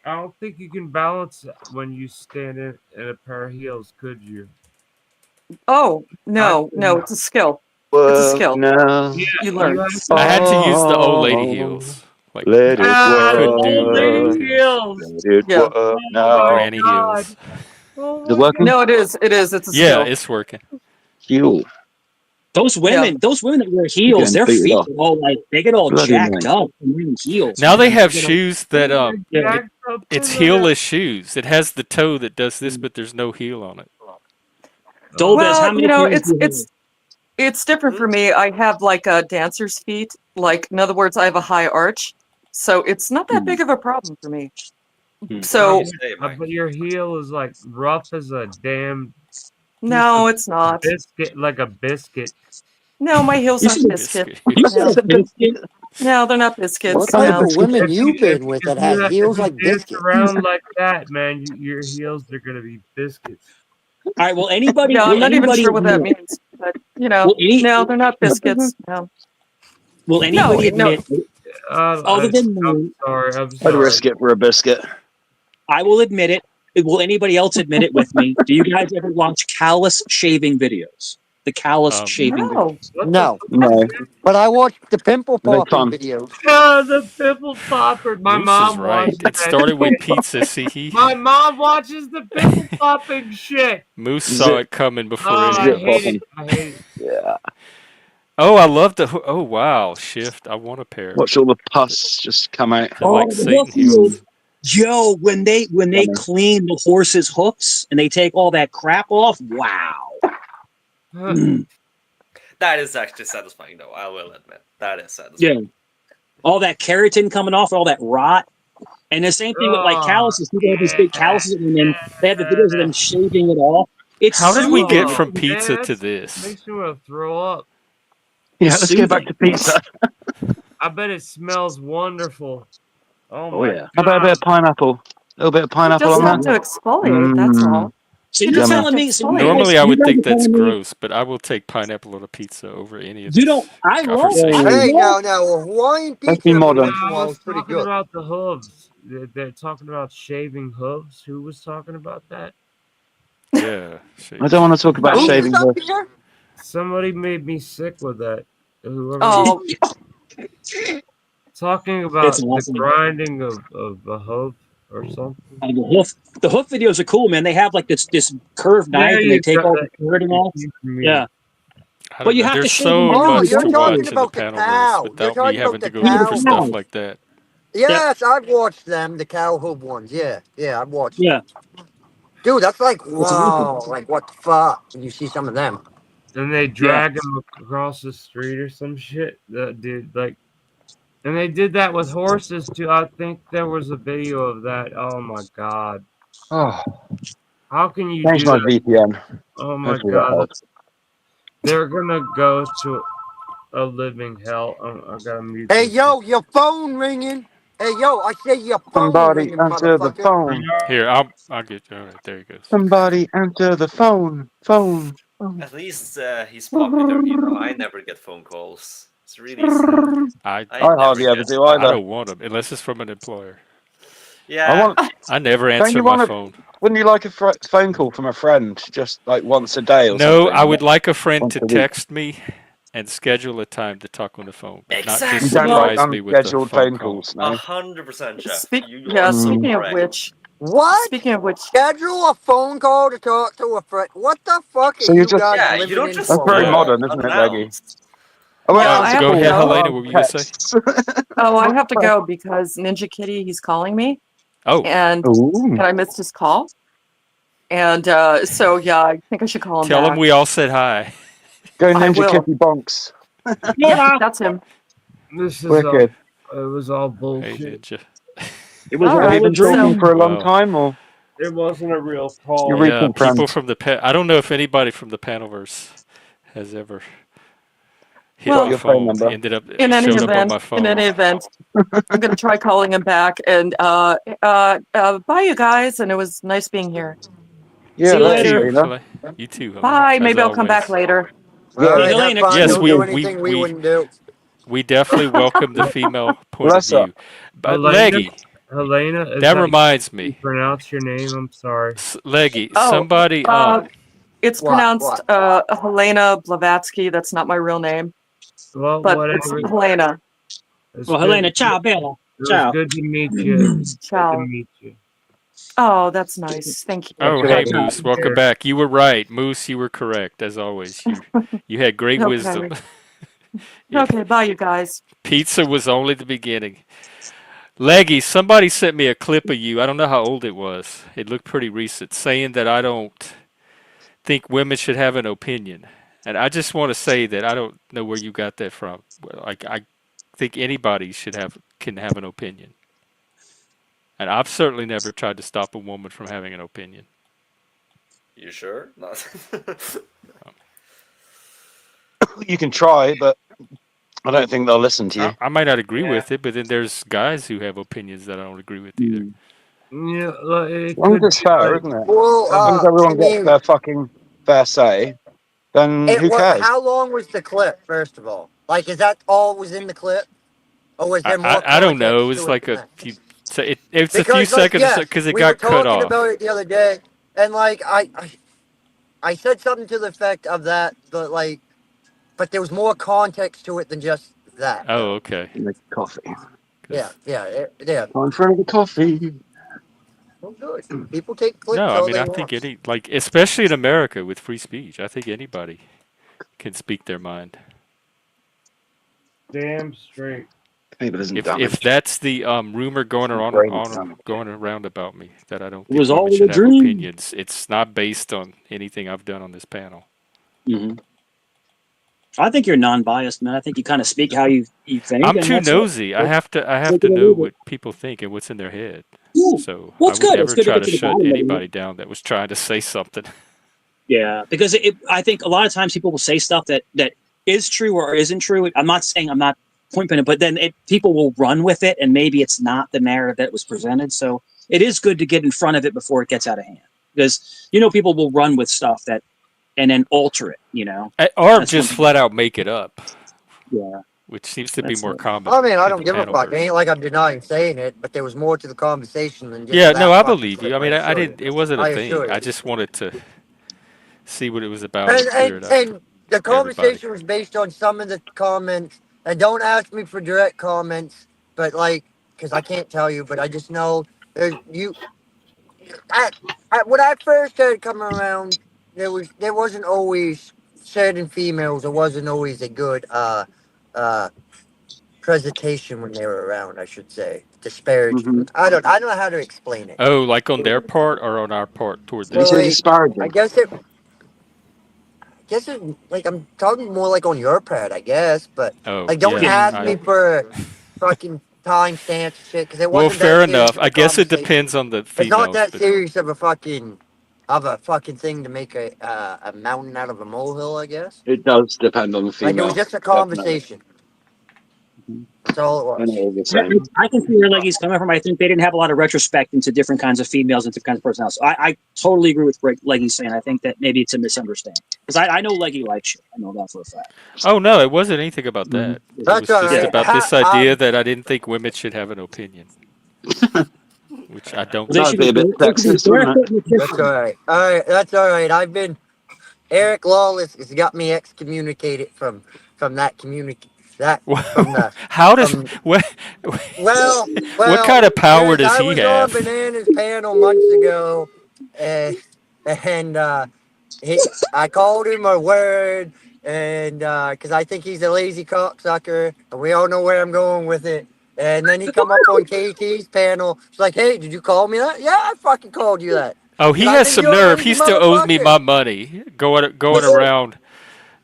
I don't think you can balance it when you stand in a pair of heels, could you? Oh, I no, could no, not. it's a skill. It's a Well, skill. no. Yeah, You you learn. have to. I had to use the old lady Oh. heels. Like Let it couldn't do work. anything else. heels. Let it Yeah. work Oh now. my Granny god. heels. Oh Is it my working? No, it is. It is. It's a Yeah, skill. it's working. Heal. Those Yeah. women that wear You're heels, getting their booted feet off. are all like they get all Bloody jacked annoying. up from wearing heels, Now they man. have They get all- shoes that yeah. jacked up it's in there. heelless shoes. It has the toe that does this, but there's no heel on it. Dolbez, how Well, many pairs do you have? it's different for me. I have like a dancer's feet. Like, in other words, I have a high arch, so it's not that big of a problem for me. So But your heel is like rough as a damn no, it's not. biscuit, like a biscuit. No, my heels You aren't said biscuit. you said No. a biscuit. No, they're not What biscuits. type No. of women If you you been with that has if heels you like dance biscuits? around like that, man, your heels are gonna be biscuits. All right. Well, anybody. Yeah, I'm Will not even anybody sure what that admit? means. But you know, Will any? no, they're not biscuits. No. Will anybody No. admit? Other than me, I'm I'd sorry. risk it for a biscuit. I will admit it. Will anybody else admit it with me? Do you guys ever watch callus shaving videos? The callus shaving No. videos. No. No. But I watched the pimple Are they popping fun? videos. The pimple popper. My Moose is mom right. watches It that started with shit. pizza. See, My mom watches the pimple popping shit. Moose Is saw it? it coming before Oh, Is I anyone it hate else. it. popping? I hate it. Yeah. Oh, I love the. Oh wow, shift. I want a pair. Watch all the pus just come out. They're like The hoof Satan heels. heels. Yo, when they Yummy. clean the horse's hoofs and they take all that crap off, wow. That is actually satisfying, though. I will admit that is satisfying. Yeah. All that keratin coming off, all that rot. And the same thing with like calluses. People have these big calluses and then they have the videos of them shaving it off. It's How did we soothing. get from Man, pizza to that this? makes me want to throw up. Yeah, It's let's get back soothing. to pizza. I bet it smells wonderful. Oh Oh my yeah. How about a bit of god. pineapple? A little bit of You pineapple just on have that. to exfoliate. That's all. So You you're just Yummy. have telling to me, so exfoliate. Normally, I would you guys think are that's telling me, gross, but I will take pineapple on a pizza over any of you this don't, I love, conversation. Hey, love, now, Hawaiian Let's be pizza every No, modern. once in a I while was is pretty talking good. about the hooves. They're talking about shaving hooves. Who was talking about that? Yeah. I don't want to talk about Who's shaving up hooves. here? Somebody made me sick with that. Whoever Oh, talking about it's the awesome. grinding of a hoof or something. And the hoof videos are cool, man. They have like this curved Yeah, knife and they you take got all that. the keratin It off. came from me. Yeah. I But don't you know. have to There's shave them so Oh, much you're to before you talking watch in the about the Panelverse cow. You're without me talking having about to the go do look the for cow stuff one. cows. like that. Yes, I've watched them, the cow hoof ones. Yeah, I've watched them. Yeah. Dude, that's like, It's awesome. wow, like what the fuck when you see some of them. And they Yeah. drag him across the street or some shit. That dude, like, and they did that with horses too. I think there was a video of that. Oh my god, Oh, how can you change do my that? VPN. Oh my Hopefully that god, helps. they're gonna go to a living hell. I gotta mute Hey, this. yo, your phone ringing. Hey, yo, I say your phone Somebody ringing, answer the motherfucker. phone. Here, I'll get. All right, there he goes. Somebody answer the phone. Phone. At least he's popular, I never get phone calls. It's really sad. I I I never hardly ever get. do I either. don't want them unless it's from an employer. I Yeah, want. I never Don't answer you my want phone. Wouldn't you like a phone call from a friend, just like once a day or No, something, I or would like a friend once to a week? text me and schedule a time to talk on the phone, but not just You exactly. don't like surprise me with a unscheduled phone phone call. calls, no? 100%, Jeff. You are Yeah. so Speaking of correct. which, What? speaking of which, Schedule a phone call to talk to a friend. What the fuck are So you you just. guys Yeah, you living don't in just That's for, very man? Yeah. modern, isn't it, Leggy? unannounced. I won't yeah, I answer have Go to calls. ahead, I'll go. Helena. answer What were you gonna say? texts. Oh, I have to go because Ninja Kitty, he's calling me, Oh, and Ooh. I missed his call. And so yeah, I think I should call him tell him back. we all said hi. Go I Ninja will. Kitty Bonks. Yeah, that's him. This is all. Wicked. It was all Hey, bullshit. Ninja. It was All Have you right. been all talking So for a long Wow. time, or It wasn't a real your call. Yeah, recent people friends? from the I don't know if anybody from the Panelverse has ever hit Got my well, your phone phone. number. Ended up in any showed up on my event, phone. I'm gonna try calling him back. And bye, you guys. And it was nice being here. Yeah, See you You that is later. too, Helena. Helena. You too, Helena. Bye. As Maybe I'll come back always. later. All Yeah. Hey, right, have Helena, fun. Yes, Don't do anything we wouldn't do. we definitely welcome the female point of Bless her. view. But Helena, Leggy, Helena, is that that reminds how you me. pronounce your name? I'm sorry. Leggy, Oh, somebody it's What? pronounced Helena Blavatsky. That's not my real name, Well, but it's whatever. Helena. It's Well, good. Helena, ciao, Bella. was Ciao. good to meet you. Good to Ciao. meet you. Oh, that's nice. Thank you. Oh, Good hey Bye. idea. Moose, welcome back. You were right, Moose. You were correct as always. You had great wisdom. Okay. It, Okay. Bye, you guys. pizza was only the beginning. Leggy, somebody sent me a clip of you. I don't know how old it was. It looked pretty recent, saying that I don't think women should have an opinion. And I just want to say that I don't know where you got that from. Like I think anybody can have an opinion. And I've certainly never tried to stop a woman from having an opinion. You sure? Not. You can try, but I don't think they'll listen to you. I might not agree Yeah. with it, but then there's guys who have opinions that I don't agree with either. Yeah, look, it As long as could it's be fair, like isn't it? Well, As long as some. I everyone gets mean, their fucking fair say, then who cares? how long was the clip? First of all, like, is that all was in the clip, or was there more I don't know. context It's to it like than a that? few. So it's a few Because, like, seconds or so yes, because it we were got cut talking off. about it the other day, and like I said something to the effect of that, but there was more context to it than just that, Oh, though. okay. Make coffee. Yeah, 'Cause- yeah. Time for another coffee. Well, good. People take no, clips I all mean they I think want. especially in America with free speech, I think anybody can speak their mind. Damn straight. Paper isn't If damaged. that's the rumor going My on brain is damaged. going around about me that I don't It think was women all should a have dream. opinions, it's not based on anything I've done on this panel. Hmm. I think you're non-biased, man. I think you kind of speak how you think, I'm and too that's it. nosy. I have Take to it or know leave it. what people think and what's in their head. Yeah. So Well, I it's would good. It's never good to try get to to the shut bottom of it. anybody down that was trying to say something. Yeah, because I think a lot of times people will say stuff that is true or isn't true. I'm not saying I'm not pointing it, but then people will run with it, and maybe it's not the narrative that was presented. So it is good to get in front of it before it gets out of hand, because people will run with stuff that and then alter it. Or That's one just thing. flat out make it up, Yeah, which seems to be that's more it. common I mean, I in the don't give a panel fuck. It version. ain't like I'm denying saying it, but there was more to the conversation than just Yeah, no, that I fucking believe you. clip. I I mean, I assure you. didn't. It wasn't a I thing. assure I you. just wanted to see what it was about And and clear and it up and the for everybody. conversation was based on some of the comments. And don't ask me for direct comments, but like, because I can't tell you, but I just know you. I, when I first started coming around, there wasn't always certain females. There wasn't always a good uh presentation when they were around. I should say Mm-hmm. disparaging. I don't know how to explain it. Oh, like on their part or on our part toward Did you Well, them? say like, I disparaging? guess it. Guess it, like I'm talking more like on your part, I guess, but Oh, like don't yeah. ask I me for fucking timestamps and shit because it Well, wasn't that fair serious enough. of I a guess it conversation. depends on the It's not females, that but serious of a fucking thing to make a mountain out of a molehill, I guess. It does depend on the Like it was female, just a definitely. conversation. That's all it I know was. all the I, same. I can see where Leggy's coming from. I think they didn't have a lot of retrospect into different kinds of females and different kinds of personalities. So I totally agree with what Leggy's saying. I think that maybe it's a misunderstanding, because I know Leggy likes you. I know that for a fact. oh no, it wasn't anything about Mhm. that. It That's was all just Yeah. right. about this idea that I didn't think women should have an opinion, which I don't They That'd should think. be be a bit they should be sexist, wouldn't it? barefoot in the that's all kitchen. right. All right, that's all right. I've been Eric Lawless has got me excommunicated from that community that from the How does from what well what well kind of power because does I he was on have? Bananas panel months ago, and and he I called him a word, and because I think he's a lazy cocksucker, and we all know where I'm going with it. And then he come up on KT's panel. It's like, hey, did you call me that? Yeah, I fucking called you that. Oh, Because he I has think some you're a nerve. lazy He still owes me motherfucker. my money. Going around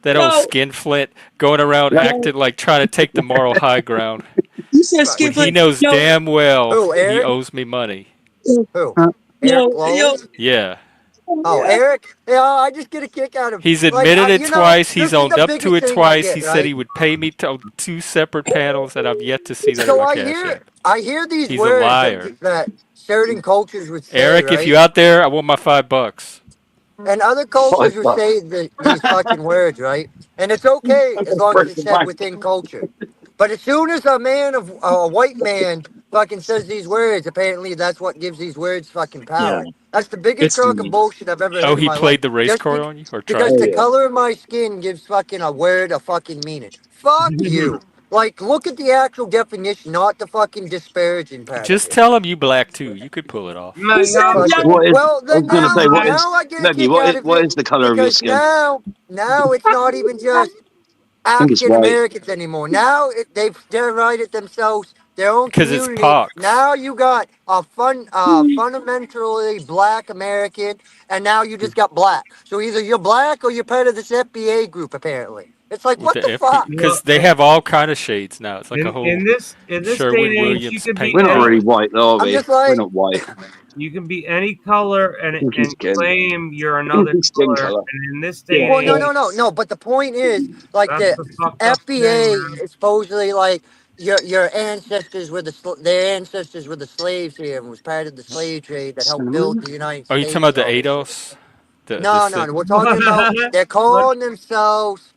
that old No, skinflint, going around Yeah. no. acting like trying to take the moral high ground You said Right. when he Skiplet. knows Yo, damn well Who, he Eric? owes me money. Who? Uh, Eric yo. Lawless? Yeah. Oh, Yeah. Eric? Yeah, I just get a kick out of He's like admitted it twice. He's this is owned the up to biggest it thing I twice. He get, said right? he would pay me to two separate panels, and I've yet to see that in So my Cash App. I hear these He's a words liar. that certain cultures would say, Eric, if right? you out there, I want my $5. And other cultures would $5. say these fucking words, right? And it's okay That's as a long as break it's the said bank. within culture. But as soon as a white man fucking says these words, apparently that's what gives these words fucking Yeah. power. That's the biggest It's crock of bullshit I've ever heard Oh, in he my life. played the race Just card on you, or because tried oh the to? yeah. color of my skin gives fucking a word a fucking meaning. Fuck you. Like, look at the actual definition, not the fucking disparaging part of Just it. tell them you black too. You could pull it off. My, Who said y'all, Fucking, that? What is? well, I was then going to say, now, what my, is? now I get a Leggy, kick out of what it is the color of your because skin? now it's not even just I think it's African white. Americans anymore. Now they've derided themselves, their own Because it's community. pox. Now you got a fundamentally black American, and now you just got black. So either you're black or you're part of this FBA group. Apparently, it's like With what the the FB, fuck. well, because they have all kind of shades now. It's like a whole in this day and Sherwin age, you Williams can be paint We're not any really palette. white, though, are I'm we? just We're like, not white. you can be any color and Pinky skin. claim you're another Pinky skin color. color. And in this day Yeah. and well, no, age, no, no, no. But the point is, like that's the the fucked up thing, FBA man. is supposedly like your ancestors were their ancestors were the slaves here and was part of the slave trade that helped build Cinnamon? the United Are you talking States about and the all this shit. ADOS? The No, no, no. We're talking about they're What calling themselves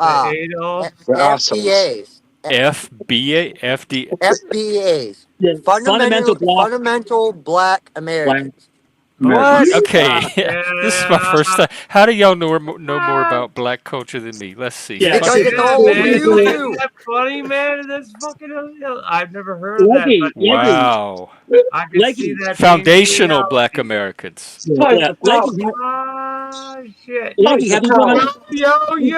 the uh Adolf? The assholes. FBAs, FBA, FD. FBAs, Yeah. Fundamental fundamental Black black. Americans. What? What? Americans. Okay, this is my first Yeah. time. How do y'all know more about black culture than me? Let's see. Yeah. Because So it's Yeah, all over man. Isn't YouTube. that funny, man? That's fucking. I've never heard of that, Leggy, but Leggy, Wow. I could see Leggy. that being the Foundational black reality. Americans. Yeah, yeah. Ah, shit. Leggy, have you been on? Yo!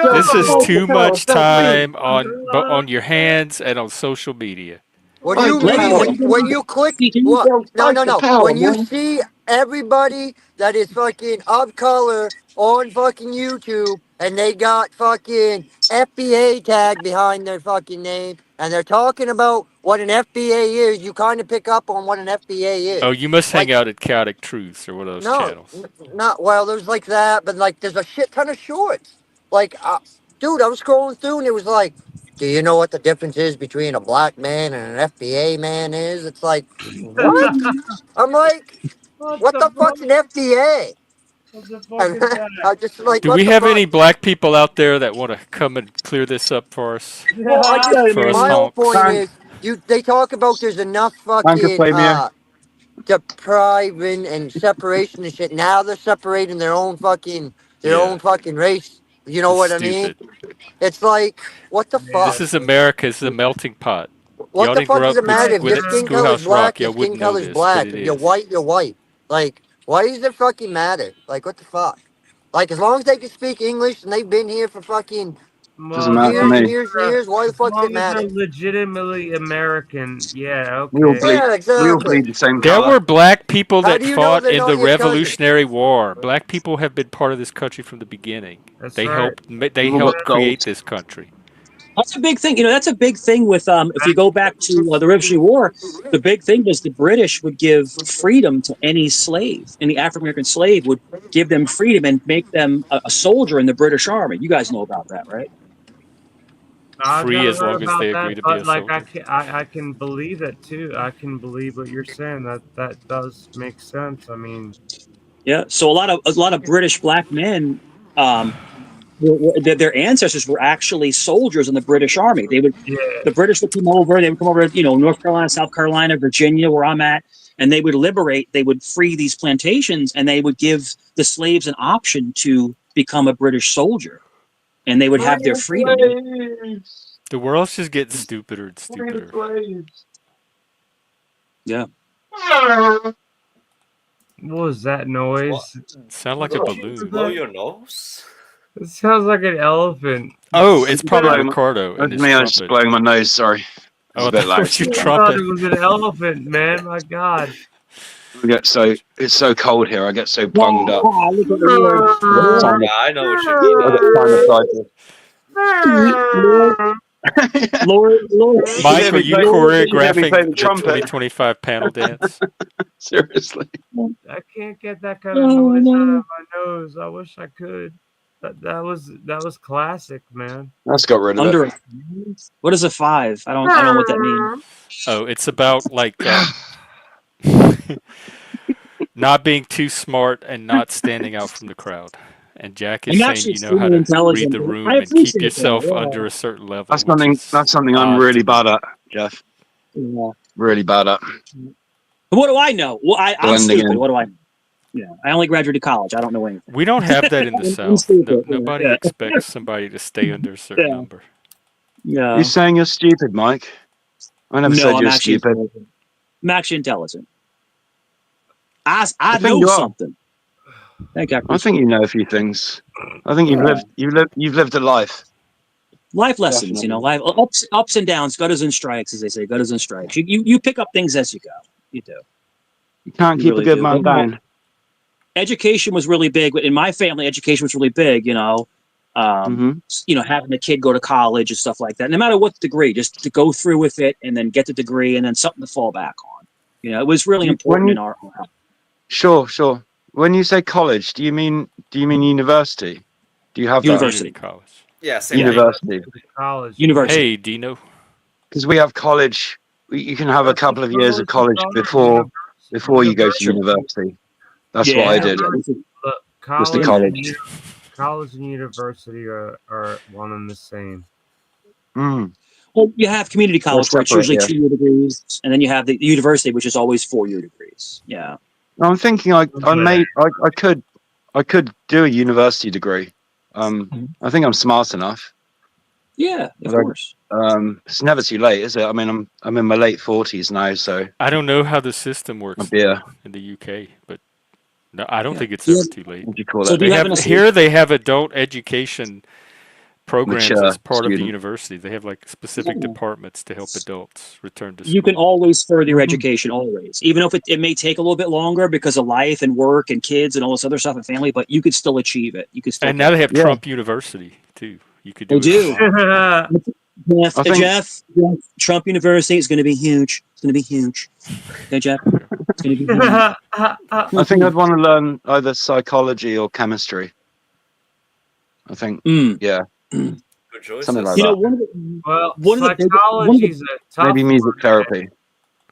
This is too much Oh time my on god. your hands and on social media. What do you Leggy, mean? have you been When on? you click CT? what? No, no, no. When you see everybody that is fucking of color on fucking YouTube and they got fucking FBA tag behind their fucking name and they're talking about what an FBA is, you kind of pick up on what an FBA Oh, is. you must hang Like, out at Chaotic Truths or one of those no, channels. not well. There's like that, but like there's a shit ton of shorts. Like, dude, I was scrolling through and it was like, do you know what the difference is between a black man and an FBA man is? It's like, what? I'm like, What what the the fuck? fuck's an FBA? What the fuck And is that? I just like, Do what we the have fuck? any black people out there that want to come and clear this up for us? Well, I just Yeah, For us my whole honks? point Thank, is, you they talk about there's enough thank you, fucking Flavia. depriving and separation and shit. Now they're separating their Yeah. own fucking race. You know It's what I mean? stupid. It's like, what the This fuck? is America. It's a melting pot. What Y'all the didn't fuck grow does up it with matter? If your with it, skin color's Schoolhouse black, Rock. your Y'all skin wouldn't know color's this, but black. it If you're is. white, you're white. Like, why does it fucking matter? Like, what the fuck? Like, as long as they can speak English and they've been here for fucking Doesn't Well, as matter to long years and me. years and years, why the as fuck does it long as matter? they're legitimately American, yeah, We all okay. bleed. Yeah, We all exactly. bleed the same There color. were black people How that do you know fought they're in not the your cousin? Revolutionary War. Black people have been part of this country from the beginning. That's They right. helped. They We all got helped Yeah, create gold. this country. That's a big thing. You know, that's a big thing with if you go back to the Revolutionary War, the big thing was the British would give freedom to any slave, any African American slave would give them freedom and make them a soldier in the British Army. You guys know about that, right? I've Free never as heard long as about they that, agree to be but a like soldier. I can believe it too. I can believe what you're saying. That does make sense. I mean, Yeah. So a lot of British black men, their ancestors were actually soldiers in the British Army. yeah. The British would come over. They would come over, North Carolina, South Carolina, Virginia, where I'm at, and they would liberate. They would free these plantations, and they would give the slaves an option to become a British soldier, and they would Free have their the freedom. slaves! The world's just getting stupider and Free the stupider. slaves! Yeah. What was that What? noise? Sound like What a the shit was balloon. Blow that? your nose? It sounds like an elephant. Oh, it's probably Yeah, Ricardo and That's his me. I was just trumpet. blowing my nose. Sorry, it was Oh, a bit that loud. was your I thought trumpet. it was an elephant, man. My God. It's so cold here. I get so bunged up. Wow, look at Lord. I get Lord, Yeah, I know what you mean I by get that. sinusitis. Lord, Lord, Lord, You should hear Mike, are me you play. Lord. You should hear me play choreographing the the trumpet. 2025 panel dance? Seriously. I can't get that kind of Oh, noise out no. of my nose. I wish I could. That was classic, man. That's got rid of it. Under a what is a five? I don't know what that means. Oh, it's about like not being too smart and not standing out from the crowd. And Jack is I'm saying actually you know how extremely to read intelligent. the I room and keep appreciate that. yourself under a certain level, That's which something. is That's something I'm odd to really me. bad at, Jeff. Yeah. Really bad at But what do I know? Well, I'm blending stupid. in. What do I know? Yeah, I only graduated college. I don't know anything. We don't have that in the I'm South. stupid. Nobody Yeah, expects somebody to stay under a certain yeah, number. Yeah. You're saying you're stupid, Mike? I never No, said I'm you're actually stupid. intelligent. I'm actually intelligent. I I think know you are. something. Thank you. I I appreciate think it. you know a few things. I think Yeah. you've lived a life. Life lessons, Definitely. life ups and downs, gutters and strikes, as they say, gutters and strikes. You pick up things as you go. You do. You can't You keep a really good do. man But down. education was really big. In my family, education was really big. Hmm. Having a kid go to college and stuff like that. No matter what degree, just to go through with it and then get the degree and then something to fall back on. It was really When important in you our sure. When you say college, do you mean university? Do you have that? Community university. college. Yeah, same Yeah, thing. University. College, man. university. Hey, Dino. Because we have college. You can have a That's what couple of years of college is college called. before you go to Sure. university. That's what I Yeah. did. University. Look, Just the college. college and university are one and the same. Mm. Well, you have community They're college where it's separate, usually yeah. 2-year degrees, and then you have the university, which is always 4-year degrees. Yeah. I'm thinking I could do a university degree. I think I'm smart enough. Yeah, of But course. it's never too late, is it? I mean, I'm in my late 40s now, so I don't know how the system I'll works be a in the UK, but no, I don't Yeah. think it's Yeah. ever too late. what do you call So it? do you have an associate? They have adult education programs Mature as part of the student. university. They have like specific Yeah. departments to help adults return to You can school. always further your Mhm. education, always, even if it may take a little bit longer because of life and work and kids and all this other stuff and family. But you could still achieve it. You could still And now get they there. have Yeah, Trump University too. You could They do it do. online. Jeff, I think Trump University is going to be huge. It's going to be huge. Okay, Jeff, it's going to be huge. I'd want to learn either psychology or chemistry. I think, Mm. yeah, Good something like choices. that. Well, One of the psychology's a tough Maybe music one. therapy.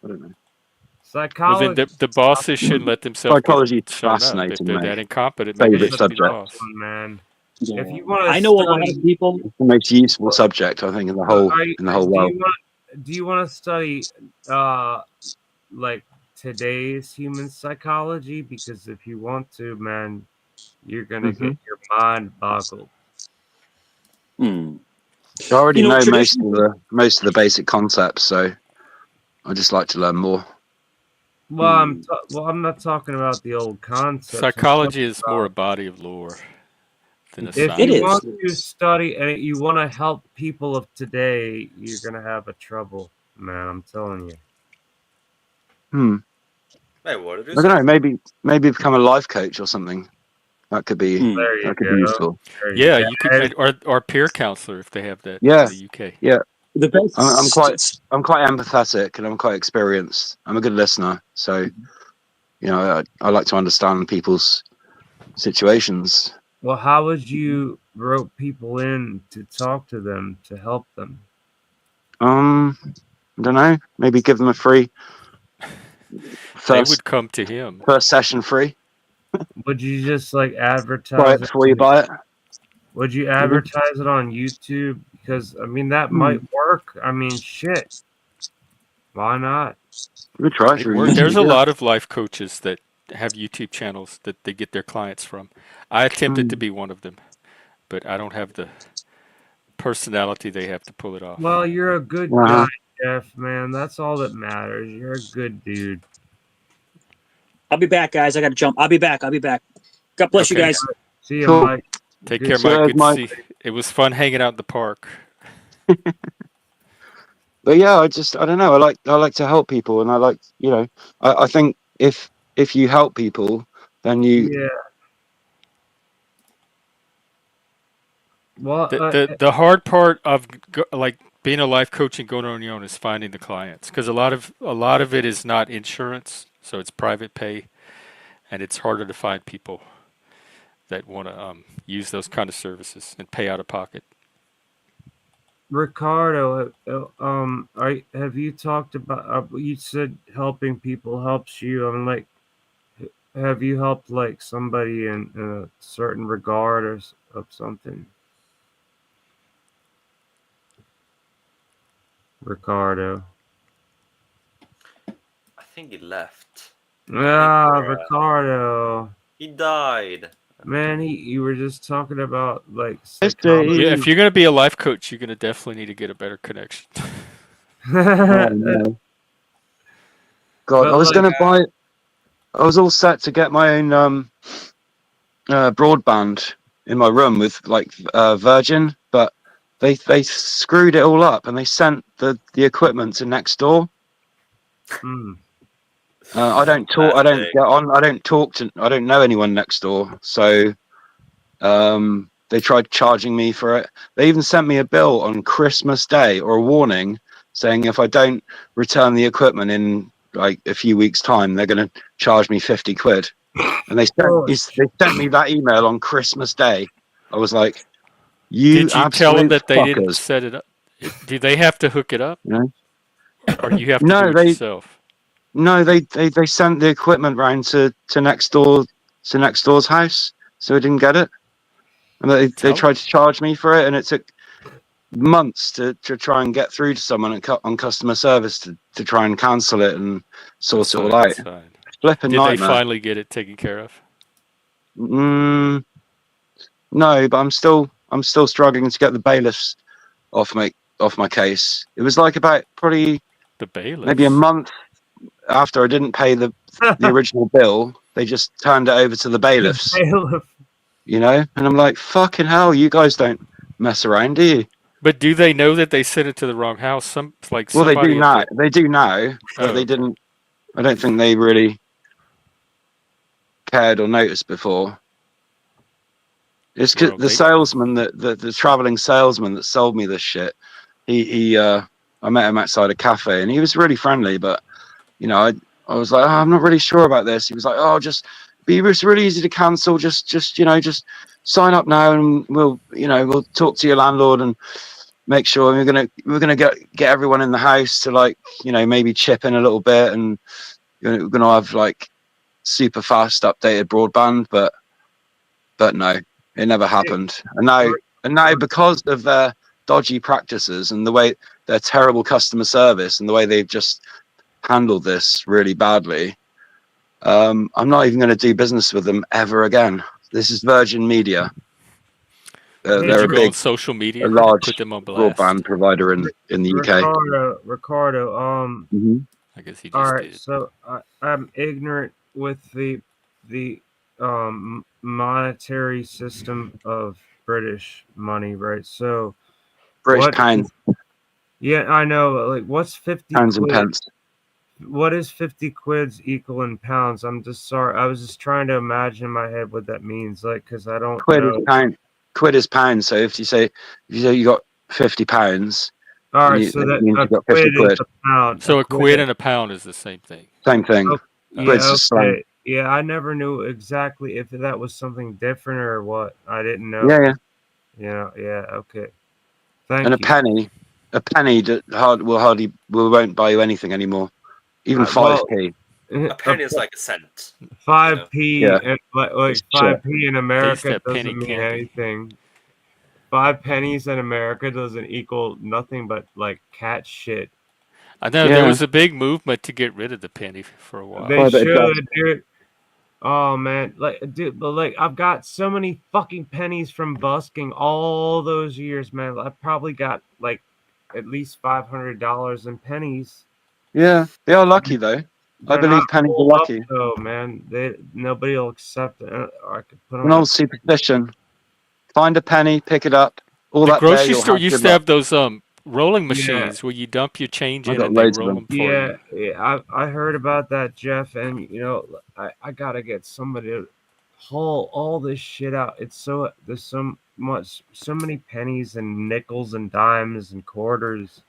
I don't know. Well, then Psychology's the a tough bosses shouldn't let themselves get Psychology is shown up. If fascinating, they're mate. that incompetent, maybe they It's Favorite a should be the subject. tough boss. one, man. Yeah. If you want to I know a lot of study, people. It's the most useful subject, I think, in the whole world. do you want to study like today's human psychology? Because if you want to, man, you're gonna Hmm. get your mind boggled. Mm. I already know most Tradition. of the basic concepts, so I just like to learn more. Well, I'm not talking about the old concepts. I'm Psychology talking is more a about body of lore than a if It you science. is. want to study and you want to help people of today, you're gonna have a trouble, man. I'm telling you. Hmm. Wait, what did you I don't say? know. Maybe become a life coach or something. That could be Mm. There you go. useful. There you Yeah, go. you could, or peer counselor if they have that in Yeah, the UK. yeah. The I'm best. quite empathetic and I'm quite experienced. I'm a good listener, so I like to understand people's situations. Well, how would you rope people in to talk to them to help them? I don't know. Maybe give them a free They first would come to him. session free. Would you just like Try it advertise it? before you buy it. Would you Maybe. advertise it on YouTube? Because I mean that Hmm. might work. I mean, shit. Why not? We try It through worked. There's YouTube. a Yeah. lot of life coaches that have YouTube channels that they get their clients from. I attempted to be one of them, but I don't have the personality they have to pull it off. Well, you're a good Uh-huh. guy, Jeff, man. That's all that matters. You're a good dude. I'll be back, guys. I got to jump. I'll be back. God bless you Okay. guys. See you, Cool. Mike. Take Good care, See you Mike. later, Good to Mike. see. It was fun hanging out in the park. But yeah, I don't know. I like to help people, and I think if you help people, then you Yeah. Well, The hard part of like being a life coach and going on your own is finding the clients, because a lot of it is not insurance, so it's private pay, and it's harder to find people that want to use those kind of services and pay out of pocket. Ricardo, have you talked about? You said helping people helps you. I mean, like, have you helped like somebody in a certain regard of something? Ricardo. I think he left. Ah, we're, Ricardo. He died. Man, you were just talking about like Yeah, psychology. if you're gonna be a life coach, you're gonna definitely need to get a better connection. Oh no. God, But like, I was all set to get my own broadband in my room with like Virgin, but they screwed it all up and they sent the equipment to next door. mm, I don't talk. I don't Classic. get on. I don't talk to. I don't know anyone next door. So they tried charging me for it. They even sent me a bill on Christmas Day or a warning saying if I don't return the equipment in like a few weeks' time, they're going to charge me 50 quid. And oh, they sent me that email on Christmas Day. I was like, you Did you tell them absolute that they didn't fuckers. set it up? Do they have to hook it up, You know? or you have to do No, it yourself? they sent the equipment round to next door's house, so I didn't get it. And they Tell tried to charge me for it, and it took months to try and get through to someone on customer service to try and cancel it and that's sort it all fine. out. That's fine. Flipping Did they nightmare. finally get it taken care of? Mm, no, but I'm still struggling to get the bailiffs off my case. It was like about probably The maybe a bailiffs. month after I didn't pay the original bill, they just turned it over to the the bailiffs, bailiff. you know? And I'm like, fucking hell, you guys don't mess around, do you? But do they know that they sent it to the wrong house? Like Well, they do somebody at now. the. They do now, but Oh, they okay. didn't. I don't think they really cared or noticed before. It's 'cause Well, the they. salesman the traveling salesman that sold me this shit. He I met him outside a cafe and he was really friendly, but you know, I was like, oh, I'm not really sure about this. He was like, oh, just be it's really easy to cancel. Just just sign up now and we'll talk to your landlord and make sure we're gonna get everyone in the house to like maybe chip in a little bit and we're gonna have like super fast updated broadband, but no, it never happened. Re- And now re- because of their dodgy practices and the way their terrible customer service and the way they've just handled this really badly, I'm not even going to do business with them ever again. This is Virgin Media. Hey, Did They're you go on social a media and put large them on blast? broadband provider in the UK. Ricardo. Mm-hmm. I guess he All just right. did. So I'm ignorant with the monetary system of British money, right? So British what pound, is? Yeah, I know. But like, what's 50 pounds and quid? pence. What is 50 quids equal in pounds? I'm just sorry. I was just trying to imagine in my head what that means, like, because I don't Quid is know. pound. Quid is pound. So if you say you got £50, All then right, you so that that means a you got 50 quid is quid. a pound. A So a quid quid. and a pound is the same thing. Same thing. Oh, Okay. Quid's yeah, just slang. okay. Yeah, I never knew exactly if that was something different or what. I didn't know. Yeah, yeah. Yeah, okay. And Thank you. a penny won't buy you anything anymore. Even Well, 5p. A penny is like a cent. You know. 5p Yeah, and it's like shit. 5p in They used to America have penny doesn't mean candy. anything. 5 pennies in America doesn't equal nothing but like cat shit. I know there Yeah, was a big movement to get rid of the penny for a They while. quite a bit of dust. should, dude. Oh man, like, dude, but like, I've got so many fucking pennies from busking all those years, man. I've probably got like at least $500 in pennies. Yeah, they are lucky though. I They're not believe pennies are rolled up lucky. though, man. Nobody will accept it. Or I could put An them in a. old superstition. Find a penny, pick it up. All The that day grocery you'll store have used good to luck. have those rolling Yeah, machines where you dump your change I in got and they loads of roll them. them for yeah, you. I heard about that, Jeff, and I gotta get somebody to haul all this shit out. There's so many pennies and nickels and dimes and quarters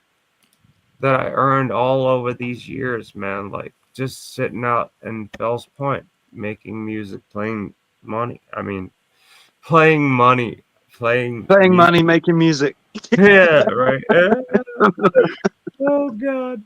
that I earned all over these years, man. Like just sitting out in Fells Point, making music, playing money. I mean, playing money, playing Playing music. money, making music. Yeah, right. Oh God.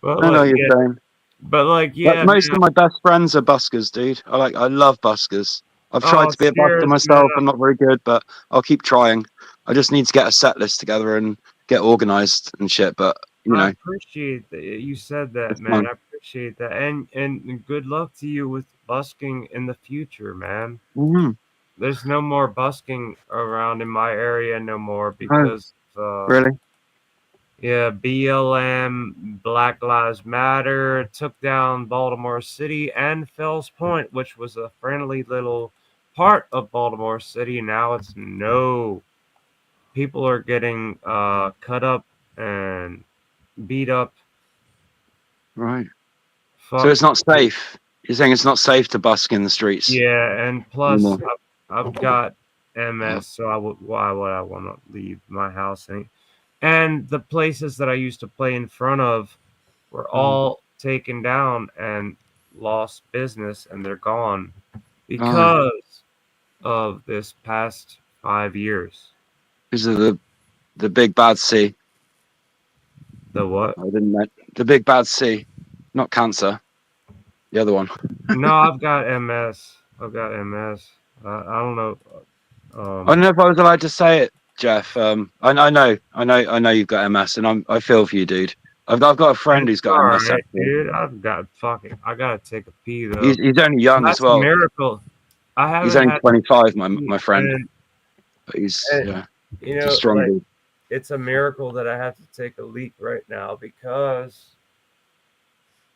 But I know like, you're yeah, saying. but like, But yeah, most man. of my best friends are buskers, dude. I love buskers. I've tried Oh, to be a busker cheers, man. myself. I'm not very good, but I'll keep trying. I just need to get a set list together and get organized and shit. But I appreciate that you said that, it's man. fun. I appreciate that, and good luck to you with busking in the future, man. Mm-hmm. there's no more busking around in my area no more Oh, because really? yeah, BLM, Black Lives Matter took down Baltimore City and Fells Point, which was a friendly little part of Baltimore City. Now it's no. People are getting cut up and beat up. Right. So Fuck. it's not safe. You're saying it's not safe to busk in the streets Yeah, and plus anymore? I've got MS, so why would I want to leave my house? And the places that I used to play in front of were all taken down and lost business, and they're gone Oh, because of this past 5 years. because of the big bad C. The what? I didn't know. The big bad C, not cancer. The other one. No, I've got MS. I've got MS. I don't know. I don't know if I was allowed to say it, Jeff. I know you've got MS, and I feel for you, dude. I've got a friend who's It's got all MS right, actually. dude. I've got fucking. I gotta take a pee though. He's only young as That's a well. miracle. I He's haven't only had to 25, pee, my friend. and, But he's and yeah, you he's a know, strong like dude. it's a miracle that I have to take a leak right now because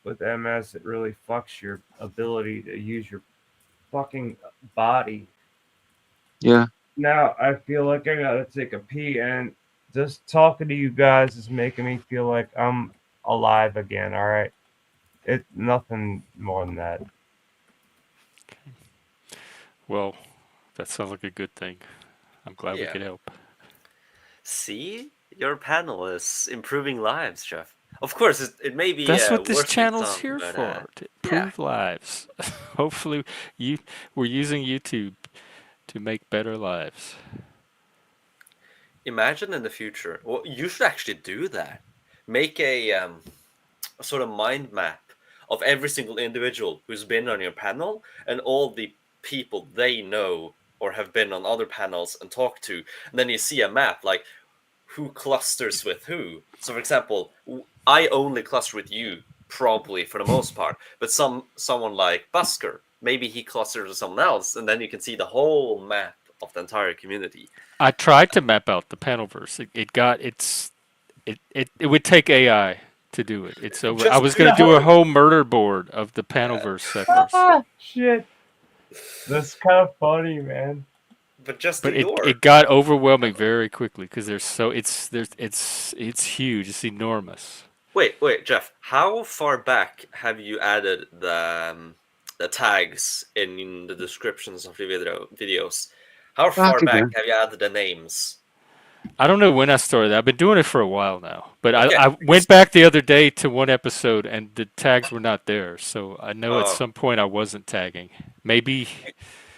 with MS, it really fucks your ability to use your fucking body. Yeah. Now I feel like I gotta take a pee, and just talking to you guys is making me feel like I'm alive again. All right, it's nothing more than that. Well, that sounds like a good thing. I'm glad we Yeah. could help. See, your panel is improving lives, Jeff. Of course, it may be That's what this worsening channel's some, here but for, to yeah. improve lives. Hopefully, you we're using YouTube to make better lives. Imagine in the future. Well, you should actually do that. Make a sort of mind map of every single individual who's been on your panel and all the people they know or have been on other panels and talked to. And then you see a map like who clusters with who. So, for example, I only cluster with you probably for the most part, but someone like Busker, maybe he clusters with someone else, and then you can see the whole map of the entire community. I tried to map out the panelverse. It would take AI to do it. It's over. I Just was do going to do a your whole murder board of the panelverse sectors, Shit, that's kind of funny, man. but just do but your it got overwhelming very quickly because it's huge. It's enormous. Wait, Jeff. How far back have you added the tags in the descriptions of the videos? How far Back back again. have you added the names? I don't know when I started. I've been doing it for a while now, but Okay, I went back the other day to one episode and the tags were not there. So I know at uh, some point I wasn't tagging. Maybe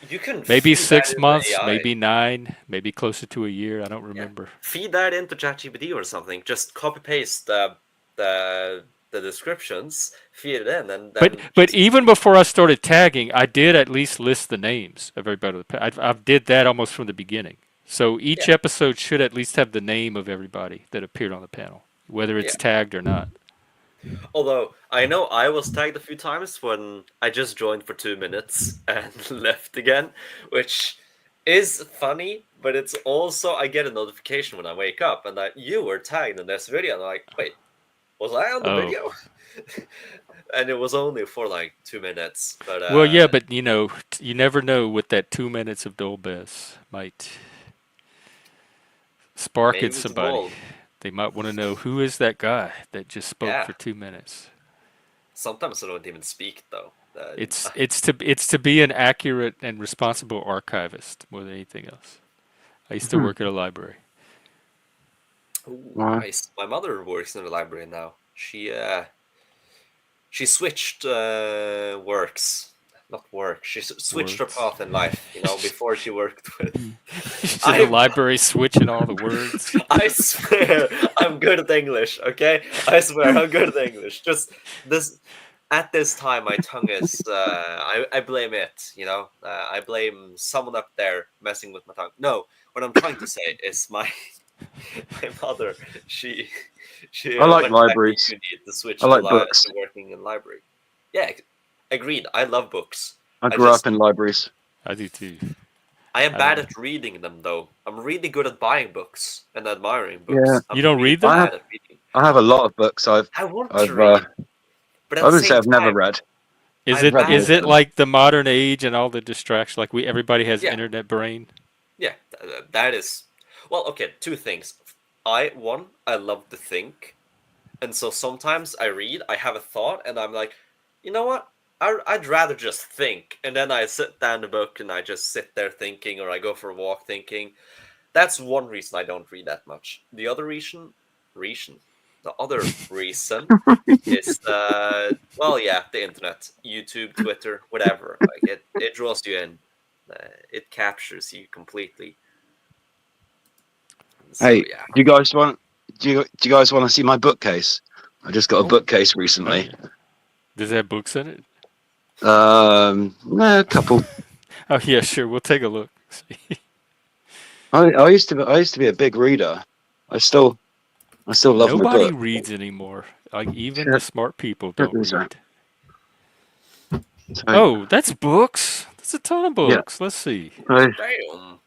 you can maybe feed that six into months, AI. maybe 9, maybe closer to a year. I don't Yeah, remember. feed that into ChatGPT or something. Just copy paste the the descriptions, feed it in, and then But just even before I started tagging, I did at least list the names of everybody. I did that almost from the beginning. So each yeah, episode should at least have the name of everybody that appeared on the panel, whether yeah. it's tagged or not. Although I know I was tagged a few times when I just joined for 2 minutes and left again, which is funny, but it's also I get a notification when I wake up and that you were tagged in this video, and I'm like, wait, was I on the Oh, video? And it was only for like 2 minutes, but well, yeah, but you never know what that 2 minutes of Dolbess might spark in maybe it's somebody. gold. They might want to know who is that guy that just spoke Yeah, for 2 minutes. sometimes I don't even speak though. It's to be an accurate and responsible archivist more than anything else. I used to work at a library. Ooh, Wow. nice. My mother works in the library now. She switched works, not work. She switched her Words. path in life. You know, before she worked with. She's in the I library switching all the words. I swear I'm good at English. Okay, I swear I'm good at English. Just this at this time, my tongue is. I blame it. You know, I blame someone up there messing with my tongue. No, what I'm trying to say is my my mother. She I like went back to libraries. uni to switch I like books. to working in library. Yeah, agreed. I love books. I I grew just up in libraries. I do too. I am I bad don't know. at reading them, though. I'm really good at buying books and admiring Yeah. books. You I'm don't really read them? bad at reading. I have a lot of books. I want to I've read, but I at the wouldn't say same I've never time, read. Is I'm it Read bad is most at it of them. like the modern age and all the distractions? Like everybody has Yeah. internet brain. Yeah, that is. Well, okay, two things. I love to think, and so sometimes I read, I have a thought, and I'm like, you know what? I'd rather just think, and then I sit down the book and I just sit there thinking, or I go for a walk thinking. That's one reason I don't read that much. The other reason is well, yeah, the internet, YouTube, Twitter, whatever. Like it draws you in, it captures you completely. So Hey, yeah, do you guys want? Do you guys want to see my bookcase? I just got a Oh, bookcase recently. does it have books in it? A couple. Oh yeah, sure. We'll take a look. I used to be a big reader. I still love my Nobody book. reads anymore. Like even the Check, smart people check don't this out. read. So, Oh, that's books. That's a ton of yeah, books. Let's see. so damn.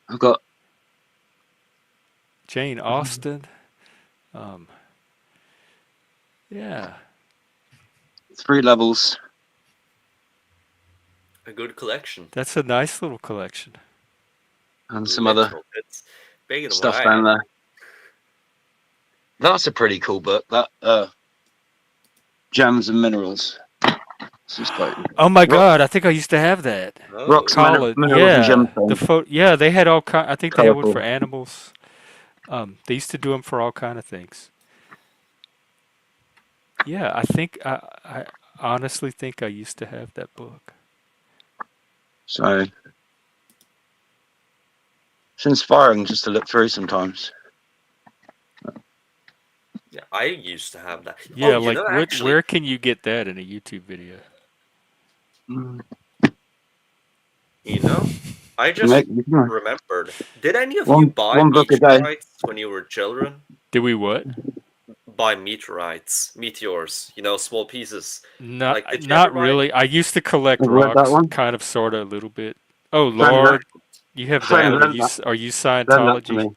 I've got Jane Austen. Um, yeah. 3 levels A good collection. That's a nice little collection. and some other Literal. It's bigger than what stuff I down have. there. That's a pretty cool book. That Gems and Minerals. This is quite Oh my rock, God! I think I used to have that. Oh, rocks, College. minerals, and Yeah. The gemstones. Yeah, they had all kind. I think they had one for Colorful. animals. They used to do them for all kind of things. Yeah, I think I honestly think I used to have that book. So it's inspiring just to look through sometimes. yeah, I used to have that. Yeah, Oh, you like know, what? actually, Where can you get that in a YouTube video? Mm. you know, I You just you can- remembered. Did any of you buy one book a day. meteorites when you were children? Did we what? Buy meteors, small pieces. Not Like, did you ever not buy? really. I used to collect Have you read that rocks, one? kind of, sort of, a little bit. Oh Friend, Lord, you have friend that? lent that, Are you lent that to Scientology? me.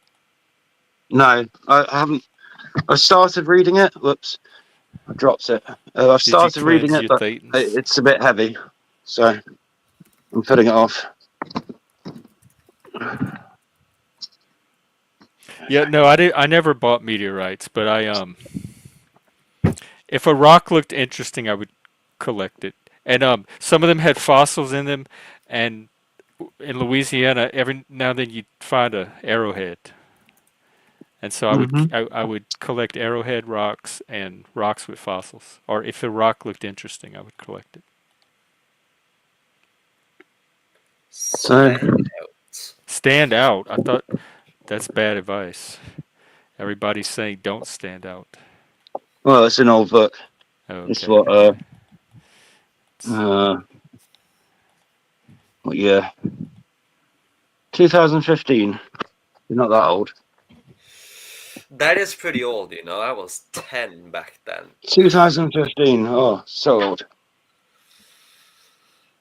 No, I haven't. I started reading it. Whoops, I dropped it. I've Did you started reading cleanse it, your but thetans? it's a bit heavy, so I'm putting it off. Yeah, no, I did. I never bought meteorites, but if a rock looked interesting, I would collect it. And some of them had fossils in them, and in Louisiana, every now and then you'd find a arrowhead, and so Mm-hmm. I would collect arrowhead rocks and rocks with fossils. Or if a rock looked interesting, I would collect it. So Stand out. Stand out. I thought that's bad advice. Everybody's saying don't stand out. well, it's an old book. It's Okay. what year? 2015. You're not that old. That is pretty old, I was 10 back then. 2015. Oh, so old.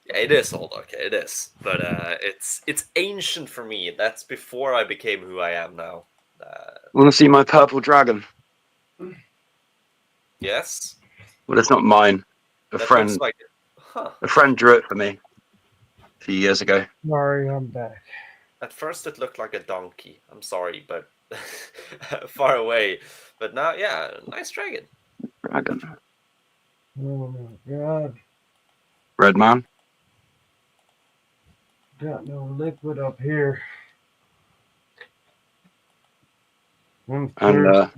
Yeah, it is old, okay, it is. But it's ancient for me. That's before I became who I am now. Want to see my purple dragon? Yes? Well, it's not mine. A That friend, looks like it. Huh. a friend drew it for me a few years ago. Sorry, I'm back. At first it looked like a donkey. I'm sorry, but far away. But now, yeah, nice dragon. Dragon. Oh my god. Red man. Got no liquid up here. I'm And thirsty.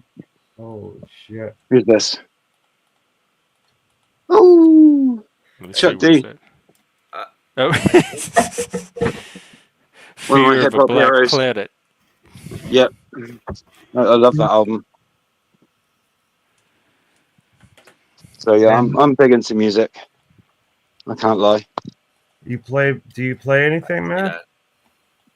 Oh shit. who's this? Oh, Let's Chuck see, what's D. that? Uh, Oh. One of my Fear of a hip-hop Black heroes. Planet. Yep. I love that album. So yeah, I'm big into music. I can't lie. Do you play anything, man? yeah.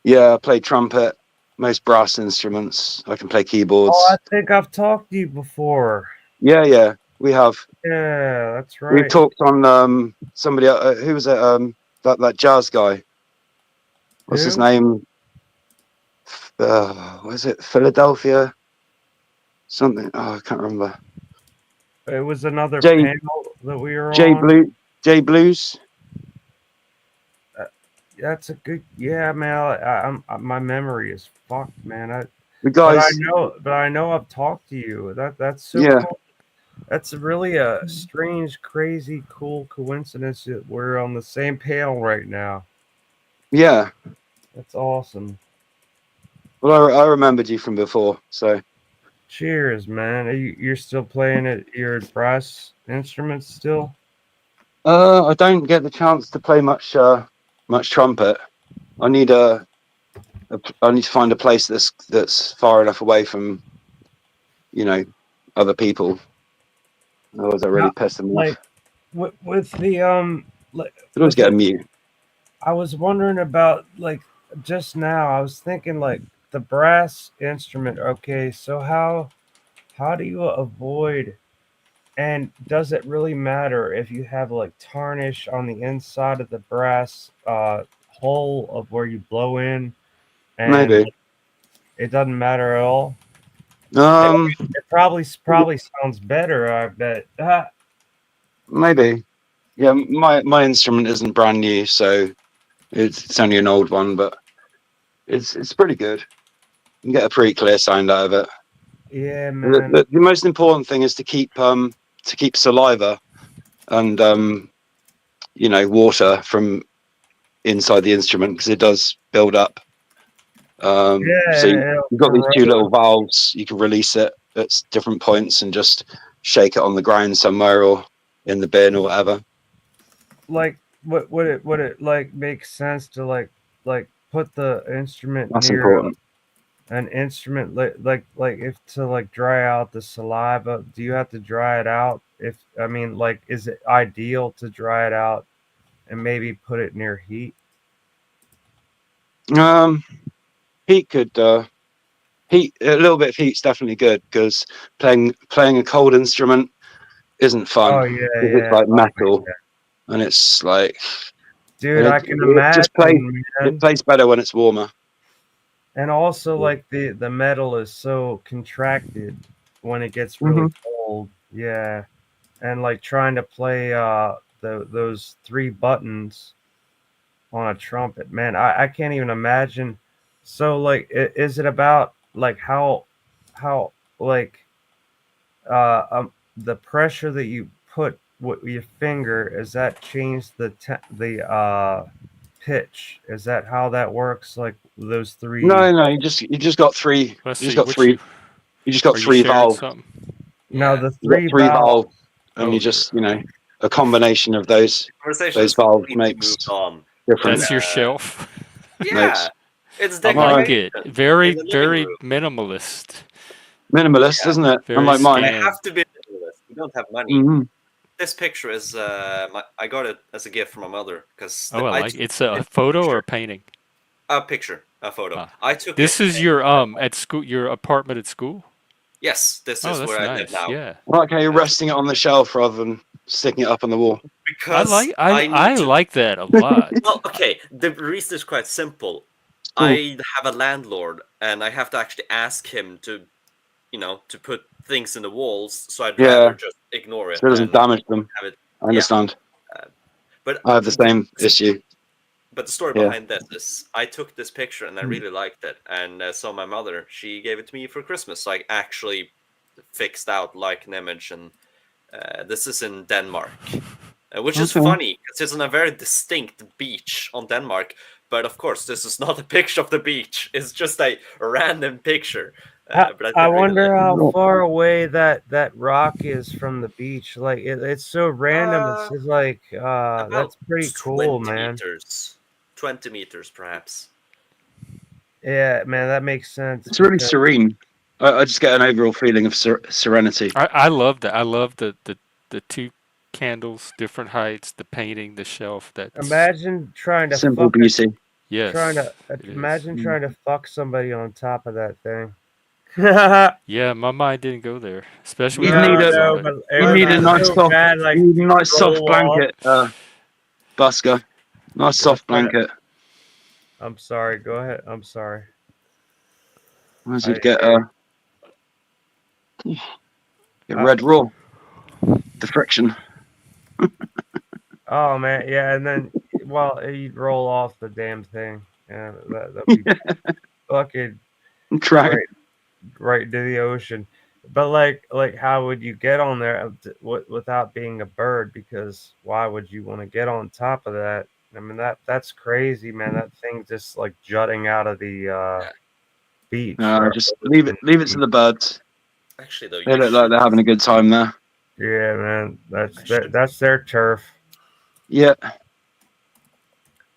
Yeah, I play trumpet, most brass instruments. I can play keyboards. Oh, I think I've talked to you before. Yeah, we have. Yeah, that's We've right. talked on somebody who was it? That jazz guy. What's his Who? name? What is it? Philadelphia? Something. Oh, I can't remember. It was another J panel that we were J on. Blue J Blues. That's a good. Yeah, man. My memory is fucked, man. The But guys. I know I've talked to you. That's so Yeah. cool. That's really a strange, crazy, cool coincidence that we're on the same panel right now. Yeah. That's awesome. Well, I remembered you from before, so. Cheers, man. You're still playing your brass instruments still? I don't get the chance to play much trumpet. I need I need to find a place that's far enough away from, other people. Otherwise, I really How, piss them like off. with the Could always with get a it. mute. I was wondering about like just now. I was thinking like the brass instrument. Okay, so how do you avoid? And does it really matter if you have like tarnish on the inside of the brass hole of where you blow in, and Maybe. it doesn't matter at all? Um, It probably sounds better, I bet. Maybe. Yeah, my instrument isn't brand new, so it's only an old one, but it's pretty good. You can get a pretty clear sound out of it. Yeah, The, man. the, the most important thing is to keep saliva and water from inside the instrument, because it does build up. Yeah, So and you've got these two little corrode. valves. You can release it at different points and just shake it on the ground somewhere or in the bin or whatever. Like, would it like make sense to like put the instrument That's near important. an instrument like if to like dry out the saliva? Do you have to dry it out? If I mean, like, is it ideal to dry it out and maybe put it near heat? Heat could heat a little bit of heat's definitely good, because playing a cold instrument isn't fun, Oh yeah, because it's yeah. like Oh, metal, and it's like, dude, and I can it just plays imagine, it man. plays better when it's warmer. And also, like the metal is so contracted when it gets really Hmm. cold. Yeah, and like trying to play those three buttons on a trumpet, man, I can't even imagine. So like, is it about like how like the pressure that you put with your finger, is that change the pitch? Is that how that works? Like those three? No, you just got three. Let's You just see. got What three. you You just got are you three sharing valves. something? Now Yeah. the You got three three valves. valves, and Oh, you you're just a combination of those Conversation is valves completely makes moved on. different that's your shelf. Yeah, notes. it's I No, like decoration it. in Very the living very room. minimalist. minimalist, Yeah, isn't it? Very Unlike I mine. scam. have to be minimalist. We don't have money. Hmm. This picture is I got it as a gift from my mother because Oh, I I like took it's a this photo or picture, a painting. a photo. Ah, I took this it. is your at school. Your apartment at school. Yes, this Oh, is that's where I live nice. now Yeah, I like how you're that's resting it on the shelf rather than sticking it up on the wall. I because like I I need I to. like that a lot. Well, okay. The reason is quite simple. It's cool. I have a landlord, and I have to actually ask him to put things in the walls. So I'd rather Yeah, just ignore it so it doesn't and damage them. have it. I Yeah, understand. uh, but I have the same issue. but the story Yeah. behind this is I took this picture and I really liked it, and so my mother, she gave it to me for Christmas. So I actually fixed out like an image, and this is in Denmark, which is Okay. funny because it's on a very distinct beach on Denmark. But of course, this is not a picture of the beach. It's just a random picture. But I I did really like wonder how Cool. far away that rock is from the beach. Like it's so it. random. It's just like About that's pretty cool, 20 man. meters. 20 meters, perhaps. Yeah, man, that makes sense It's really because serene. I just get an overall feeling of serenity. I love that. I love the two candles, different heights, the painting, the shelf. That's imagine trying to Simple fuck beauty. yes, it is. imagine trying to fuck somebody on top of that thing. Yeah, my mind didn't go there, especially with You'd the need No, eyes a on no, it. but it you would need be a nice so soft bad. Like you need a nice soft roll off. blanket, Busker. Nice What's soft that? blanket. I'm sorry. Go ahead. I'm sorry. As I you'd get didn't hear get you. red raw, the friction. Oh man, yeah, and then you'd roll off the damn thing, and that'd be fucking Try. right into the ocean. But like, how would you get on there without being a bird? Because why would you want to get on top of that? I mean, that's crazy, man. That thing just like jutting out of the Yeah. beach. No, Or just leave it to beach. the birds. Actually, though, They you look like should they're having a good time there. Yeah, man. I should That's their turf. Yeah,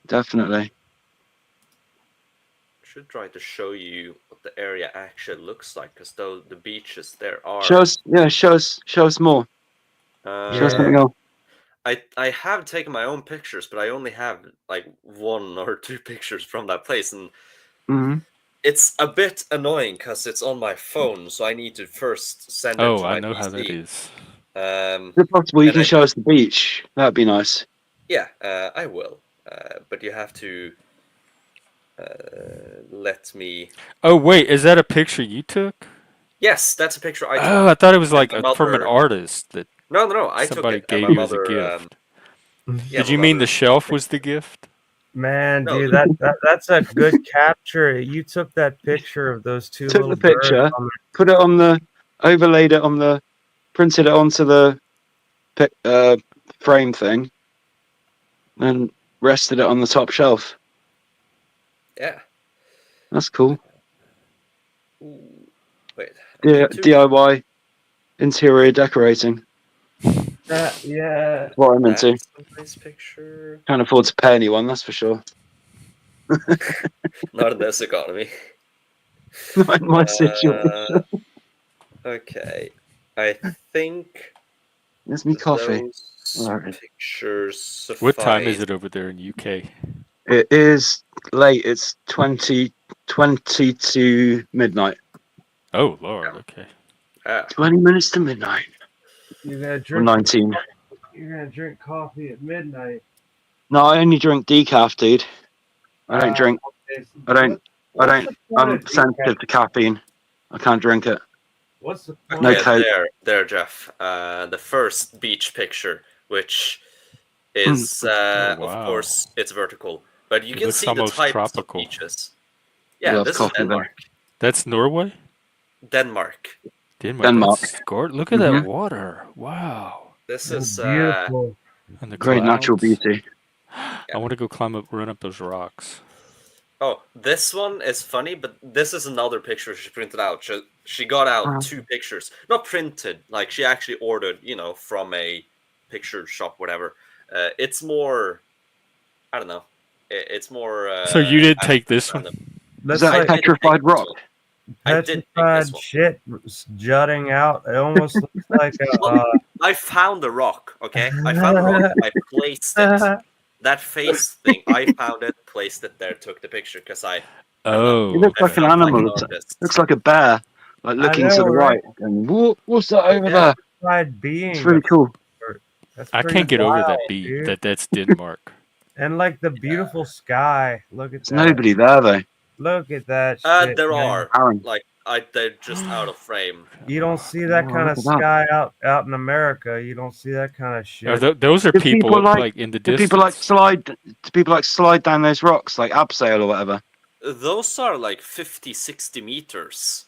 definitely. try to show you what the area actually looks like, because though the beaches there Show are. us, yeah, show us more. Show us Yeah. something else. I have taken my own pictures, but I only have like 1 or 2 pictures from that place, and Mm-hmm. it's a bit annoying because it's on my phone, so I need to first send it Oh, to I my know how that PC. is. Is it possible you And can show us the beach? That'd be nice. yeah, I will, but you have to let me. Oh, wait, is that a picture you took? Yes, that's a picture I Oh, took. I thought it was And like my from an mother. artist that No, I took somebody it, and gave my you as a mother. gift. Yeah, Did my you mean mother. the shelf was the gift? Man, No, dude, that's a good capture. You took that picture of those two Took little the birds picture, on put it on the, overlaid it on the, printed it onto the frame thing, and rested it on the top shelf. yeah. That's cool. Ooh, wait, I need to. DIY interior decorating. Yeah. That's what I'm into. That's a nice picture. Can't afford to pay anyone, that's for sure. Not in this economy. Not in my situation. Okay, I think There's me coffee. those Alright. pictures suffice. What time is it over there in UK? It is late. It's 20 to midnight. Oh, Lord, okay. 20 minutes to midnight. You're gonna Or drink. 19. You're gonna drink coffee at midnight. No, I only drink decaf, dude. I don't drink. Okay, I don't. what's the point I'm of decaf? sensitive to caffeine. I can't drink it. What's the point? No Okay, coke. there, Jeff. The first beach picture, which is, Oh, of wow. course, it's vertical, but you It can looks see the almost types tropical. of beaches. I Yeah, love this is coffee, though. Denmark. That's Norway? Denmark. Denmark. That's Look at that Mhm. water. Wow. This Oh, is beautiful. And the Great natural clouds. beauty. I want to go run up those rocks. Oh, this one is funny, but this is another picture she printed out. She got out Uh-huh. 2 pictures, not printed. Like she actually ordered, from a picture shop, whatever. It's more, I don't know. It's more. So you did take this one? random. Is That's that like I did petrified take this rock? one. I did take this petrified one. shit jutting out. It almost looks like a. I found the rock. Okay, I found the rock. I placed it. That face thing. I found it, placed it there, took the picture because I. I don't know. Oh, It looks I like an felt like an animal. artist. Looks like a bear, like looking to know, the right? right. And what's that over Yeah. there? Petrified being. It's really cool. That's I pretty can't get over that wild, beat. dude. That's Denmark. And like the beautiful sky. Look at There's that. nobody there though. Look at that shit. There man. are Aaron. they're just out of frame. You don't see that Oh, kind of look at that. sky out in America. You don't see that kind of shit. Those are Do people people like- in the Do distance. people like slide down those rocks like abseil or whatever? Those are like 50, 60 meters.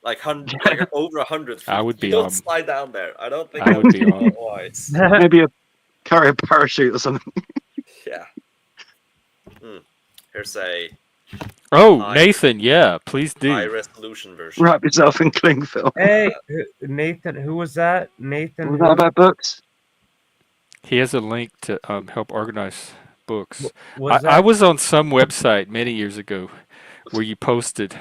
Like over 100 feet. I would be you don't on- slide down there. I don't think I that would be on. wise. Maybe carry a parachute or something. Yeah. Here's a Oh, high- Nathan, yeah, please high do. resolution version. Wrap yourself in cling film. Hey, Nathan, who was that? Nathan. Was who? that about books? He has a link to help organize books. Was I that, was on some website many years ago where you posted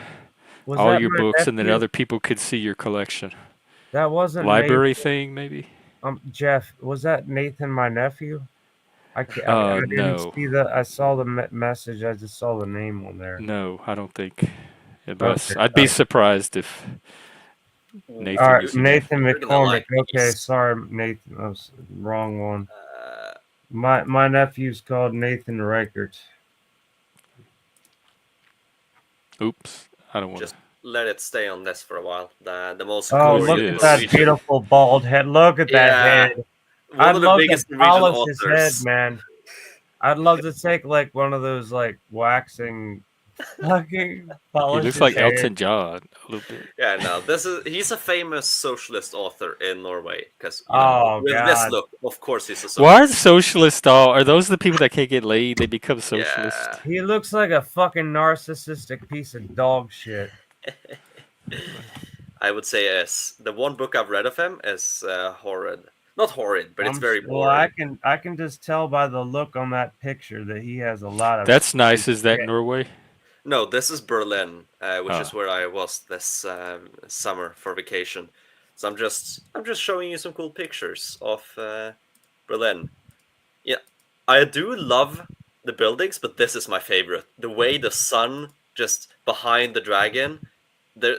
was all that your my books and then nephew? other people could see your collection. That wasn't Library Nathan. thing, maybe? Jeff, was that Nathan, my nephew? I didn't No. see the. I saw the message. I just saw the name on there. No, I don't think. Unless Okay, I'd be surprised if Nathan All right, was Nathan We're gonna McCormick. like Okay, these. sorry, Nathan. That was the wrong one. Uh, My nephew's called Nathan Reichert. Oops, I don't want Just to. let it stay on this for a while. The most Oh, Who's look glorious at that this? Norwegian. beautiful bald head. Look at that Yeah, head. one I'd of the love to biggest Norwegian polish his head, authors. man. I'd love to take like one of those like waxing fucking He polish looks his like head. Elton John a little bit. Yeah, no, he's a famous socialist author in Norway because Oh with this God. look, of course he's a Why are the socialist. socialists all? Are those the people that can't get laid? They become socialist. Yeah. He looks like a fucking narcissistic piece of dog shit. I would say yes. The one book I've read of him is horrid. Not horrid, but it's very Well, I boring. can just tell by the look on that picture that he has a lot of That's nice. Is that shit. Norway? No, this is Berlin, which is Ah. where I was this summer for vacation. So I'm just showing you some cool pictures of Berlin. Yeah, I do love the buildings, but this is my favorite. The way the sun just behind the dragon. There,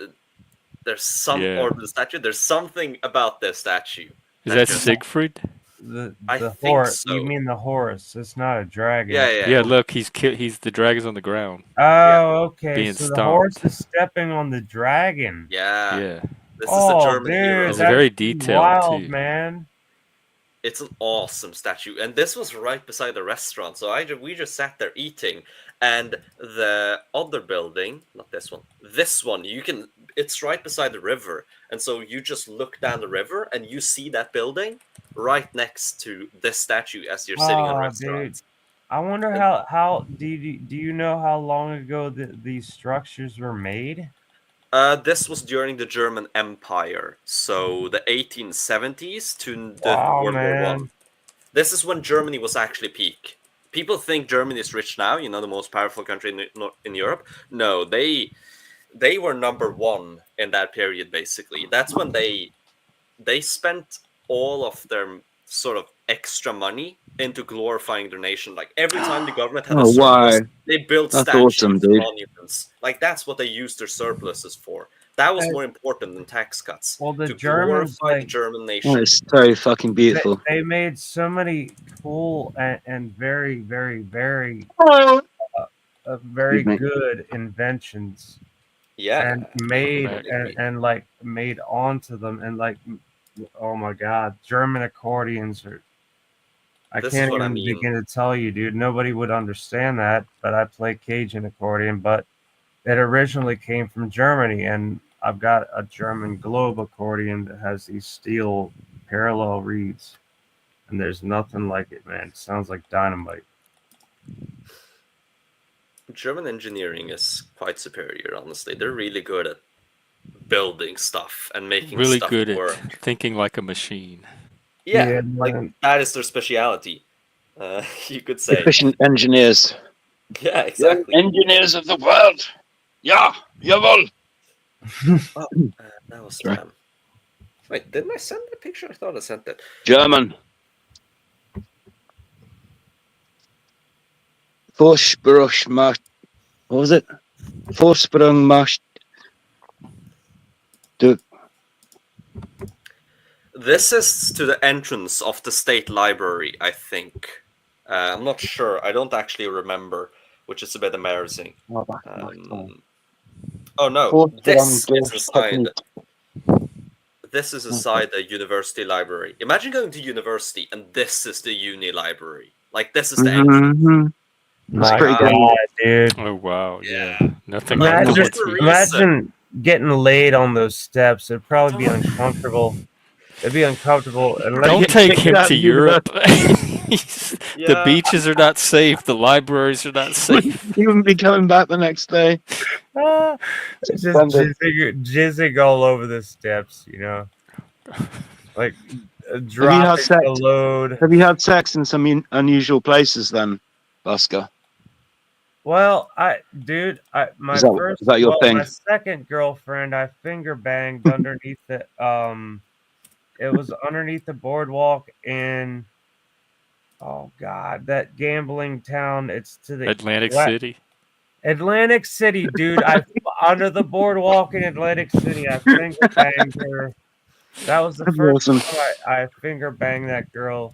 there's some Yeah. or the statue. There's something about this statue Is that that just Siegfried? I The think horse. You so. mean the horse? It's not a dragon. Yeah, It's yeah, Yeah. Look, he's the dragon's on the ground, yeah, Oh, okay. being So the horse stomped. is stepping on the dragon. yeah. Yeah. This is the Oh, German dude, hero. It's that's very pretty detailed wild, too. man. It's an awesome statue, and this was right beside the restaurant. So we just sat there eating, and the other building, not this one, it's right beside the river, and so you just look down the river and you see that building right next to this statue as you're sitting in a Oh, dude. restaurant. I wonder And how do you know how long ago these structures were made? this was during the German Empire, so the 1870s to the Wow, World War One. man. This is when Germany was actually peak. People think Germany is rich now, the most powerful country in Europe. No, they were number one in that period. Basically, that's when they spent all of their sort of extra money into glorifying their nation. Like every time the government had a Oh, surplus, wow. they built That's statues awesome, and dude. monuments. Like that's what they used their surpluses for. That was Uh, more important than tax cuts, Well, the to Germans glorify the German That nation. is so fucking beautiful. they made so many cool and very very Excuse me. good inventions Yeah, and made Right. and like made onto them and like oh my god, German accordions are I this is can't what I even mean. begin to tell you, dude. Nobody would understand that, but I play Cajun accordion, but it originally came from Germany, and I've got a German globe accordion that has these steel parallel reeds, and there's nothing like it, man. It sounds like dynamite. German engineering is quite superior, honestly. They're really good at building stuff and making Really stuff good at work. thinking like a machine. Yeah, Yeah, like man. that is their speciality. You could say. Efficient engineers. Yeah, Young exactly. engineers of the world. Yeah, jawohl. Oh, that was Sorry. spam. Wait, didn't I send the picture? I thought I sent it. German. Vorsprung macht. What was it? Vorsprung macht. This is to the entrance of the state library, I think. I'm not sure. I don't actually remember, which is a bit embarrassing. Oh no, this is inside. This is inside the university library. Imagine going to university and this is the uni library. Like this is the entrance. Mm-hmm. That's My pretty God, good. dude. Oh wow. Yeah. Yeah. Nothing like Imagine, that. There's a reason. imagine getting laid on those steps. It'd probably be uncomfortable. It'd be uncomfortable unless Don't you take kicked him out to of university. Europe. The Yeah. beaches are not safe. The libraries are not safe. You wouldn't be coming back the next day. it's just Suspended. jizzing all over the steps, like had dropping sex? the load. Have you had sex in some unusual places then, Busker? Well, my Is that your thing? my second girlfriend, I finger banged underneath the it was underneath the boardwalk in oh god, that gambling town. It's to the Atlantic west. City. Atlantic City, dude. I under the boardwalk in Atlantic City, I finger banged her. That was the That's first awesome. time I finger banged that girl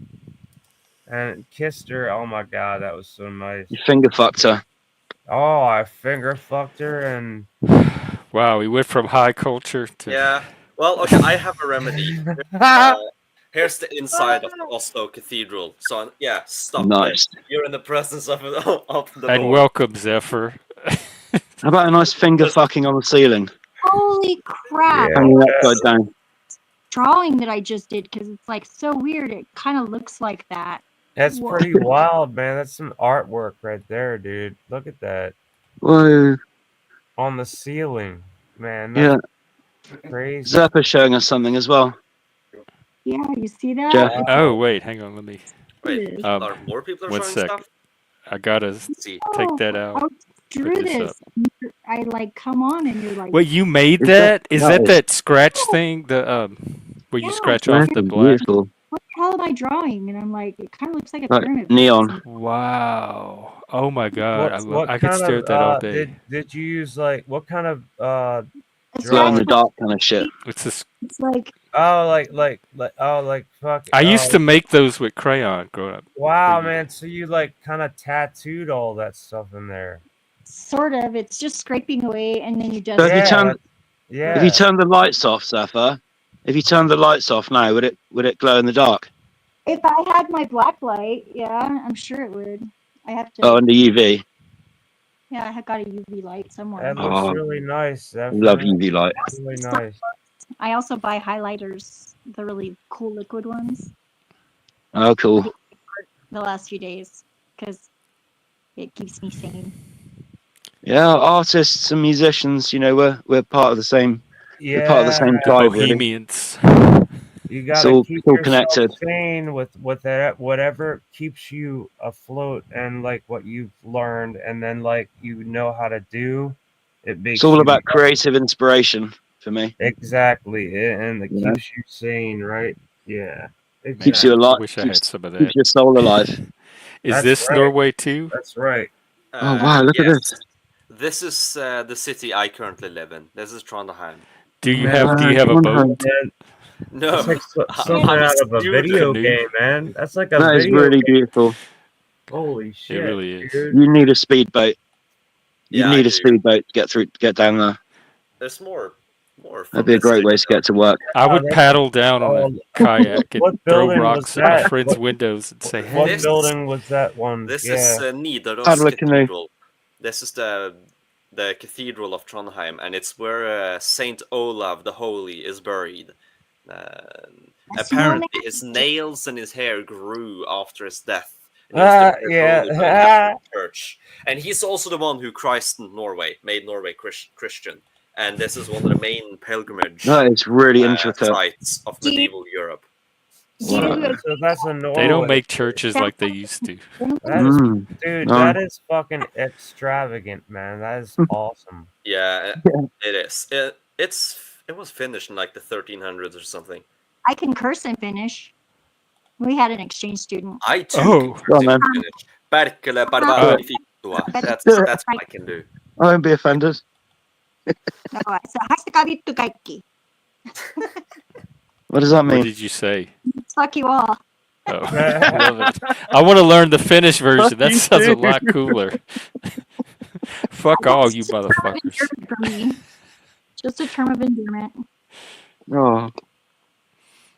and kissed her. Oh my god, that was so nice. You finger fucked her. Oh, I finger fucked her and. Wow, we went from high culture to. Yeah. Well, okay, I have a remedy. Here's the inside of the Oslo Cathedral. So yeah, stop this. Nice. You're in the presence of the And Lord. welcome, Zephyr. How about a nice finger fucking on the ceiling? Holy crap! Yeah. Hanging upside down. Drawing that I just did because it's like so weird. It kind of looks like that. That's Whoa. pretty wild, man. That's some artwork right there, dude. Look at that. Whoa. On the ceiling. Man, Yeah. that's crazy. Zephyr showing us something as well. Yeah, you see that? Jeff. Oh wait, hang on. Let me. Wait, are more people One showing sec. stuff? I gotta Let's see. take that out. I drew Put this this. I like come on and you're like. Wait, you made Is that? Is that nice. that scratch thing? The where you Yeah. scratch off the That's black? beautiful. What the hell am I drawing? And I'm like, it kind of looks like a Like pyramid. neon. Wow. Oh my god. What I could kind stare of at that all day. did you use like what kind of It's Glow in like, the dark kind of shit. It's this. it's like fuck. I used to make those with crayon growing up. Wow, Where you- man. So you like kind of tattooed all that stuff in there. sort of. It's just scraping away, and then you just. So if you turn Yeah. if you turn the lights off, Zephyr, if you turn the lights off now, would it glow in the dark? If I had my black light, yeah, I'm sure it would. I have to. Oh, under UV. Yeah, I have got a UV light somewhere. That looks Oh. really nice. I love UV light. Really nice. I also buy highlighters, the really cool liquid ones, Oh, cool. the last few days because it keeps me sane. Yeah, artists and musicians, you know, we're part of the same. Yeah. We're part of the same The tribe, really. Bohemians. You It's gotta all- keep it's all yourself connected. sane with that, whatever keeps you afloat and like what you've learned, and then like you know how to do. It makes It's all you about creative inspiration for me. exactly, and it You know? keeps you sane, right? Yeah, Keeps you I alive. wish I had Keeps, some of keeps that. your soul alive. Is That's this right. Norway too? That's right. Oh wow! Look at this. This is the city I currently live in. This is Trondheim. Do you Man, have a boat? Man, No, that's like something I'm a out of a student. video Canoe. game, man. That's like a That is video really game. beautiful. Holy shit! really is. Dude. You need a speedboat. You Yeah, I need do. a speedboat to get down there. There's more. That'd be a great way to get to work. I would that's- paddle down on oh, a kayak and what throw building was rocks at my that? friends' What- windows and say, What "Hey, This- building was that one? This Yeah. is Nidaros Paddle a canoe. Cathedral. This is the cathedral of Trondheim, and it's where Saint Olav the Holy is buried. Apparently, his nails and his hair grew after his death. And he was declared Yeah. holy by the Catholic Church. And he's also the one who christened Norway, made Norway Christian. And this is one of the main pilgrimage That is really intricate. sites of medieval Europe. So that's a Norway. they don't make churches like they used to." That is, Mm. dude, No. that is fucking extravagant, man. That is awesome. Yeah, it is. It was finished in like the 1300s or something. I can curse in Finnish. We had an exchange student. I too Oh. can Go on, man. finish. Perkele parvati fittua. That's what I can do. I won't be offended. No, so haistakaa vittu kaikki. What does that What mean? did you say? Fuck you all. Oh, I love it. I want to learn the Finnish version. That You sounds a too. lot cooler. Fuck all you It's just a term of motherfuckers. endearment for me. Just a term of endearment. Oh,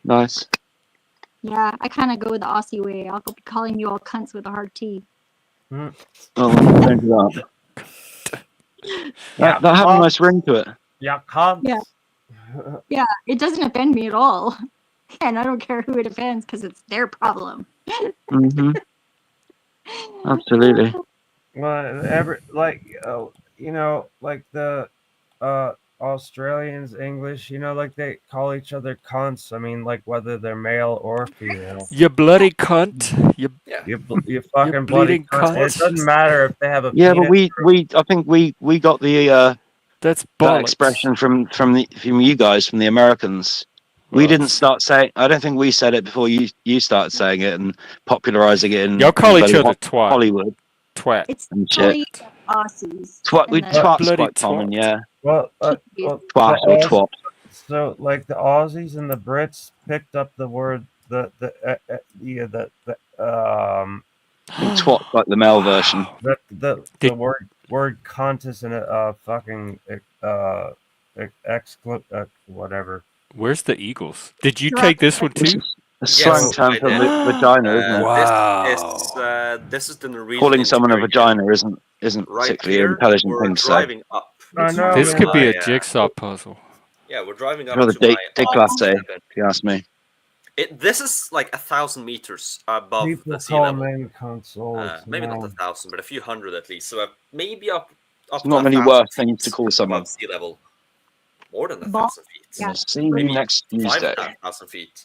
nice. Yeah, I kind of go the Aussie way. I'll be calling you all cunts with a hard T. Oh, don't do that. That had a nice ring to it. Yeah, come. Yeah. Yeah, it doesn't offend me at all. And I don't care who it offends because it's their problem. Hmm. Absolutely. Well, like the Australians, English, like they call each other cunts. I mean, like whether they're male or female. You bloody cunt. You You fucking bloody bleeding cunt. It cunt. doesn't matter if they have a Yeah, but penis I think we got the that's that bollocks. expression from you guys, from the Americans. We Well, didn't start saying. I don't think we said it before you started saying it and popularizing it in. Y'all call in each bloody other twat. Hollywood Twat. It's and totally shit. Aussies. Twat. We and the- twat's Bloody quite common, twat. yeah. Well, Twat the or Auss- twat. So, like the Aussies and the Brits picked up the word the Twat like the male version. the Did- word word cunt is a fucking whatever. Where's the Eagles? Did you take this one This too? is a slang Yes, term I for did. vagina, isn't it? Wow. This is the Norwegian Calling someone a interior. vagina isn't Right particularly an here, intelligent we're thing to say. driving up I know, to This man. could be my a jigsaw puzzle. yeah, we're driving It's up rather to my déclassé, cabin. if you ask me. This is like 1,000 meters above People the sea call level. men cunts all the Maybe not time. 1,000, but a few hundred at least. So maybe up There's to not many 1,000 worse things to feet call someone. above sea level. More than Ball. 1,000 feet. Yeah. See you Maybe next Tuesday. 5,000 feet.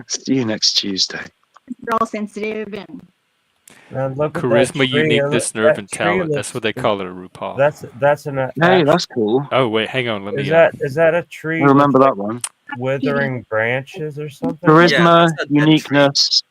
See you next Tuesday. They're all sensitive and Man, look at that Charisma, tree. uniqueness, nerve, That and tree talent. That's looks. what they call it at RuPaul. That's an Hey, that's cool. Oh wait, hang on. Let Is me. that a tree I remember with that one. withering branches or something? Charisma, that's a dead tree. uniqueness,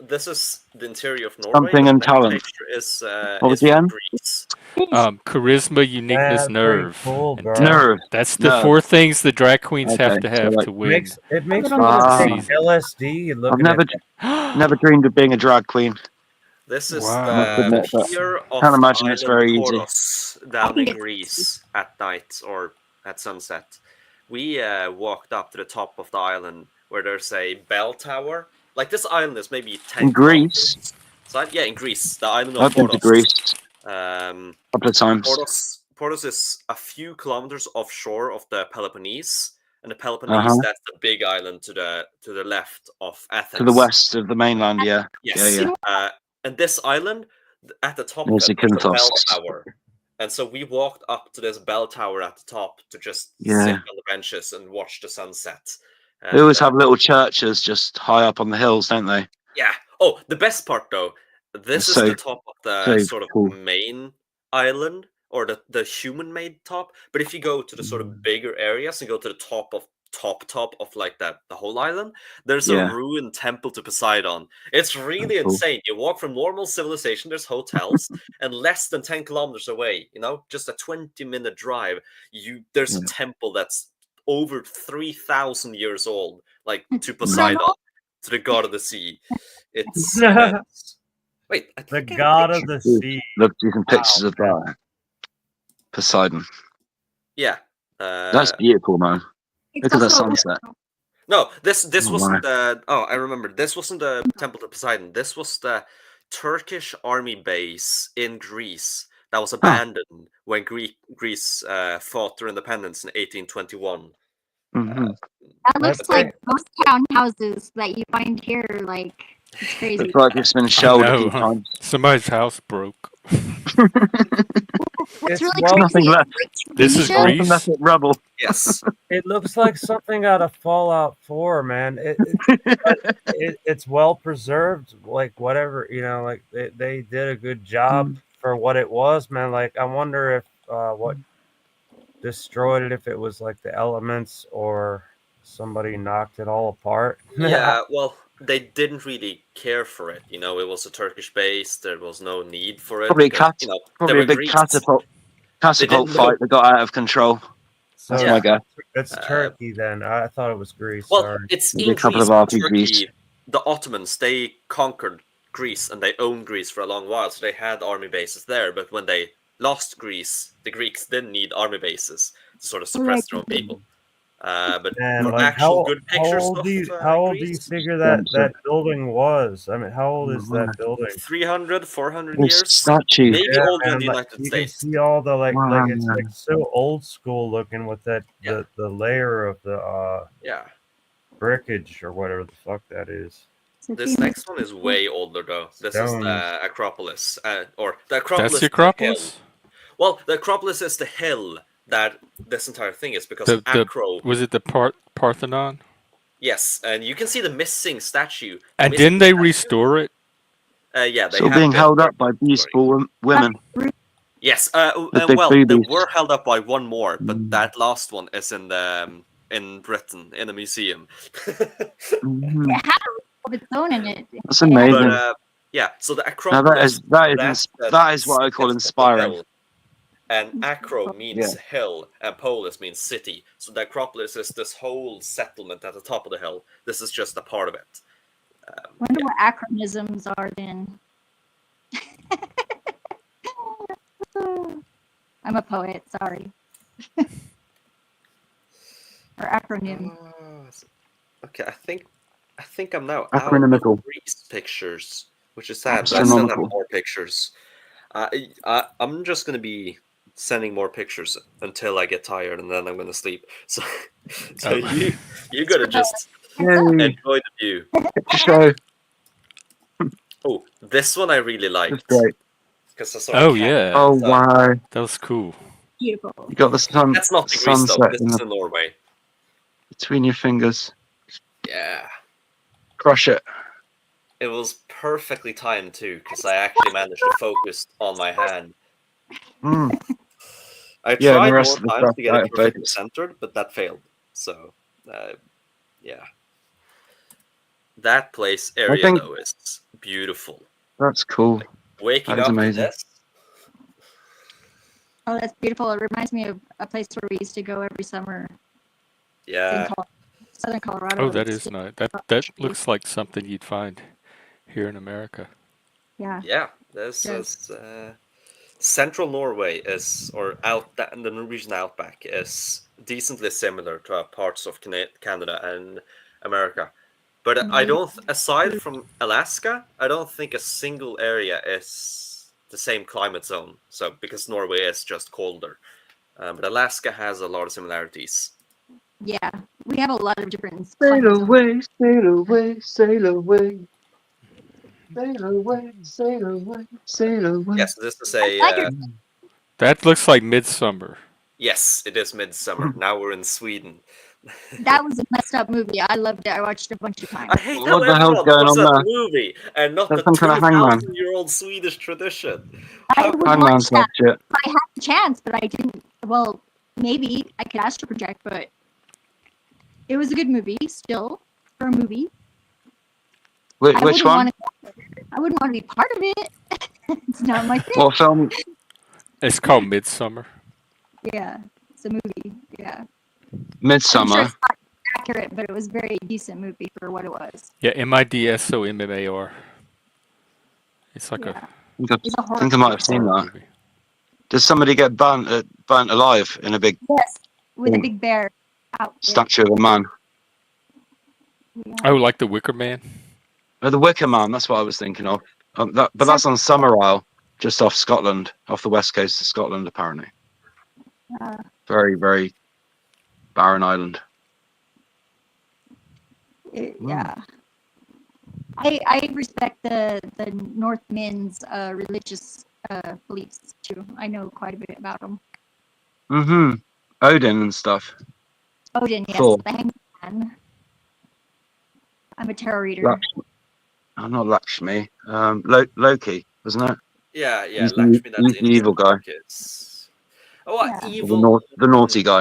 This is the interior of Norway. something The and next talent. picture is What was the from end? Greece. Charisma, uniqueness, That's pretty nerve, cool, and bro. talent. Nerve. That's the Nerve. 4 things the drag queens Okay, have to so have like to win It makes me little want to the take season. LSD I've looking never at that. never dreamed of being a drag queen. This is I must Wow. admit, but pier of can't the imagine it's island very easy. Poros down in Greece at night or at sunset. We walked up to the top of the island where there's a bell tower. Like this island is maybe 10 In Greece, kilometers. So yeah, in Greece, the island of I've been to Poros. Greece Um, a couple of times. Poros is a few kilometers offshore of the Peloponnese, and the Peloponnese that's the big island to the left of Athens. To the west of the mainland, yeah. Yes. Yeah. And this island, at the top There's of it, there's a bell Zakynthos. tower. And so we walked up to this bell tower at the top to just Yeah. sit on the benches and watch the sunset. They always have little churches just high up on the hills, don't they? Yeah. Oh, the best part though, this is the top of the sort of cool. main island or the human-made top. But if you go to the sort of bigger areas and go to the top of like the whole island, there's a ruined temple to Poseidon. It's really insane. You walk from normal civilization, there's hotels, and less than 10 kilometers away, just a 20-minute drive, there's a temple that's over 3,000 years old, like to Poseidon, to the god of the sea. It's wait, I The think god of the sea. Look, you can pictures of that. Poseidon. Yeah. That's beautiful, man. Look at the sunset. No, this wasn't the. Oh, I remember. This wasn't the temple to Poseidon. This was the Turkish army base in Greece that was abandoned when Greece fought their independence in 1821. That looks like ghost town houses that you find here. Like it's crazy. Looks like it's been shelled a few times. Somebody's house broke. What's really nothing crazy left. This is Greece. Nothing rubble. Yes. It looks like something out of Fallout 4, man. It's well preserved, like whatever, like they did a good job for what it was, man. Like I wonder if what destroyed it, if it was like the elements or somebody knocked it all apart. Yeah, well, they didn't really care for it. It was a Turkish base. There was no need for it. Probably, because, probably a big catapult fight that got out of control. So That's my guess. It's Turkey then. I thought it was Greece. Well, Sorry. it's Maybe in a couple Greece, of but RPGs. Turkey. The Ottomans, they conquered Greece and they owned Greece for a long while, so they had army bases there. But when they lost Greece, the Greeks didn't need army bases to sort of suppress their own people. But And for like actual how good pictures old of do you Greece, figure that building was? I mean, how old is that building? 300, 400 This years? statue. Maybe Yeah, older than man, the like, United you States. can see all the like it's Wow. like so old school looking with that the layer of the Yeah. brickage or whatever the fuck that is. This next one is way older though. This is Stones. the Acropolis, or the Acropolis. That's the is hill. Acropolis? Well, the Acropolis is the hill that this entire thing is because Was it the Parthenon? Yes, and you can see the missing statue. And didn't they restore it? Yeah, they Still have being been held up by beautiful women. Yes, big well, they boobies. were held up by one more, but that last one is in Britain in a museum. It had a of its own in it. That's amazing. But, yeah, so the Now Acropolis. that is what I call inspiring. Hill. And Acro means hill, and Polis means city. So the Acropolis is this whole settlement at the top of the hill. This is just a part of it. Wonder what acronyms are then. I'm a poet, sorry. Or acronym. Okay, I think I'm now out of Acronymical. Greece pictures, which is sad, but I still have Astronomical. more pictures. I'm just gonna be sending more pictures until I get tired, and then I'm gonna sleep. So, so you gotta just Yay. enjoy the view. Picture show. Oh, this one I really That's liked great. because I saw a Oh cat. yeah, Oh wow. that was cool. Beautiful. You got the That's not the Greece though. sunset This in is the, in Norway. between your fingers. Yeah, Crush it. it was perfectly timed too because I actually managed to focus on my hand. Mm. I Yeah, and the tried rest more of the times stuff to get out it of perfectly focus. centered, but that failed. So, yeah. That place I area think though is beautiful. that's cool. Waking That is up to amazing. this, Oh, that's beautiful. It reminds me of a place where we used to go every summer. It's in yeah, southern Colorado. Oh, that It's is just nice. That looks like something you'd find here in America. yeah. yeah. This Yes. is central Norway is, or out the Norwegian outback is decently similar to parts of Canada and America. But I Yeah. don't, aside from Alaska, I don't think a single area is the same climate zone. So because Norway is just colder, but Alaska has a lot of similarities. Yeah. We have a lot of different Sail climate zones. away, sail away, sail away. Sail away, sail away, sail away. Yes, this is I like a it. That looks like Midsummer. yes, it is midsummer. Now we're in Sweden. That was a messed up movie. I loved it. I watched it a bunch of times. I hate how What the hell's everyone going looks on at the there? movie and not That's the some kind of hangman. 2,000-year-old Swedish tradition. I How would watch Hangman's that that shit. if I had the chance, but I didn't. Well, maybe I could astral project, but it was a good movie still for a movie. Which I wouldn't one? I wouldn't want to be part of it. It's not my thing. What film? It's called Midsummer. Yeah, it's a movie. Yeah, I'm sure Midsummer. it's not accurate, but it was a very decent movie for what it was. Yeah, MIDSOMMAR. It's like Yeah, I it's a horror think I might have seen horror that. movie. Does somebody get burnt alive in a big yes, with a big bear out. Yeah. statue of a man? Oh, like the Wicker Man. Oh, the Wicker Man. That's what I was thinking of. But that's on Summerisle, just off Scotland, off the west coast of Scotland, apparently. Very, very barren island. Yeah. I respect the Northmen's religious beliefs too. I know quite a bit about them. Mm-hmm. Odin and stuff. Odin, yes, Thor. the Hangman. I'm a tarot reader. I'm not Lakshmi. Loki, wasn't it? Yeah, yeah, He's Lakshmi, that's the evil guy. Markets. Oh, Yeah. Or evil. the naughty guy,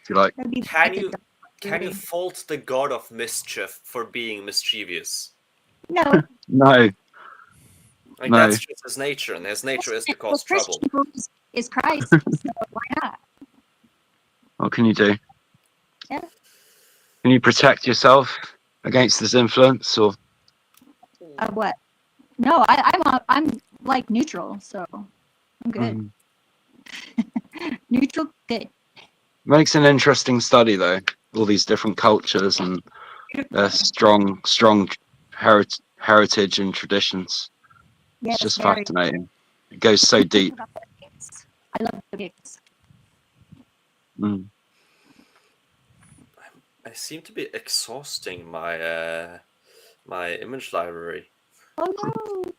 if you like. That'd be Can like a you dark can you fairy. fault the god of mischief for being mischievous? No. No. Like No. that's just his nature, and his nature is to cause trouble. Is Christ, so why not? What can you do? Yeah. Can you protect yourself against this influence, or What? No, I'm like neutral, so I'm good. Neutral, good. makes an interesting study though? All these different cultures and their strong heritage and traditions. Yes, It's just very. fascinating. It goes so deep. I love the gigs. I seem to be exhausting my my image library. Oh no!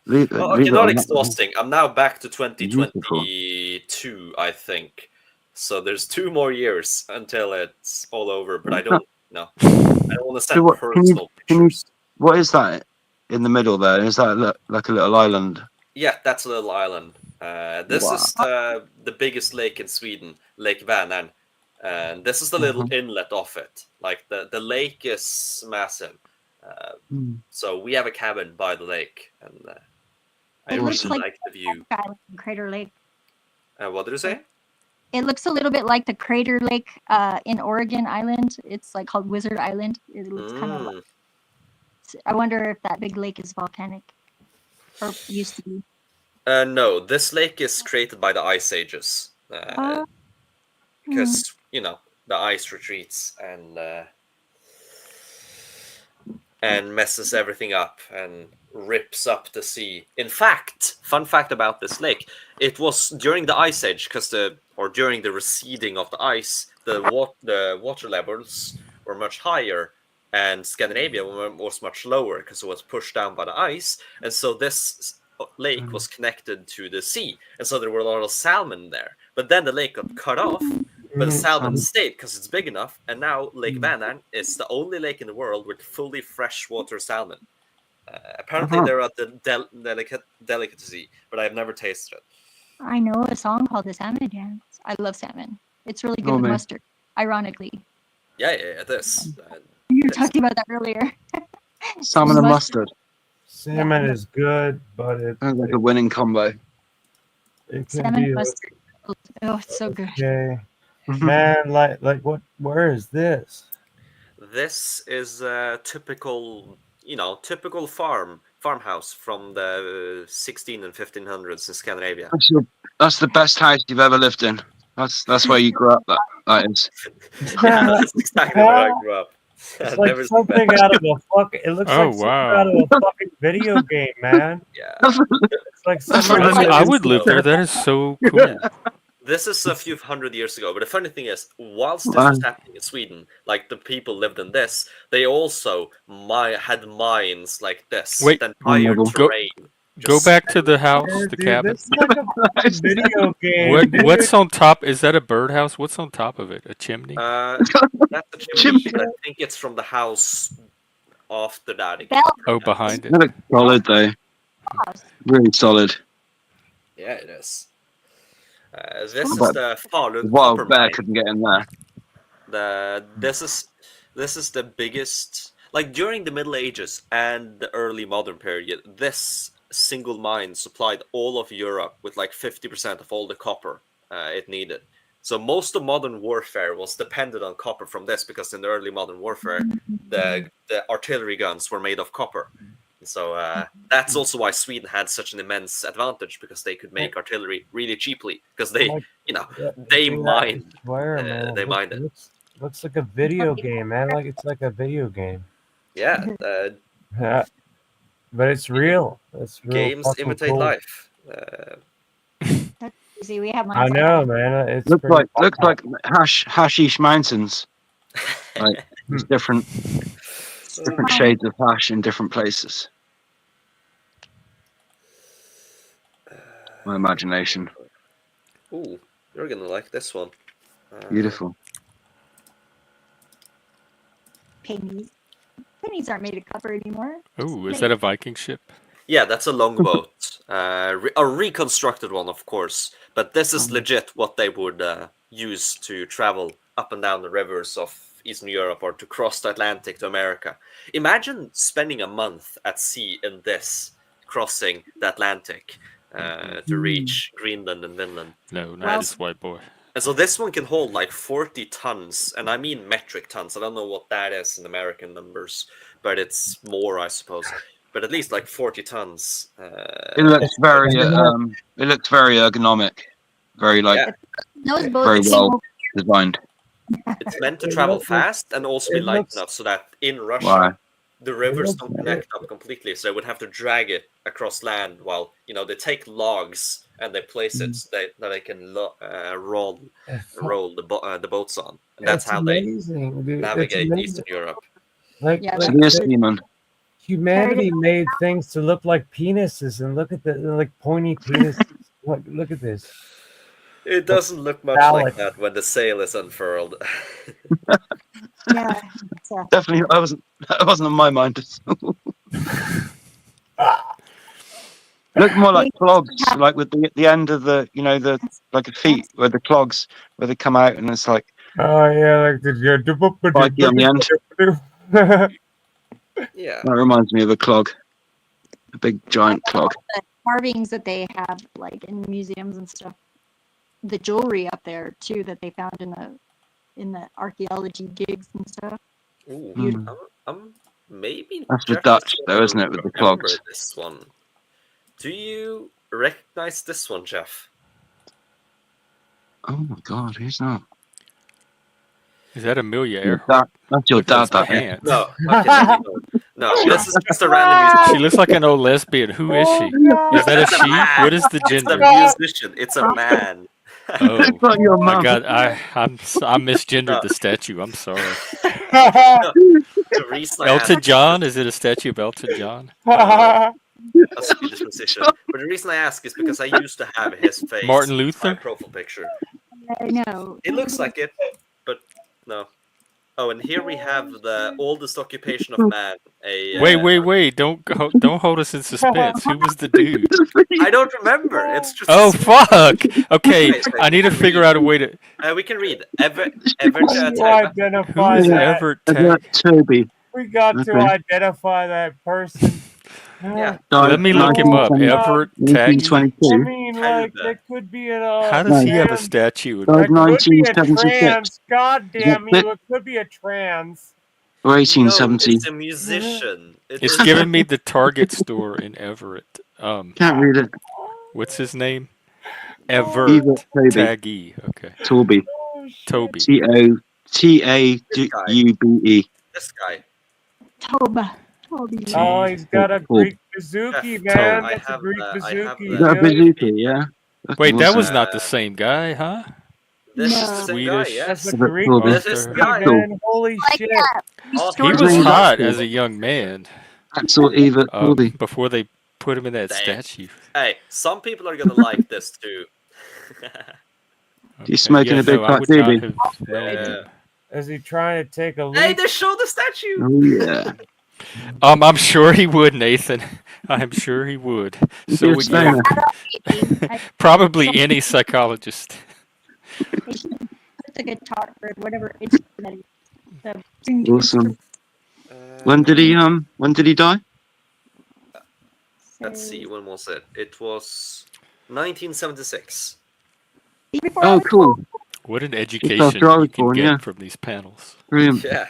Okay, Leave not it exhausting. I'm now back to Beautiful. 2022, I think. So there's 2 more years until it's all over, but I don't know. I don't want to So send what, personal can you, pictures. what is that in the middle there? Is that like a little island? Yeah, that's a little island. This Wow. is the biggest lake in Sweden, Lake Vänern. And this is the little inlet of it. Like the lake is massive. So we have a cabin by the lake, and I It really looks like like the view. Crater Lake. What did you say? It looks a little bit like the Crater Lake in Oregon Island. It's like called Wizard Island. It looks kind of like. I wonder if that big lake is volcanic or used to be. No, this lake is created by the ice ages. Because, the ice retreats and messes everything up and rips up the sea. In fact, fun fact about this lake, it was during the ice age, during the receding of the ice, the water levels were much higher, and Scandinavia was much lower because it was pushed down by the ice, and so this lake was connected to the sea, and so there were a lot of salmon there. But then the lake got cut off, but the salmon stayed because it's big enough, and now Lake Vänern is the only lake in the world with fully freshwater salmon. Apparently, they're at the delicacy, but I've never tasted it. I know a song called The Salmon Dance. I love salmon. It's really good Oh, with man. mustard, ironically. Yeah, it is. You were talking about that earlier. Salmon and mustard. Salmon is good, but it Sounds like a winning combo. can Salmon be and mustard. Oh, it's so good. okay. Man, like what? Where is this? This is a typical farmhouse from the 16 and 1500s in Scandinavia. That's the best house you've ever lived in. That's where you grew up. That is. Yeah, that's exactly where I grew up. It's like something out of a fucking. It looks like something out of a fucking video game, man. Yeah. It's like somebody. I would live there. That is so cool. This is a few hundred years ago, but the funny thing is, whilst this was happening in Sweden, like the people lived in this, they also had mines like this. Wait, the entire terrain. Go back to the house, the Dude, cabin. this is like a fucking video game. dude. What's on top? Is that a birdhouse? What's on top of it? A chimney? That's a chimney, but I think it's from the house after that. Oh, behind it. They look solid though. Really solid. Yeah, it is. This is the Falun Wild copper bear mine. couldn't get in there. This is the biggest, like during the Middle Ages and the early modern period, this single mine supplied all of Europe with like 50% of all the copper it needed. So most of modern warfare was dependent on copper from this, because in the early modern warfare, the artillery guns were made of copper. So that's also why Sweden had such an immense advantage, because they could make artillery really cheaply, because they mined it. Looks like a video game, man. Like it's like a video game. Yeah. Yeah. But it's real. It's real. Games imitate cool. life. See, we have I know, man. It's looks like hashish mountains. Like there's different shades of hash in different places. My imagination. Ooh, you're gonna like this one. Beautiful. Pennies. Pennies aren't made of copper anymore. Oh, is that a Viking ship? Yeah, that's a longboat. A reconstructed one, of course. But this is legit what they would use to travel up and down the rivers of Eastern Europe, or to cross the Atlantic to America. Imagine spending a month at sea in this, crossing the Atlantic to reach Greenland and Finland. No, not this white boy. And so this one can hold like 40 tons, and I mean metric tons. I don't know what that is in American numbers, but it's more, I suppose. But at least like 40 tons. It looks very ergonomic, very very well designed. It's meant to travel fast and also be light enough so that in Russia the rivers don't connect up completely, so they would have to drag it across land while they take logs and they place it so that they can roll the boats on. And that's how they navigate Eastern Europe. Humanity made things to look like penises, and look at the pointy penises. Look at this. It doesn't look much like that when the sail is unfurled. Yeah. Definitely, that wasn't on my mind. Look more like clogs, like with the end of the like a feet where the clogs where they come out and it's like like spiky on the end. Yeah, that reminds me of a clog, a big giant clog. The carvings that they have, like in museums and stuff, the jewelry up there too that they found in the archaeology gigs and stuff. Ooh, maybe that's the Dutch, though, isn't it, with the clogs? This one. Do you recognize this one, Jeff? Oh my God, who's that? Is that Amelia Your Earhart? that's your Look at dad, those that is. pants. No, okay, no. This is just a random She musician. looks like an old lesbian. Who is Oh, she? God. Is that a That's a she? man. What is the It's a gender? musician. It's a man. Oh, Looks like your I mum. got. I misgendered No. the statue. I'm sorry. No, the reason I Elton ask is John? Is it a statue of Elton John? a Swedish musician. But the reason I ask is because I used to have his face Martin as my Luther? profile picture. No. It looks like it, but no. Oh, and here we have the oldest occupation of man. Wait! Don't hold us in suspense. Who was the dude? I don't remember. It's just. Oh fuck! Okay, Wait, I need to we can figure read. out a way to. We can read. Ever You Tag. Who identify is that. Everett Is Tag? that Toby? We got to Okay. identify that person. Yeah. Died Let me look him up. 1920 Everett Taggy. 1922. I mean, like, Toba. there could be How a does he No. have a trans. statue? Died That could be a 1976. trans. God damn you! it? It could be a trans. Or No, 1870. it's a musician. It's giving me the Target store in Everett. Can't read it. What's his name? Eva Everett Toby. Taggy. Okay, Toby. Oh, shit. Toby. Totaube. This guy. Toba. Toby. Oh, he's got a Cool. Greek bazooki, Jeff, man. I That's a have Greek the- I have bazooki, You got a dude. bazooka, yeah? That's Wait, that was awesome. not the same guy, huh? This No. is the same guy, Swedish. yes. That's a Is it Greek Toby? This is the bazooki, guy. Cool. man. Holy Like shit. that. Awesome. He His was name is hot Axel. as a young man Axel Eva Toby. before they put him in that Damn. statue. Hey, some people are gonna like this too. He's smoking a big I fat would not doobie. have known Yeah. him. Is he trying to take a Hey, leak? they show the statue. Oh, yeah. I'm sure he would, Nathan. I'm sure he would. So You're would saying you. I Probably any psychologist. put the guitar or whatever instrument that is. Awesome. When did he die? Let's see, when was it? It was 1976. Before I Oh, was cool. What an after education I was you can born, get yeah. from these panels. Brilliant. Yeah.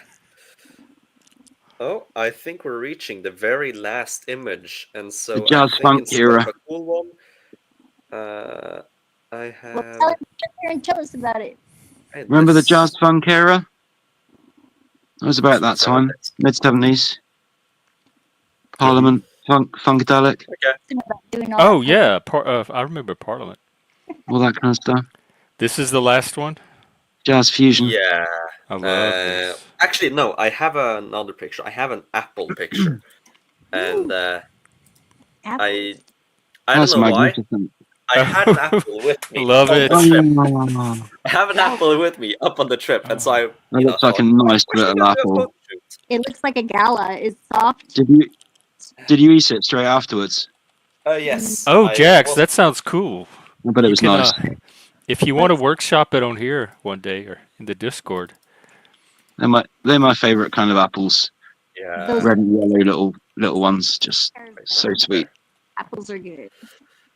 Oh, I think we're reaching the very last image, and so The jazz I think funk instead era. of a cool one, I Well, have. tell, here and tell us about it. Remember the this- jazz funk era? It was about that time, 70s. mid-70s. Parliament, funkadelic, Okay. Think about doing all Oh that. yeah, I remember Parliament. all that kind of stuff. This is the last one. Jazz fusion. Yeah. I love this. Actually, no. I have another picture. I have an apple picture, and Apple. I That's don't know why. magnificent. I had an apple with me. Love on it. the trip. Oh, I have an apple with me up on the trip, and so I. that looks like a nice we should little go do a apple. photo shoot. It looks like a gala. It's soft. Did you eat it straight afterwards? Yes. Oh, I Jax, was- that sounds cool. I bet it You was can, nice. If you want to workshop it on here one day or in the Discord. They're my favorite kind of apples. Yeah. Those Red and yellow little ones, just so sweet. apples are good.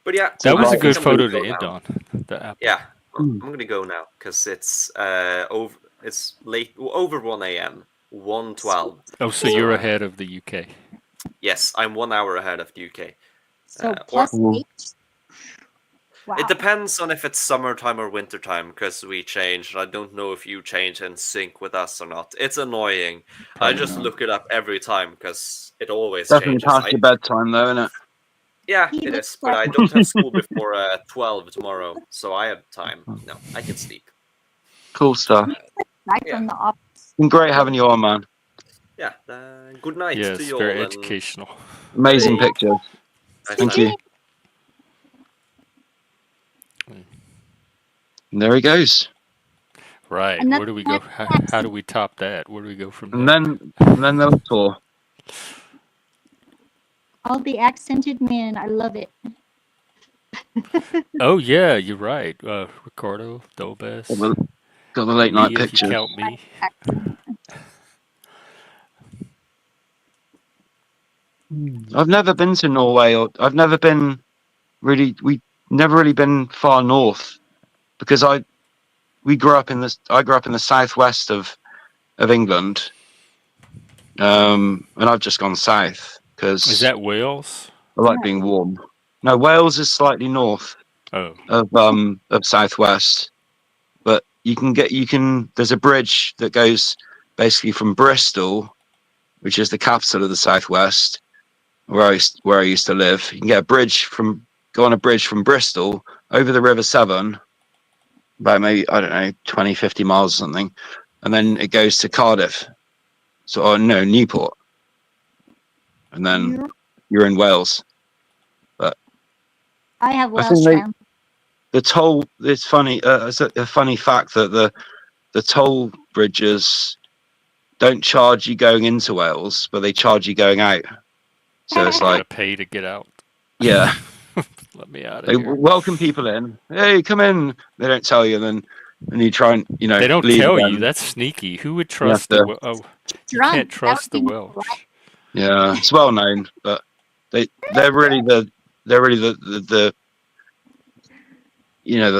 But yeah, That was I a think good I'm gonna photo go to end now. on. The apple. Yeah, Mm. I'm gonna go now because it's over. It's late, over 1 a.m. 1:12. Oh, so you're ahead of the UK. Yes, I'm 1 hour ahead of the UK. So or- plus Or- 8. Wow. It depends on if it's summertime or wintertime because we change. I don't know if you change in sync with us or not. It's annoying. I Probably just not. look it up every time because it always Definitely changes. past your bedtime though, isn't it? Yeah, He it looks is. But I like- don't have school before 12 tomorrow, so I have time. No, I can sleep. Cool stuff. Back Yeah. from the office. Been great having you on, man. Yeah. Good night Yes, to you very all. and educational. Amazing Hey. pictures. nice Thank time. you. And there he goes. Right. And Where do we go? How do we top that? Where do we go from there? And then the tour. All the accented men. I love it. Oh yeah, you're right. Ricardo, Dobes, Got the late night me, if you pictures. count me. I've never been to Norway, or I've never been really. We never really been far north because I grew up in the southwest of England, and I've just gone south Is because that Wales? I like being warm. No, Wales is slightly north Oh, of Southwest, but you can. There's a bridge that goes basically from Bristol, which is the capital of the Southwest, where I used to live. You can go on a bridge from Bristol over the River Severn, about maybe, I don't know, 20, 50 miles or something, and then it goes to Cardiff. So, no, Newport, and then you're in Wales. But I have I think Welsh family. the toll. It's funny. It's a funny fact that the toll bridges don't charge you going into Wales, but they charge you going out. So it's you gotta like, pay to get out. yeah, Let me out of they here. welcome people in. Hey, come in. They don't tell you, and you try and They don't leave tell you. again. That's sneaky. Who would You have trust the? to. Oh, you Drunk. can't That trust would the be more Welsh. Yeah, it's well known, but they're really the the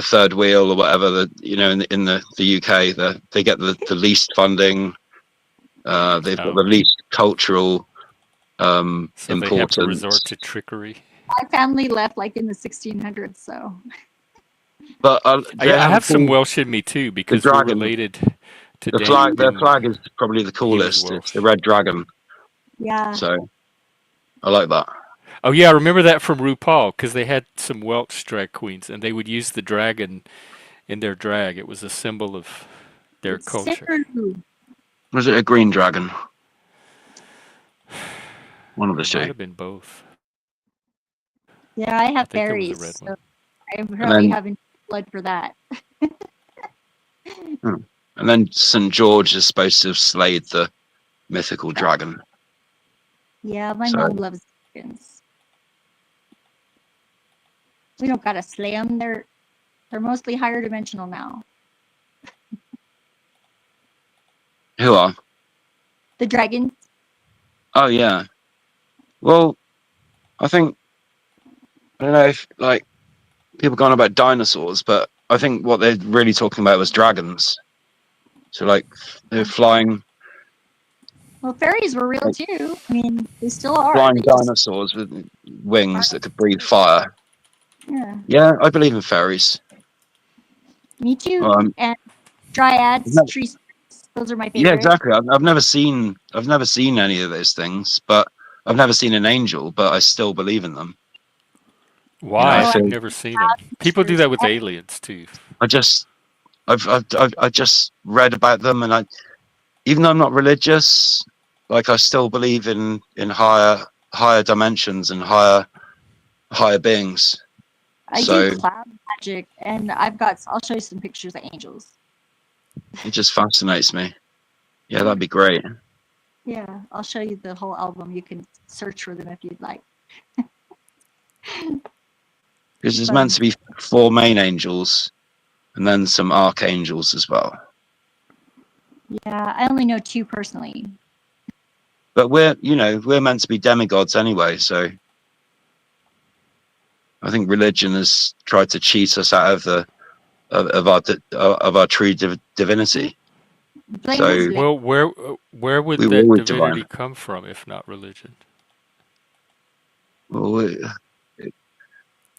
third wheel or whatever, in the UK, they get the least funding. They've got the Oh, least cultural so they have to resort importance. to trickery. My family left like in the 1600s, so But I, they I have a have some cool Welsh in me too the because we're dragon. related to The Daniel flag, their Boone. flag is probably the He was coolest. It's the Welsh. red dragon. yeah. So I like that. Oh yeah, I remember that from RuPaul because they had some Welsh drag queens and they would use the dragon in their drag. It was a symbol of their It's culture. true. Was it a green dragon? One of the It might two. have been both. Yeah, I I have think there was a fairies, red so one. I'm And probably then having blood for that. and then St. George is supposed to have slayed the mythical dragon. Yeah, my So mom loves dragons. We don't gotta slay them. They're mostly higher dimensional now. who are? The dragons. Oh yeah. Well, I think I don't know if like people going about dinosaurs, but I think what they're really talking about was dragons. So like they're Well, fairies were real like too. I mean, they still are. flying They just dinosaurs with wings that could breathe fire. yeah. Yeah, I believe in fairies. Me too. Um, And dryads, no- tree spirits, those are my yeah, favorite. exactly. I've never seen any of those things, but I've never seen an angel, but I still believe in them. Why? I Oh, If I you've feel never seen them, people do that with aliens too. I just I just read about them, and even though I'm not religious, like I still believe in higher dimensions and higher beings. I do So cloud magic, and I'll show you some pictures of angels. it just fascinates me. Yeah, that'd be great. Yeah, I'll show you the whole album. You can search for them if you'd like. Because there's Fun. meant to be 4 main angels and then some archangels as well. Yeah, I only know 2 personally. But we're meant to be demigods anyway, so I think religion has tried to cheat us out of our true divinity. Blame So Muslim. Well, where would we were that always divinity divine. come from if not religion? Well, it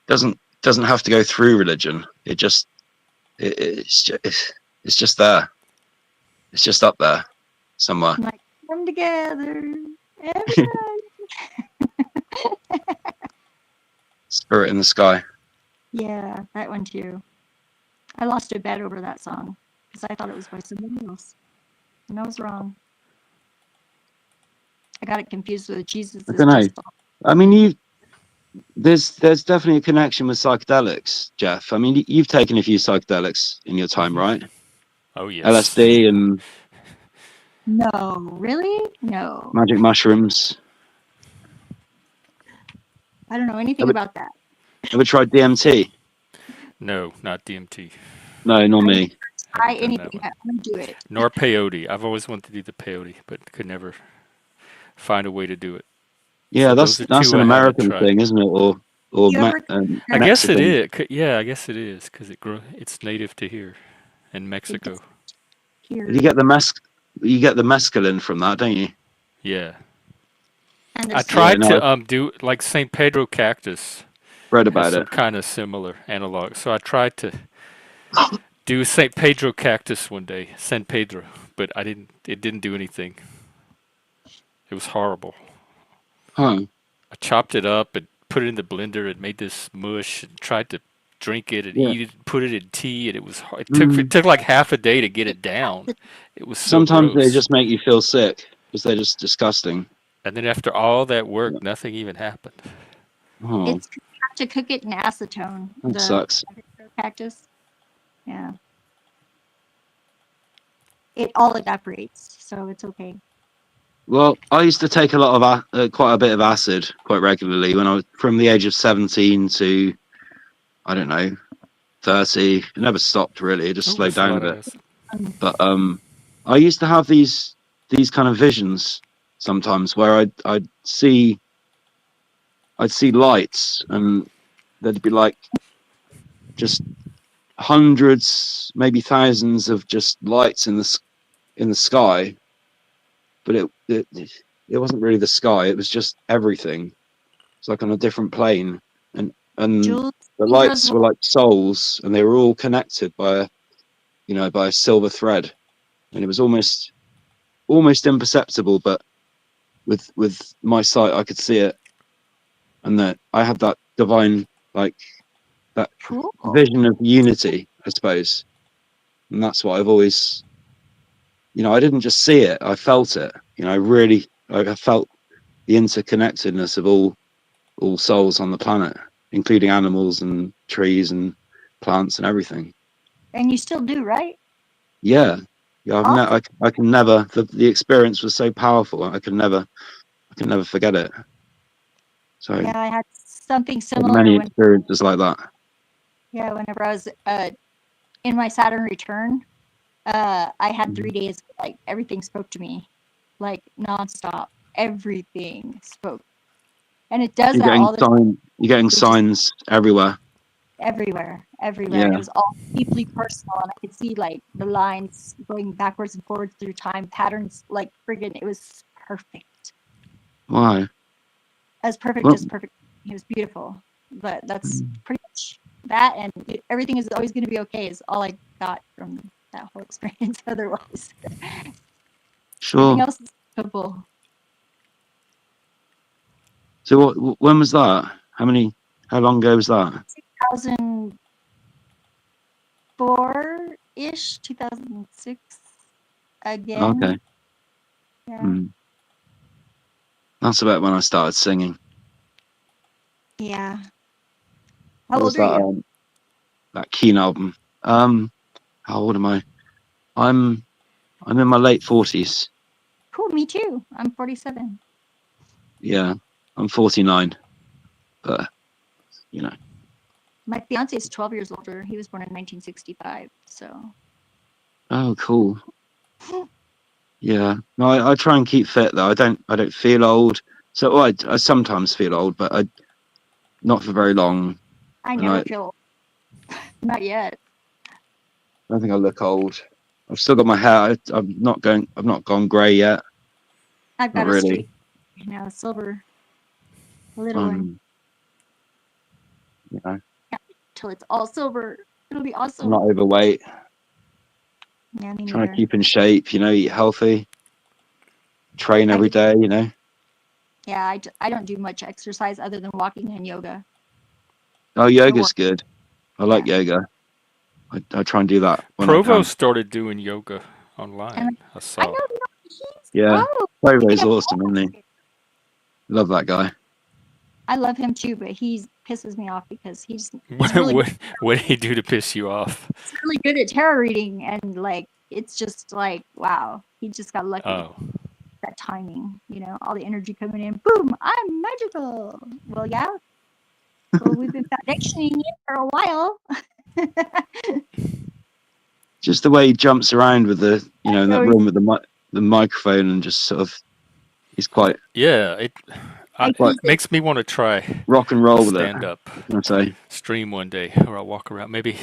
doesn't have to go through religion. It's just there. It's just up there somewhere. Like, come together, everybody. Spirit in the sky. Yeah, that one too. I lost a bet over that song because I thought it was by somebody else, and I was wrong. I got it confused with Jesus I is don't know. just. I mean, there's definitely a connection with psychedelics, Jeff. I mean, you've taken a few psychedelics in your time, right? Oh yes. LSD and No, really? No. magic mushrooms. I don't know anything about that. Ever tried DMT? No, not DMT. No, not me. Try Haven't done that anything. one. I'm gonna do it. Nor peyote. I've always wanted to do the peyote, but could never find a way to do it. Yeah, So that's those are an 2 I haven't American tried. thing, isn't it? Or You ever I guess it Mexican. is. Yeah, I guess it is because it's native to here in Mexico. here? You get the mescaline from that, don't you? Yeah. And I there's tried no, to do like St. Pedro cactus. Read has about some it. kind of similar analog. So I tried to do St. Pedro cactus one day, San Pedro, but I didn't. It didn't do anything. It was horrible. Huh. I chopped it up and put it in the blender and made this mush and tried to drink it and Yeah. eat it, and put it in tea, and it was it Mm. took like half a day to get it down. It was so Sometimes they gross. just make you feel sick because they're just disgusting. And then after all that work, Yeah. nothing even happened. Oh, It's you have to cook it in acetone. that The sucks. cactus. Yeah. It all evaporates, so it's okay. Well, I used to take a lot of quite a bit of acid quite regularly when I was from the age of 17 to I don't know 30. It never stopped really. It just Oh, slowed that's a down a lot of bit. acid. But I used to have these kind of visions sometimes where I'd see lights and there'd be like just hundreds, maybe thousands of just lights in the sky, but it wasn't really the sky. It was just everything. It's like on a different plane, and Jules, the you grows lights were like souls, and they were all connected by a silver thread, and it was almost imperceptible, but with my sight, I could see it, and that I had that divine like that cool. vision of unity, I suppose, and that's what I've always, I didn't just see it, I felt it. I really, I felt the interconnectedness of all souls on the planet, including animals and trees and plants and everything. And you still do, right? Yeah, yeah. Awesome. I can never. The experience was so powerful. I can never forget it. So Yeah, I had something many similar when experiences like that. whenever I was in my Saturn return, I had 3 days like everything spoke to me, like nonstop. Everything spoke, and it does that all the time. You're getting It just signs everywhere. everywhere, everywhere, and it Yeah. was all deeply personal. And I could see like the lines going backwards and forwards through time, patterns like friggin'. It was perfect. Why? As perfect Well, as perfect. It was beautiful, but that's pretty much that. And everything is always going to be okay. Is all I got from that whole experience. Otherwise, sure. everything else is simple. So when was that? How long ago was that? 2004-ish, 2006 again. Okay. Yeah. That's about when I started singing. Yeah. How What old was are that? you? That Keen album. How old am I? I'm in my late 40s. Cool, me too. I'm 47. Yeah, I'm 49. But My fiance is 12 years older. He was born in 1965. So. oh, cool. Yeah, no, I try and keep fit though. I don't feel old. So I sometimes feel old, but not for very long. I And never feel not yet. I don't think I look old. I've still got my hair. I've not gone grey yet. I've Not got a really. straight, silver little one. Till it's all silver. It'll be awesome. I'm not overweight. Yeah, me Trying neither. to keep in shape. Eat healthy. Train every day. Yeah, I don't do much exercise other than walking and yoga. Oh, yoga's good. I like yoga. I try and do that when I Provo can. started doing yoga online. I saw. I know he's Yeah, Provo's yeah. awesome, isn't he? Love that guy. I love him too, but he pisses me off because he's really What did he do to piss you off? he's really good at tarot reading, and like it's just like wow, he just got lucky. Oh. That timing, all the energy coming in. Boom! I'm magical. Well, yeah. Well, we've been foundationing it for a while. Just the way he jumps around with the, in that room with the microphone and just sort of, he's quite. Yeah, it makes me want to try rock and roll with it. Stand up. I'd say. Stream one day, or I'll walk around. Maybe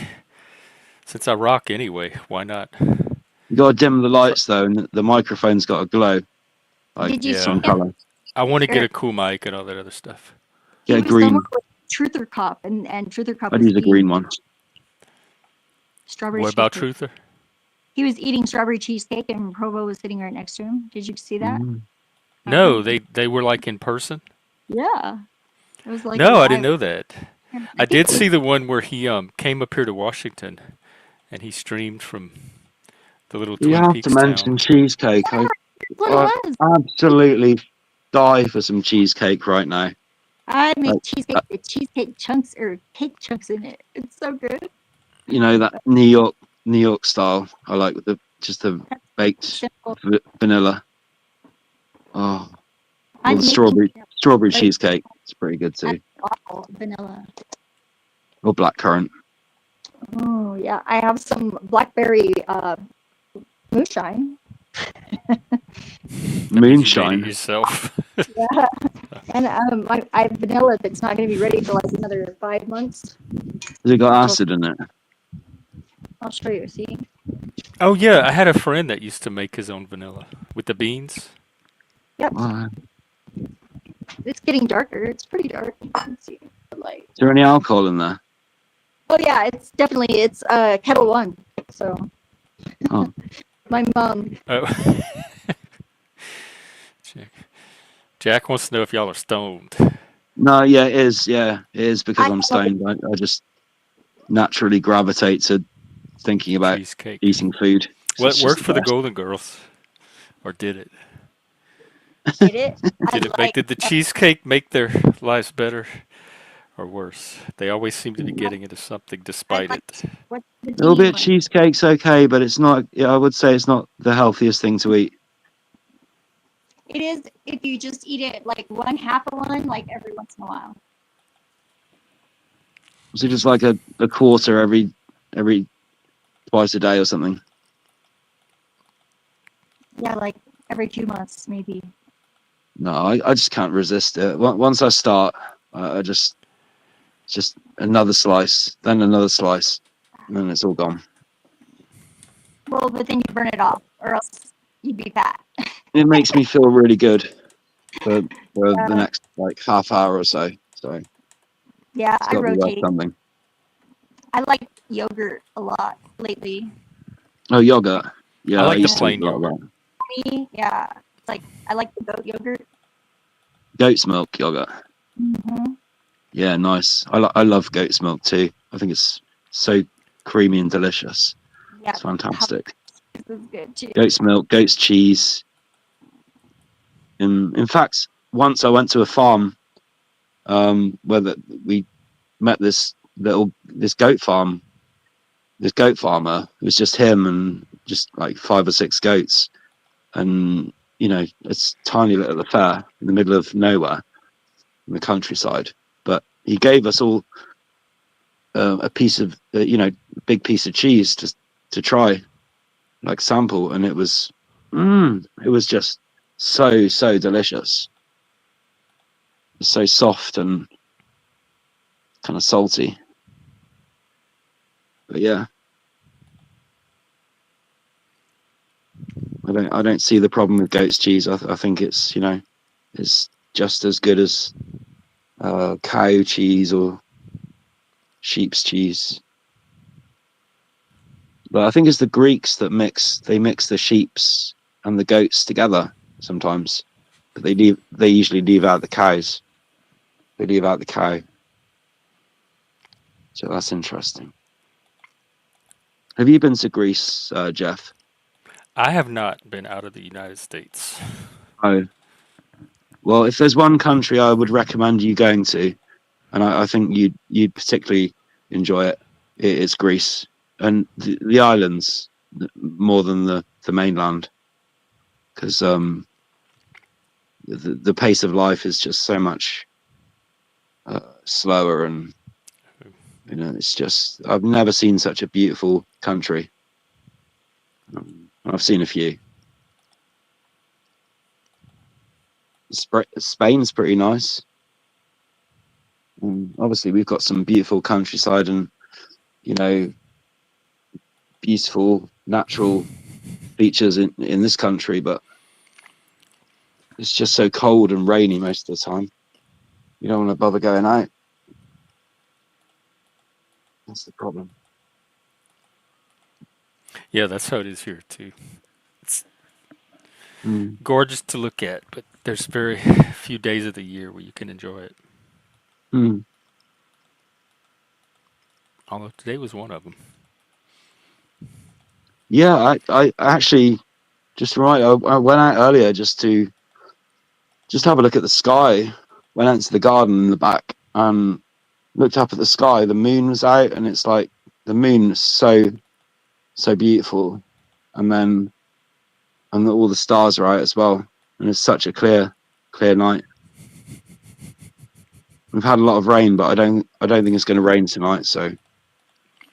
since I rock anyway, why not? You got to dim the lights though, and the microphone's got to glow. Like Did you some color. I want to get a cool mic and all that other stuff. Get a green. Truther Cup, and Truther Cup I'd was use a eating green one. strawberry What about cheesecake. Truther? He was eating strawberry cheesecake, and Provo was sitting right next to him. Did you see that? Mm. No, they were like in person. Yeah, it was like a No, I didn't live. know that. I I think did it was see the one where he came up here to Washington and he streamed from the little You Twin have to Peaks town. mention cheesecake. what I it was. absolutely die for some cheesecake right now. I make Like, cheesecake with cheesecake chunks or cake chunks in it. It's so good. you know, that New York style. I like with the baked Simple. vanilla. Oh, or I'm the making strawberry like cheesecake. It's pretty good too. waffle vanilla. Or blackcurrant. Oh yeah, I have some blackberry moonshine. That means you made it Moonshine. yourself. Yeah, and I have vanilla that's not going to be ready for like another 5 months. Has it got So acid in it? I'll show you. See, Oh yeah, I had a friend that used to make his own vanilla with the beans. yep, Wow. it's getting darker. It's pretty dark. You can see the light. Is there any alcohol in there? Oh yeah, it's Kettle One. So Oh, my mom. Oh, Jack wants to know if y'all are stoned. no, yeah, it is. Yeah, it is because I I'm stoned. I just naturally gravitate to thinking about Cheesecake. eating food. Well, It's it just worked the for the best. Golden Girls, or did it? Did it? Did the cheesecake make their lives better or worse? They always seem to be getting into something despite it. What's the A little D bit of one? cheesecake's okay, but it's not. Yeah, I would say it's not the healthiest thing to eat. It is if you just eat it like one half of one, like every once in a while. So just like a quarter every twice a day or something. Yeah, like every 2 months, maybe. No, I just can't resist it. Once I start, I just another slice, then another slice, and then it's all gone. Well, but then you burn it off, or else you'd be fat. It makes me feel really good for the Yeah, next like half hour or so. So yeah, it's I got to be worth rotate. something. I like yogurt a lot lately. Oh, yogurt. I Yeah, I like the used to eat plain a lot of yogurt. that. Me, yeah, it's like I like the goat yogurt. Goat's milk yogurt. Mm-hmm. Yeah, nice. I love goat's milk too. I think it's so creamy and delicious. Yeah, It's fantastic. this is good too. Goat's milk, goat's cheese. In fact, once I went to a farm where we met this goat farmer. It was just him and just like 5 or 6 goats, and you know, it's a tiny little affair in the middle of nowhere in the countryside. But he gave us all a piece of big piece of cheese to try, like sample, and it was just so delicious. It's so soft and kind of salty. But yeah, I don't see the problem with goat's cheese. I think it's it's just as good as cow cheese or sheep's cheese. But I think it's the Greeks that mix the sheep's and the goats together sometimes. But they usually leave out the cows. They leave out the cow. So that's interesting. Have you been to Greece, Jeff? I have not been out of the United States. Oh. Well, if there's one country I would recommend you going to, and I think you'd particularly enjoy it, it's Greece and the islands more than the mainland, because the pace of life is just so much slower, and it's just I've never seen such a beautiful country. I've seen a few. Spain's pretty nice. Obviously, we've got some beautiful countryside and beautiful natural features in this country, but it's just so cold and rainy most of the time. You don't want to bother going out. That's the problem. Yeah, that's how it is here too. It's Mm. gorgeous to look at, but there's very few days of the year where you can enjoy it. Mm. Although today was one of them. Yeah, I actually just right. I went out earlier just to have a look at the sky. Went out to the garden in the back and looked up at the sky. The moon was out, and it's like the moon is so beautiful, and then all the stars are out as well, and it's such a clear night. We've had a lot of rain, but I don't think it's going to rain tonight. So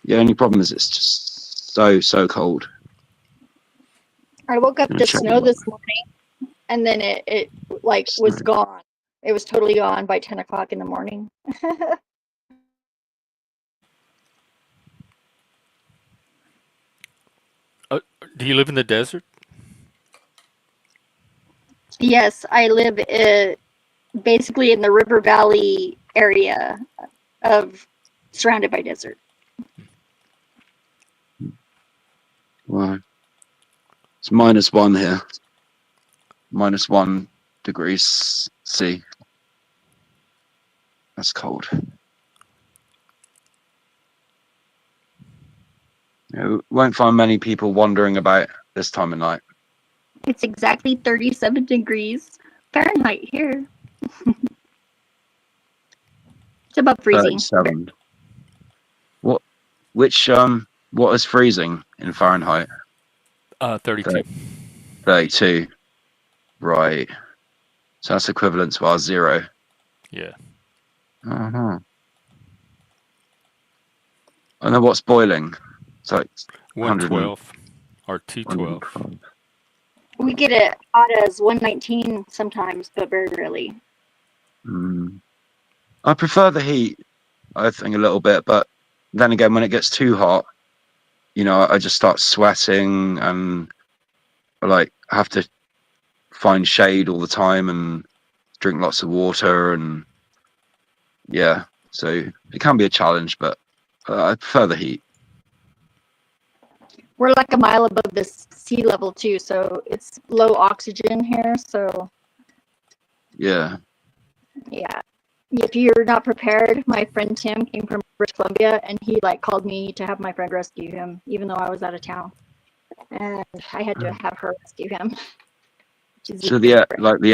the only problem is it's just so cold. I woke up I'm gonna to check snow that. this morning, and then it like was Snow. gone. It was totally gone by 10 o'clock in the morning. Do you live in the desert? Yes, I live basically in the river valley area of surrounded by desert. Wow. It's -1 here. -1 degrees C. That's cold. You won't find many people wandering about this time of night. It's exactly 37 degrees Fahrenheit here. It's above freezing. 37. What is freezing in Fahrenheit? 32. 32. Right. So that's equivalent to our 0. Yeah. Uh-huh. I know what's boiling. It's like 112 or 212. 112. We get it hot as 119 sometimes, but very rarely. I prefer the heat, I think, a little bit, but then again, when it gets too hot, I just start sweating and I have to find shade all the time and drink lots of water, and yeah, so it can be a challenge, but I prefer the heat. We're like a mile above the sea level too, so it's low oxygen here. So Yeah. If you're not prepared, my friend Tim came from British Columbia, and he called me to have my friend rescue him, even though I was out of town, and I had to have her rescue him. So the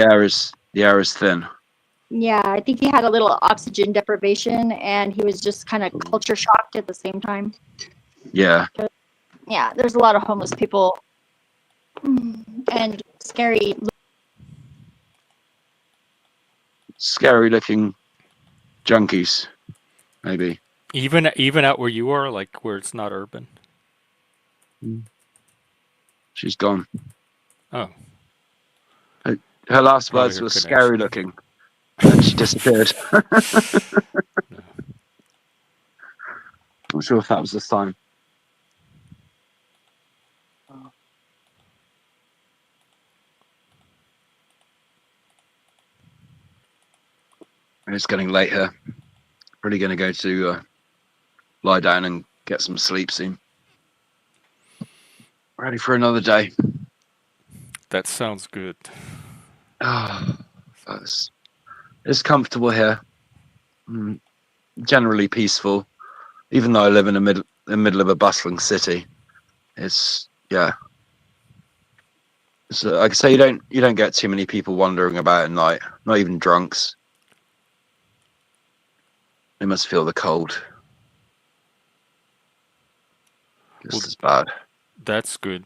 air is thin. Yeah, I think he had a little oxygen deprivation, and he was just kind of culture shocked at the same time. Yeah. Yeah, there's a lot of homeless people and scary looking junkies, maybe. Even out where you are, like where it's not urban. She's gone. Oh. Her last Probably words her were connection. scary looking. And she disappeared. Not sure if that was the sign. It's getting late here. Probably going to go to lie down and get some sleep soon. Ready for another day. That sounds good. It's comfortable here. Generally peaceful, even though I live in the middle of a bustling city. It's So like I say, you don't get too many people wandering about at night. Not even drunks. They must feel the cold. Just as bad. That's good.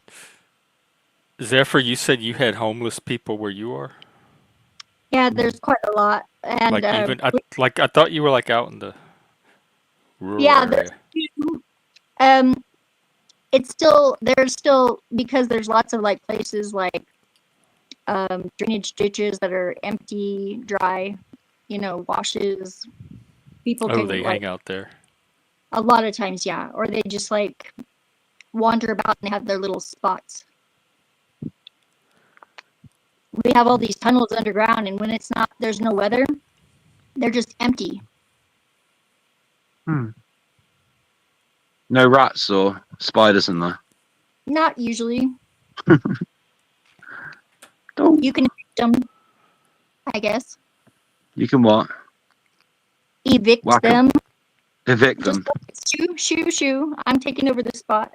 Zephyr, you said you had homeless people where you are? Yeah, there's quite a lot, and I thought you were out in the rural area. There's still because there's lots of places drainage ditches that are empty, dry, washes. People can they hang out there. A lot of times, yeah, or they just wander about and have their little spots. We have all these tunnels underground, and when there's no weather, they're just empty. No rats or spiders in there. Not usually. Don't. You can evict them, I guess. You can what? Evict Whack 'em. them. Evict Just them. shoo, shoo, shoo. I'm taking over the spot.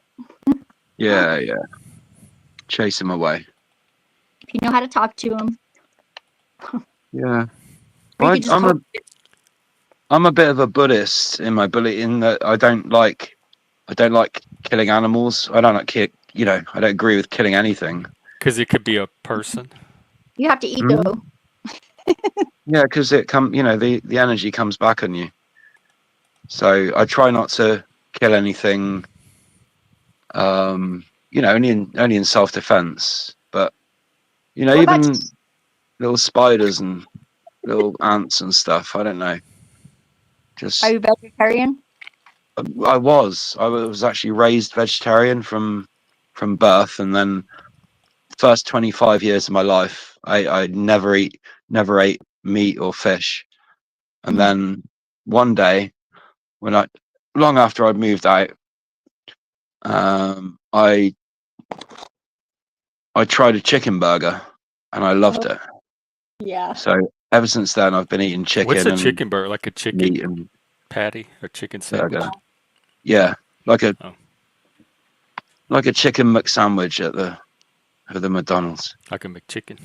Yeah, yeah. Chase them away. If you know how to talk to them. Yeah. Or you I, can just I'm a hope. I'm a bit of a Buddhist in my belief in that I don't like killing animals. I don't like I don't agree with killing anything. Because it could be a person. You have to eat Mhm. though. Yeah, because the energy comes back on you. So I try not to kill anything. Only in self defense. But What about even little spiders and little ants and stuff. I don't know. are Just you vegetarian? I was actually raised vegetarian from birth, and then first 25 years of my life, I never ate meat or fish. And Mhm. then one day, long after I'd moved out, I tried a chicken burger, and I loved Oh, it. yeah. So ever since then, I've been eating What's chicken a and chicken burger? Like a meat chicken and patty or chicken burger. sandwich? Yeah, like a Oh, chicken McSandwich at the McDonald's. like a McChicken.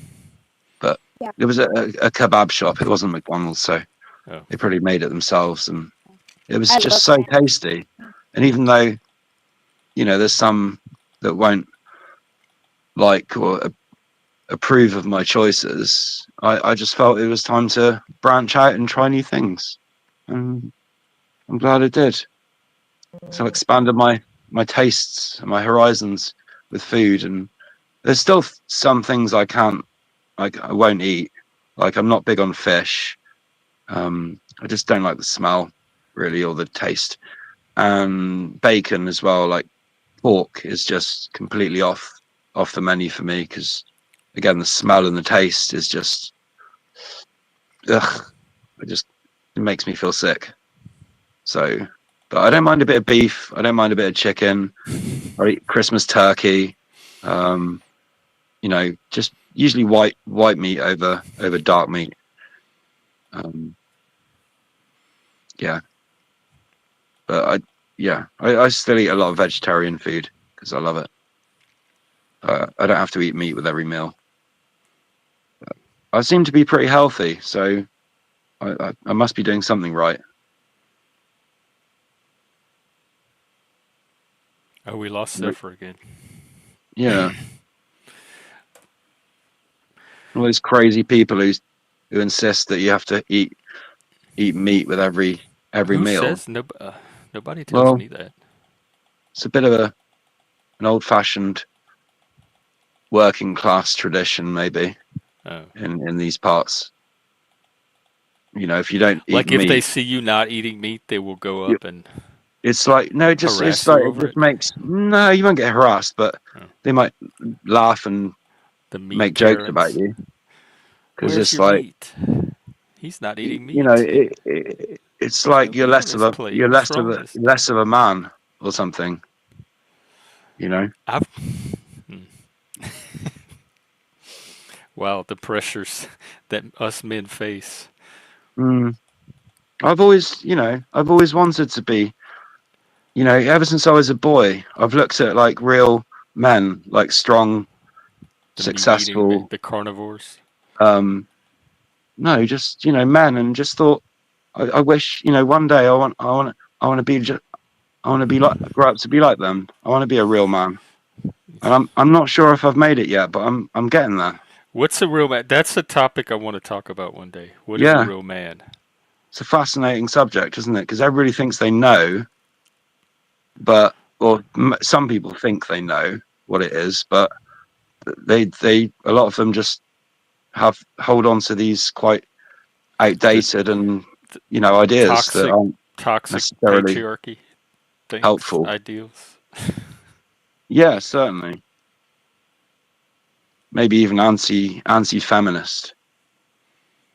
But Yeah. it was a kebab shop. It wasn't McDonald's, so Oh, they probably made it themselves, and it was I just love so tasty. And even though there's some that won't like or approve of my choices, I just felt it was time to branch out and try new things, and I'm glad I did. So I expanded my tastes and my horizons with food, and there's still some things I won't eat. Like I'm not big on fish. I just don't like the smell really or the taste. And bacon as well, like pork is just completely off the menu for me because again the smell and the taste is just ugh, it makes me feel sick. So but I don't mind a bit of beef, I don't mind a bit of chicken, I eat Christmas turkey. Just usually white meat over dark meat. Um, yeah, but I still eat a lot of vegetarian food because I love it. I don't have to eat meat with every meal. I seem to be pretty healthy, so I must be doing something right. oh, we lost Zephyr again. Yeah, all those crazy people who insist that you have to eat meat with every Who meal. says? Nobody tells Well, me that. it's a bit of an old-fashioned working class tradition, maybe Oh. in these parts. If you don't eat Like if they meat, see you not eating meat, they will go you, up and it's like no, harass you it over just it. makes no, you won't get harassed, but Oh. they might laugh and The meat make jokes about Karens. you because Where's it's your like meat? He's not eating meat. it's There's like no meat on his plate. What's wrong with this guy? less of a man or something. I've. Hmm. Wow, the pressures that us men face. Mm. I've always wanted to be, ever since I was a boy, I've looked at like real men, like strong, The meat eating, successful, the carnivores. um, no, just, men, and just thought, I wish, one day I want to be, I want to be like, grow up to be like them. I want to be a real man. And I'm not sure if I've made it yet, but I'm getting there. What's a real man? That's a topic I want to talk about one day. What is a Yeah. real man? It's a fascinating subject, isn't it? Because everybody thinks they know, some people think they know what it is, but a lot of them just hold on to these quite The, outdated and the ideas that toxic, aren't toxic necessarily patriarchy things, helpful. ideals. Yeah, certainly. Maybe even anti-feminist,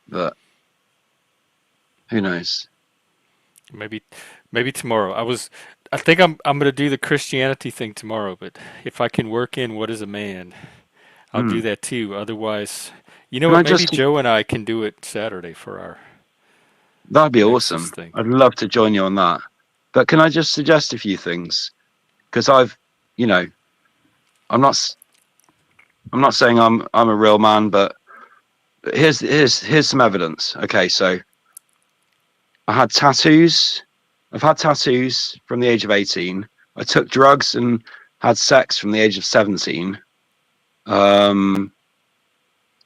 but who knows? Maybe tomorrow. I think I'm going to do the Christianity thing tomorrow, but if I can work in what is a man, I'll do Hmm. that too. Otherwise, you know Can what? I Maybe just? Joe and I can do it Saturday for our That'd be Nexus awesome. thing. I'd love to join you on that. But can I just suggest a few things? Because I've, you know, I'm not. I'm not saying I'm a real man, but here's some evidence. Okay, so I had tattoos. I've had tattoos from the age of 18. I took drugs and had sex from the age of 17. Um,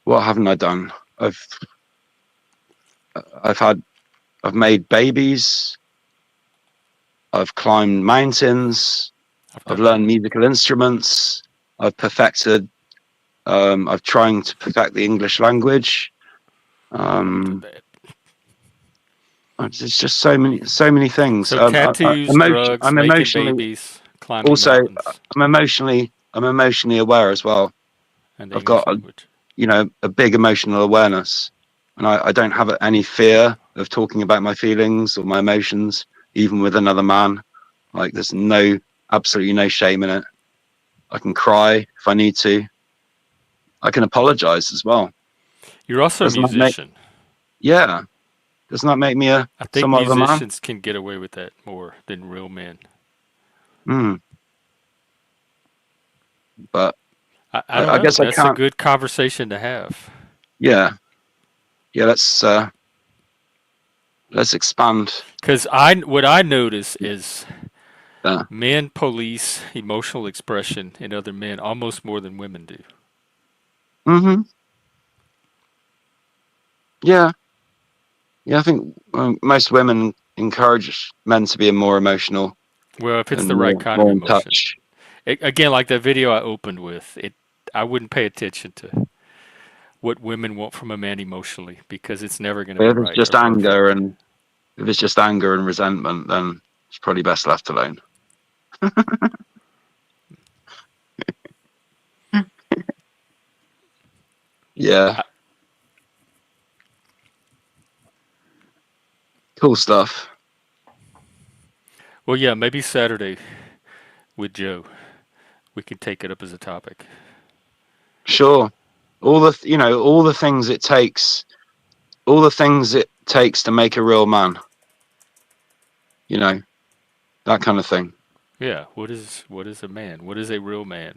what haven't I done? I've I've had I've made babies. I've climbed mountains. I've I've done that. learned musical instruments. I've perfected. I've trying to perfect the English language. I've done Um, that. There's just so many things. So tattoos, drugs, I'm making emotionally babies, climbing also. mountains, I'm emotionally aware as well. and the I've got English language. a big emotional awareness, and I don't have any fear of talking about my feelings or my emotions, even with another man. Like there's absolutely no shame in it. I can cry if I need to. I can apologize as well. You're also a Doesn't that make musician. yeah? Doesn't that make me a I think somewhat of a man? musicians can get away with that more than real men. Mm, but I don't I know. guess I That's a can't. good conversation to have. Yeah, yeah. Let's expand. Because what I notice is That. men police emotional expression in other men almost more than women do. Mm-hmm. Yeah, yeah. I think most women encourage men to be more emotional Well, if it's and the right kind of more in emotion. touch. Again, like the video I opened with, I wouldn't pay attention to what women want from a man emotionally because it's never going to But be if it's right just or anger perfect. and if it's just anger and resentment, then it's probably best left alone. Yeah, I, cool stuff. well, yeah, maybe Saturday with Joe, we can take it up as a topic. Sure. All the things it takes, all the things it takes to make a real man. You know, that kind of thing. Yeah, what is a man? What is a real man?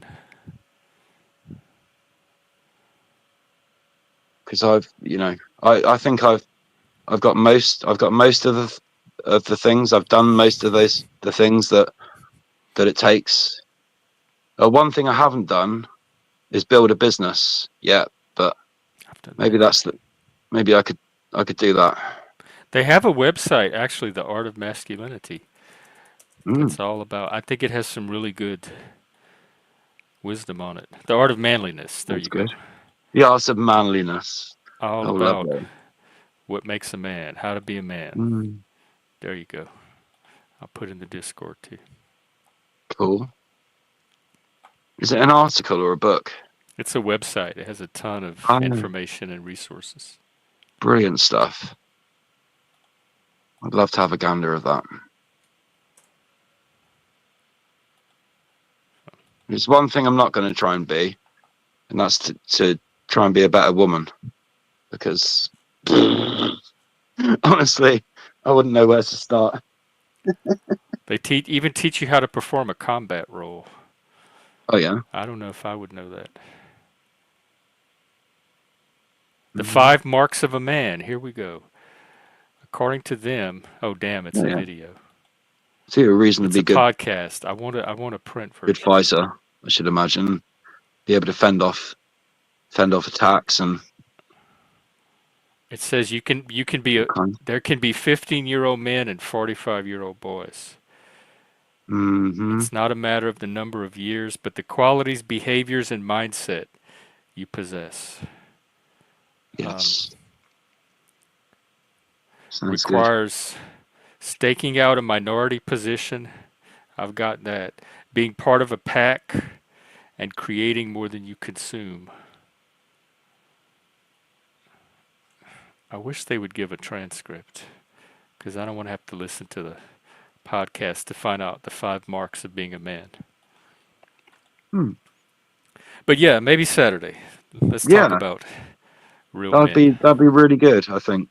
Because I think I've got most of the things. I've done most of the things that it takes. One thing I haven't done is build a business yet, but I've done maybe that. maybe I could do that. They have a website, actually, The Art of Masculinity. Mm, That's all about. I think it has some really good wisdom on it. The Art of Manliness. There that's you good. go. The arts of manliness. All Oh, about lovely. what makes a man, how to be a man. Mm, There you go. I'll put in the Discord too. cool. Is it an article or a book? It's a website. It has a ton of Oh, information and resources. brilliant stuff. I'd love to have a gander of that. There's one thing I'm not going to try and be, and that's to try and be a better woman, because honestly, I wouldn't know where to start. They even teach you how to perform a combat role. Oh yeah. I don't know if I would know that. The Mm, 5 marks of a man. Here we go. According to them, oh damn, it's oh a yeah. video. So you're a It's reasonably a podcast. I want a print good version. fighter, I should imagine. Be able to fend off attacks and It says you can be that a kind. there can be 15-year-old men and 45-year-old boys. Mm-hmm. It's not a matter of the number of years, but the qualities, behaviors, and mindset you possess. Um, Yes. Sounds good. requires staking out a minority position. I've got that. Being part of a pack and creating more than you consume. I wish they would give a transcript because I don't want to have to listen to the podcast to find out the 5 marks of being a man. Hmm. But yeah, maybe Saturday. Let's talk Yeah, about real men. that'd be really good. I think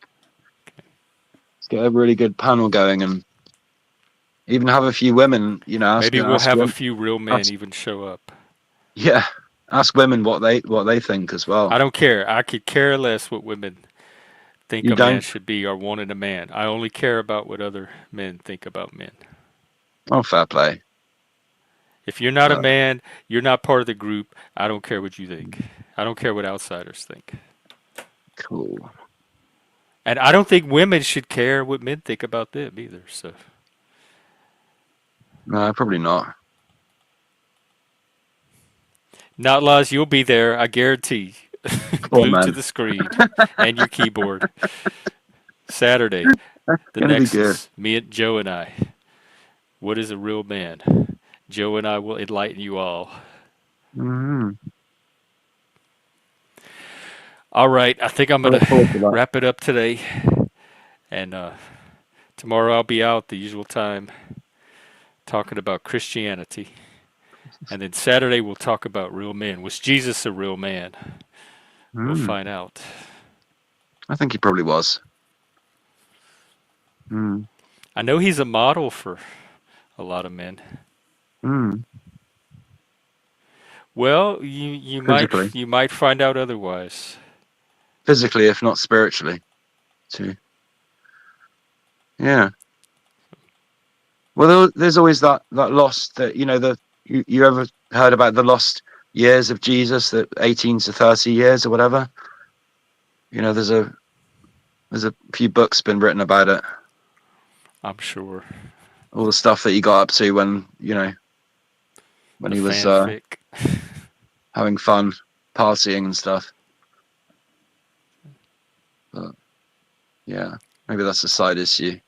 let's get a really good panel going and even have a few women. You know, Maybe we'll have a few real men ask even show up. yeah, ask women what they think as well. I don't care. I could care less what women think You a man don't? should be or want in a man. I only care about what other men think about men. Oh, fair play. If you're not a But man, you're not part of the group. I don't care what you think. I don't care what outsiders think. cool. And I don't think women should care what men think about them either. So, No, probably not. not laws, you'll be there, I guarantee. Come on, Glued to man. the screen and your keyboard. Saturday, That's the gonna be good. Nexus, me and Joe and I. What is a real man? Joe and I will enlighten you all. Hmm. All right, I think I'm I going look forward to to that. wrap it up today. And tomorrow I'll be out the usual time talking about Christianity. And then Saturday we'll talk about real men. Was Jesus a real man? We'll Hmm. find out. I think he probably was. Hmm. I know he's a model for a lot of men. Hmm. Well, you Physically, might find out otherwise. if not spiritually, too. Yeah. Well, there's always that lost that you ever heard about the lost years of Jesus, that 18 to 30 years or whatever. You know, there's a few books been written about it. I'm sure. All the stuff that he got up to when The he was fanfic. having fun, partying and stuff. But yeah, maybe that's a side issue.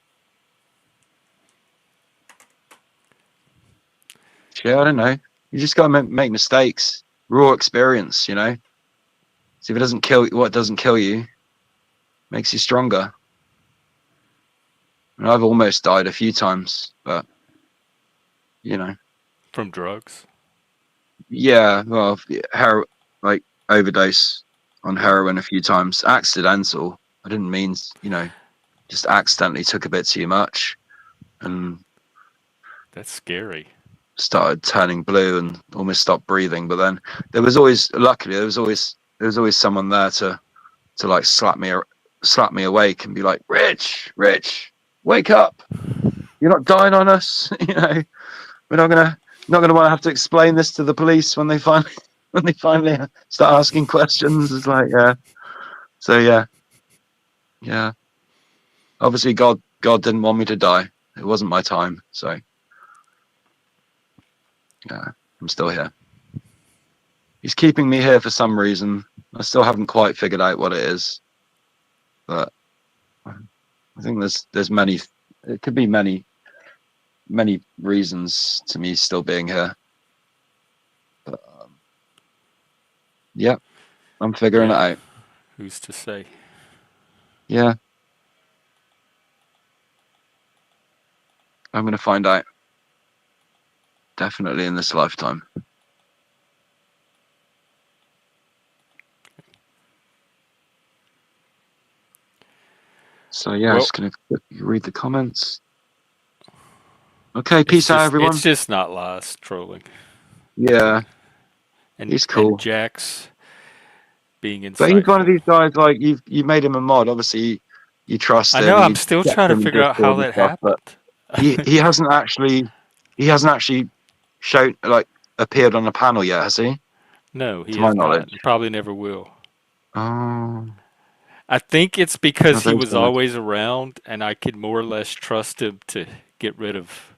Yeah, I don't know. You just gotta make mistakes. Raw experience, you know. See if it doesn't kill what doesn't kill you makes you stronger. And I've almost died a few times, but you know, From drugs. yeah. Well, like overdose on heroin a few times, accidental. I didn't mean, just accidentally took a bit too much, and That's scary. started turning blue and almost stopped breathing. But then luckily there was always someone there to like slap me awake and be like, Rich, wake up, you're not dying on us. We're not gonna want to have to explain this to the police when they finally start asking questions. It's like, yeah. So yeah, obviously God didn't want me to die. It wasn't my time. So yeah, I'm still here. He's keeping me here for some reason. I still haven't quite figured out what it is, but I think there's many. It could be many reasons to me still being here. But yeah, I'm figuring it Yeah. out. Who's to say? Yeah, I'm gonna find out. Definitely in this lifetime. So yeah, Well, just gonna read the comments. Okay, peace out, everyone. it's just not lies trolling. Yeah, And he's cool. Jack's being But he's one of insightful. these guys. Like you made him a mod. Obviously, you trust I him. know. I'm You still checked trying to him in figure out how Discord and that stuff, but happened. he hasn't actually shown like appeared on a panel yet, has he? No, he To my has not. knowledge. And probably never will. Oh, I think it's because he very was sad. always around, and I could more or less trust him to get rid of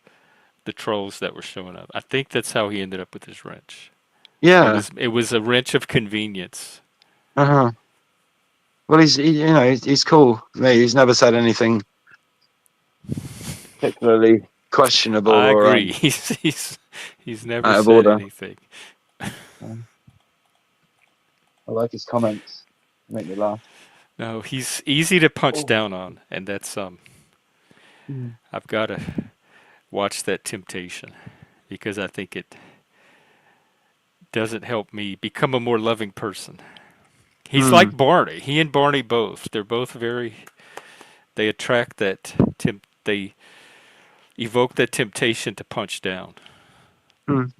the trolls that were showing up. I think that's how he ended up with his wrench. Yeah. It was a wrench of convenience. Uh huh. Well, he's cool. Mate, he's never said anything particularly questionable I or agree. He's never out of said order. anything. I like his comments. They make me laugh. No, he's easy to punch down on, and that's I've got to watch that temptation, because I think it doesn't help me become a more loving person. He's like Barney. He and Barney both. They're both very. They attract that They evoke that temptation to punch down. Mm.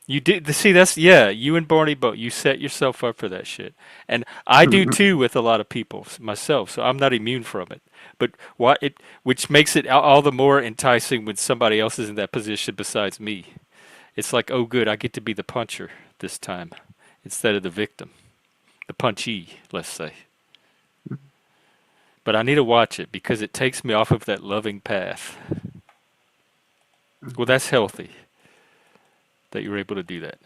You did see that's yeah. You and Barney both. You set yourself up for that shit, and I do too with a lot of people myself. So I'm not immune from it. But which makes it all the more enticing when somebody else is in that position besides me. It's like, oh, good, I get to be the puncher this time instead of the victim, the punchee, let's say. But I need to watch it because it takes me off of that loving path. Well, that's healthy that you're able to do that.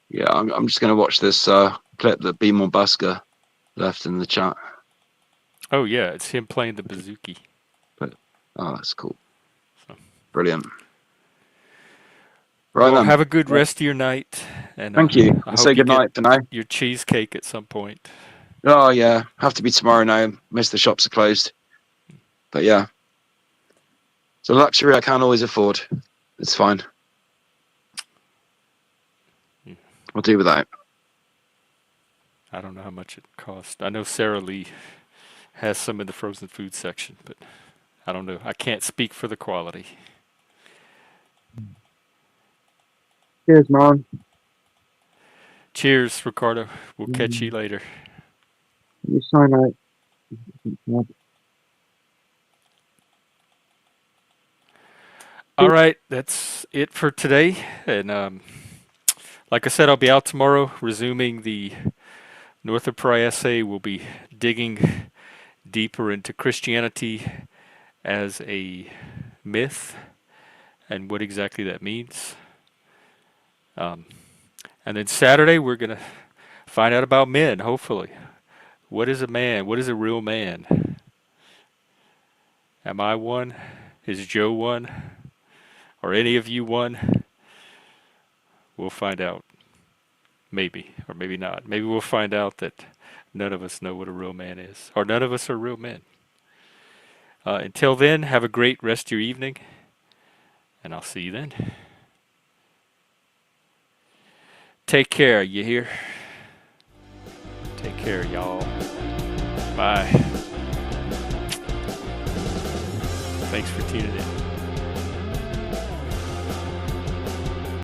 Yeah, I'm just gonna watch this clip that Be More Busker left in the chat. Oh yeah, it's him playing the bouzouki. But that's cool. Brilliant. Right, well, then. Have a good rest of your night, and thank you. I'll say good night for now. Your cheesecake at some point. Oh yeah, have to be tomorrow now. Most of the shops are closed. But yeah, it's a luxury I can't always afford. It's fine. I'll do without. I don't know how much it costs. I know Sarah Lee has some in the frozen food section, but I don't know. I can't speak for the quality. Cheers, man. Cheers, Ricardo. We'll catch you later. You sign out. All right, that's it for today. And like I said, I'll be out tomorrow, resuming the Northrop Frye essay. We'll be digging deeper into Christianity as a myth and what exactly that means. And then Saturday, we're going to find out about men, hopefully. What is a man? What is a real man? Am I one? Is Joe one? Or any of you one? We'll find out. Maybe, or maybe not. Maybe we'll find out that none of us know what a real man is, or none of us are real men. Until then, have a great rest of your evening, and I'll see you then. Take care, you hear? Take care, y'all. Bye. Thanks for tuning in.